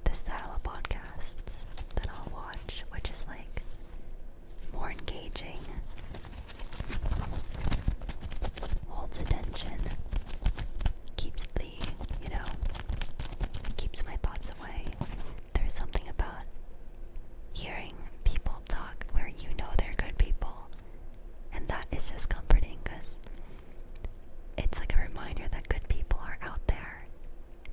the style of podcasts that I'll watch, which is like more engaging, holds attention, keeps keeps my thoughts away. There's something about hearing people talk where you know they're good people, and that is just comforting, because it's like a reminder that good people are out there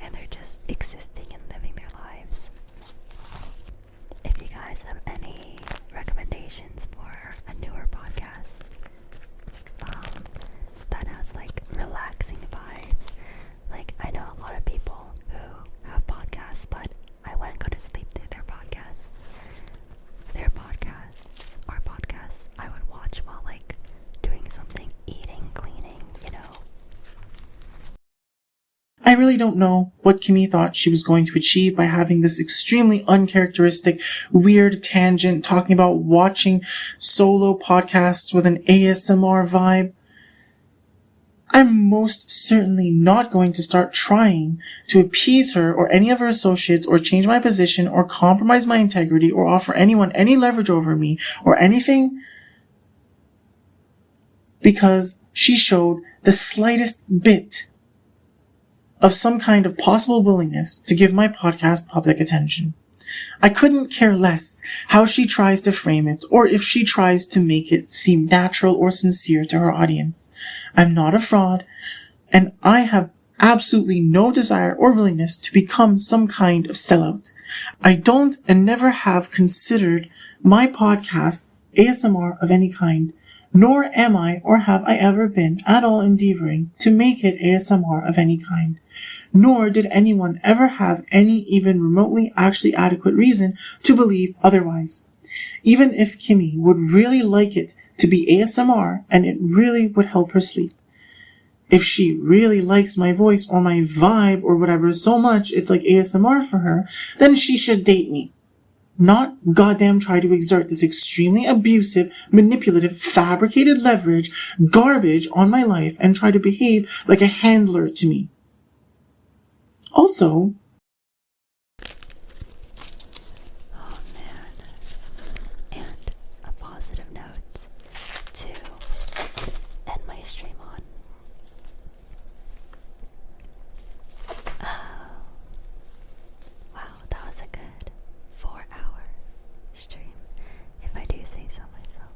and they're just existing and living their lives. If you guys have any recommendations for a newer podcast that has like relaxing vibes, like I know a lot of people who have podcasts, but I wouldn't go to sleep through their podcasts. Their podcasts are podcasts I would watch while like doing something, eating, cleaning, I really don't know what Kimmy thought she was going to achieve by having this extremely uncharacteristic, weird tangent talking about watching solo podcasts with an ASMR vibe. I'm most certainly not going to start trying to appease her or any of her associates or change my position or compromise my integrity or offer anyone any leverage over me or anything, because she showed the slightest bit of some kind of possible willingness to give my podcast public attention. I couldn't care less how she tries to frame it or if she tries to make it seem natural or sincere to her audience. I'm not a fraud, and I have absolutely no desire or willingness to become some kind of sellout. I don't and never have considered my podcast ASMR of any kind, nor am I or have I ever been at all endeavoring to make it ASMR of any kind. Nor did anyone ever have any even remotely actually adequate reason to believe otherwise. Even if Kimmy would really like it to be ASMR and it really would help her sleep. If she really likes my voice or my vibe or whatever so much it's like ASMR for her, then she should date me. Not goddamn try to exert this extremely abusive, manipulative, fabricated leverage, garbage on my life and try to behave like a handler to me. Also, oh man, and a positive note to end my stream on. Wow, that was a good 4-hour stream, if I do say so myself.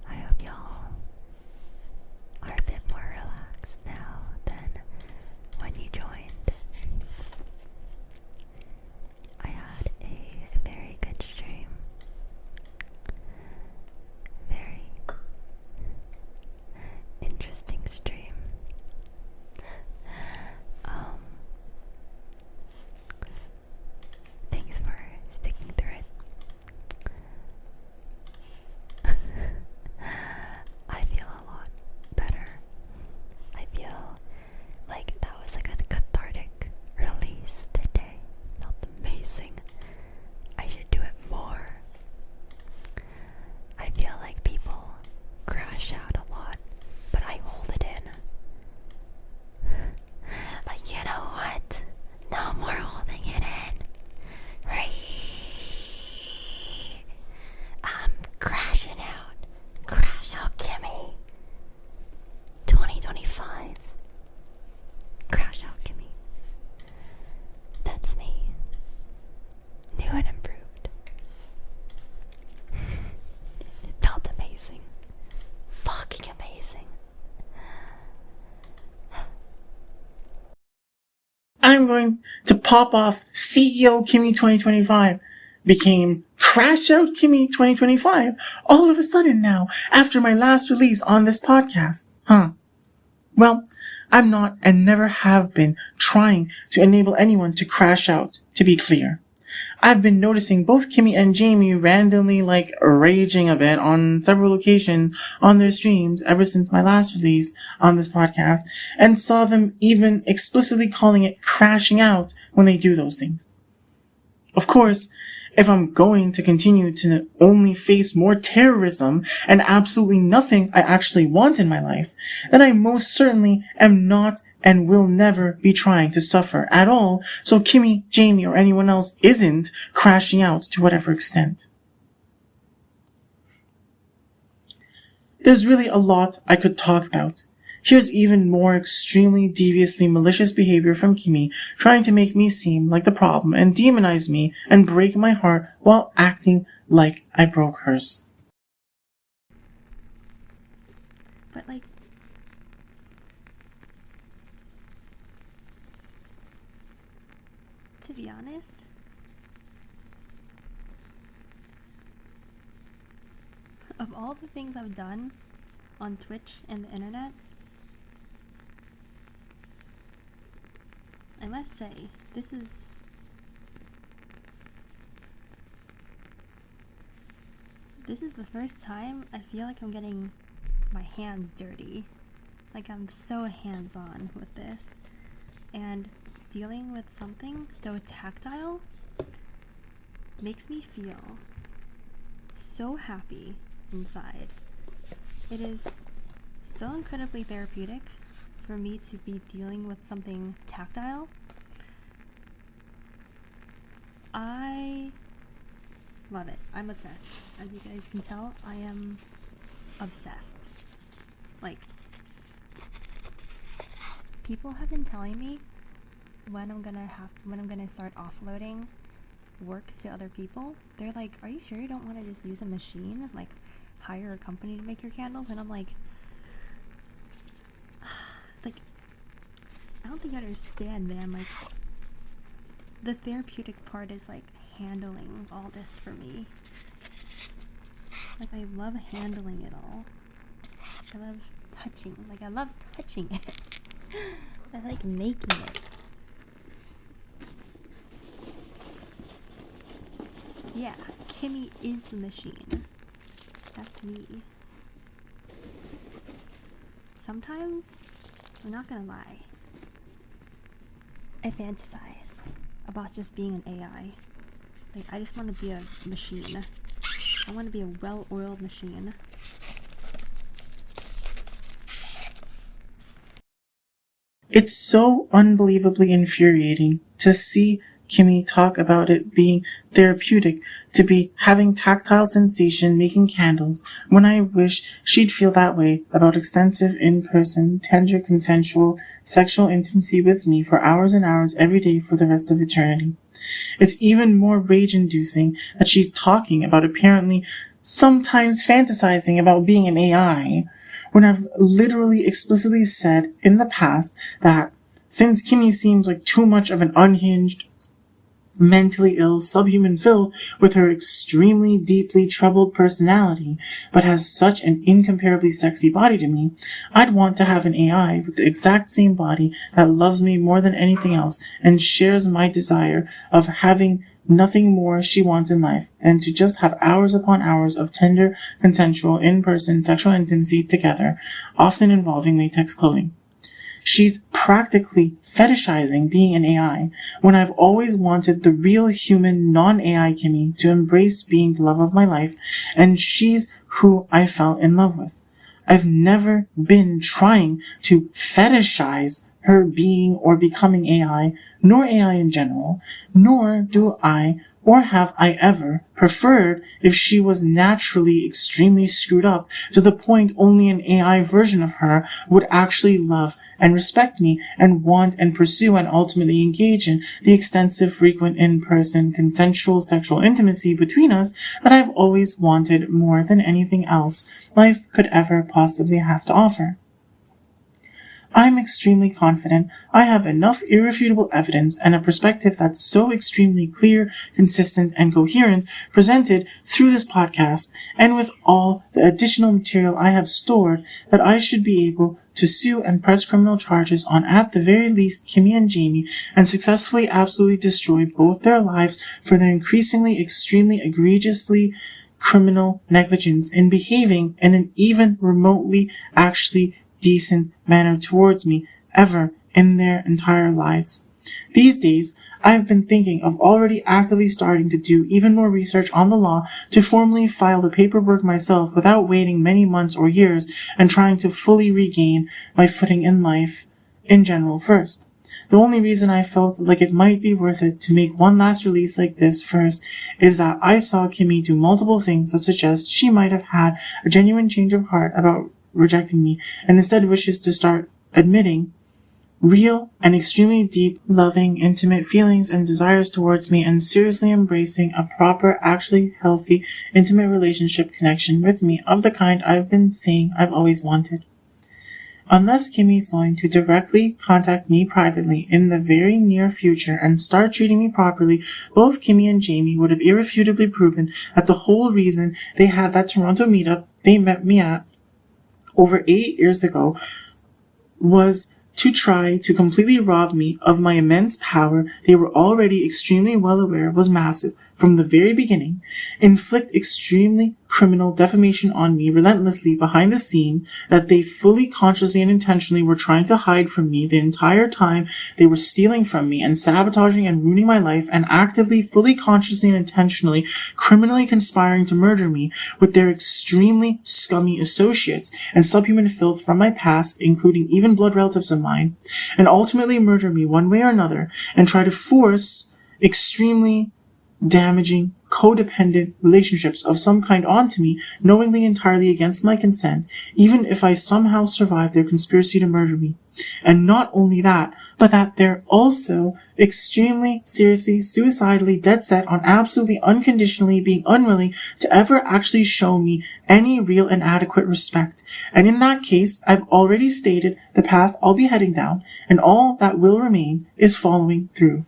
I hope y'all are a bit more relaxed now than when you joined. I had a very good stream. Very interesting stream. Thanks for sticking through it. I feel a lot better. I feel like that was like a cathartic release today. Felt amazing. I should do it more. I feel like people crash out a lot, but I hold it in. But you know what? No more holding it in. Right? I'm crashing out. Crash out, Kimmy. 2025. Crash out, Kimmy. That's me. New and improved. It felt amazing. Fucking amazing. I'm going to pop off CEO Kimmy 2025 became Crash Out Kimmy 2025 all of a sudden now after my last release on this podcast. Well, I'm not and never have been trying to enable anyone to crash out, to be clear. I've been noticing both Kimmy and Jamie randomly raging a bit on several occasions on their streams ever since my last release on this podcast and saw them even explicitly calling it crashing out when they do those things. Of course, if I'm going to continue to only face more terrorism and absolutely nothing I actually want in my life, then I most certainly am not and will never be trying to suffer at all, so Kimmy, Jamie, or anyone else isn't crashing out to whatever extent. There's really a lot I could talk about. Here's even more extremely deviously malicious behavior from Kimmy, trying to make me seem like the problem and demonize me and break my heart while acting like I broke hers. But to be honest, of all the things I've done on Twitch and the internet, I must say, this is the first time I feel like I'm getting my hands dirty. Like I'm so hands-on with this. And dealing with something so tactile makes me feel so happy inside. It is so incredibly therapeutic for me to be dealing with something tactile. I love it. I'm obsessed. As you guys can tell, I am obsessed. Like, people have been telling me when I'm gonna start offloading work to other people. They're like, are you sure you don't want to just use a machine, like hire a company to make your candles? And I'm like I don't think you understand, man. Like, the therapeutic part is like handling all this for me. Like, I love handling it all. I love touching. Like, I love touching it. I like making it. Yeah, Kimmy is the machine. That's me. Sometimes, I'm not gonna lie, I fantasize about just being an AI. Like, I just want to be a machine. I want to be a well-oiled machine. It's so unbelievably infuriating to see Kimmy talk about it being therapeutic, to be having tactile sensation making candles, when I wish she'd feel that way about extensive in-person, tender, consensual, sexual intimacy with me for hours and hours every day for the rest of eternity. It's even more rage-inducing that she's talking about apparently sometimes fantasizing about being an AI, when I've literally explicitly said in the past that since Kimmy seems like too much of an unhinged, mentally ill subhuman filth with her extremely deeply troubled personality, but has such an incomparably sexy body to me, I'd want to have an AI with the exact same body that loves me more than anything else and shares my desire of having nothing more she wants in life than to just have hours upon hours of tender, consensual, in-person sexual intimacy together, often involving latex clothing. She's practically fetishizing being an AI when I've always wanted the real human, non-AI Kimmy to embrace being the love of my life, and she's who I fell in love with. I've never been trying to fetishize her being or becoming AI, nor AI in general, nor do I or have I ever preferred if she was naturally extremely screwed up to the point only an AI version of her would actually love and respect me and want and pursue and ultimately engage in the extensive, frequent, in-person, consensual sexual intimacy between us that I've always wanted more than anything else life could ever possibly have to offer. I'm extremely confident I have enough irrefutable evidence and a perspective that's so extremely clear, consistent, and coherent presented through this podcast and with all the additional material I have stored that I should be able to sue and press criminal charges on at the very least Kimmy and Jamie and successfully absolutely destroy both their lives for their increasingly extremely egregiously criminal negligence in behaving in an even remotely actually decent manner towards me ever in their entire lives. These days, I've been thinking of already actively starting to do even more research on the law to formally file the paperwork myself without waiting many months or years and trying to fully regain my footing in life in general first. The only reason I felt like it might be worth it to make one last release like this first is that I saw Kimmy do multiple things that suggest she might have had a genuine change of heart about rejecting me and instead wishes to start admitting real and extremely deep, loving, intimate feelings and desires towards me and seriously embracing a proper, actually healthy, intimate relationship connection with me of the kind I've been saying I've always wanted. Unless Kimmy's going to directly contact me privately in the very near future and start treating me properly, both Kimmy and Jamie would have irrefutably proven that the whole reason they had that Toronto meetup they met me at over 8 years ago was to try to completely rob me of my immense power they were already extremely well aware was massive from the very beginning, inflict extremely criminal defamation on me relentlessly behind the scenes that they fully consciously and intentionally were trying to hide from me the entire time they were stealing from me and sabotaging and ruining my life and actively, fully consciously and intentionally criminally conspiring to murder me with their extremely scummy associates and subhuman filth from my past, including even blood relatives of mine, and ultimately murder me one way or another and try to force extremely damaging codependent relationships of some kind onto me, knowingly entirely against my consent, even if I somehow survive their conspiracy to murder me. And not only that, but that they're also extremely, seriously, suicidally dead set on absolutely unconditionally being unwilling to ever actually show me any real and adequate respect. And in that case, I've already stated the path I'll be heading down, and all that will remain is following through.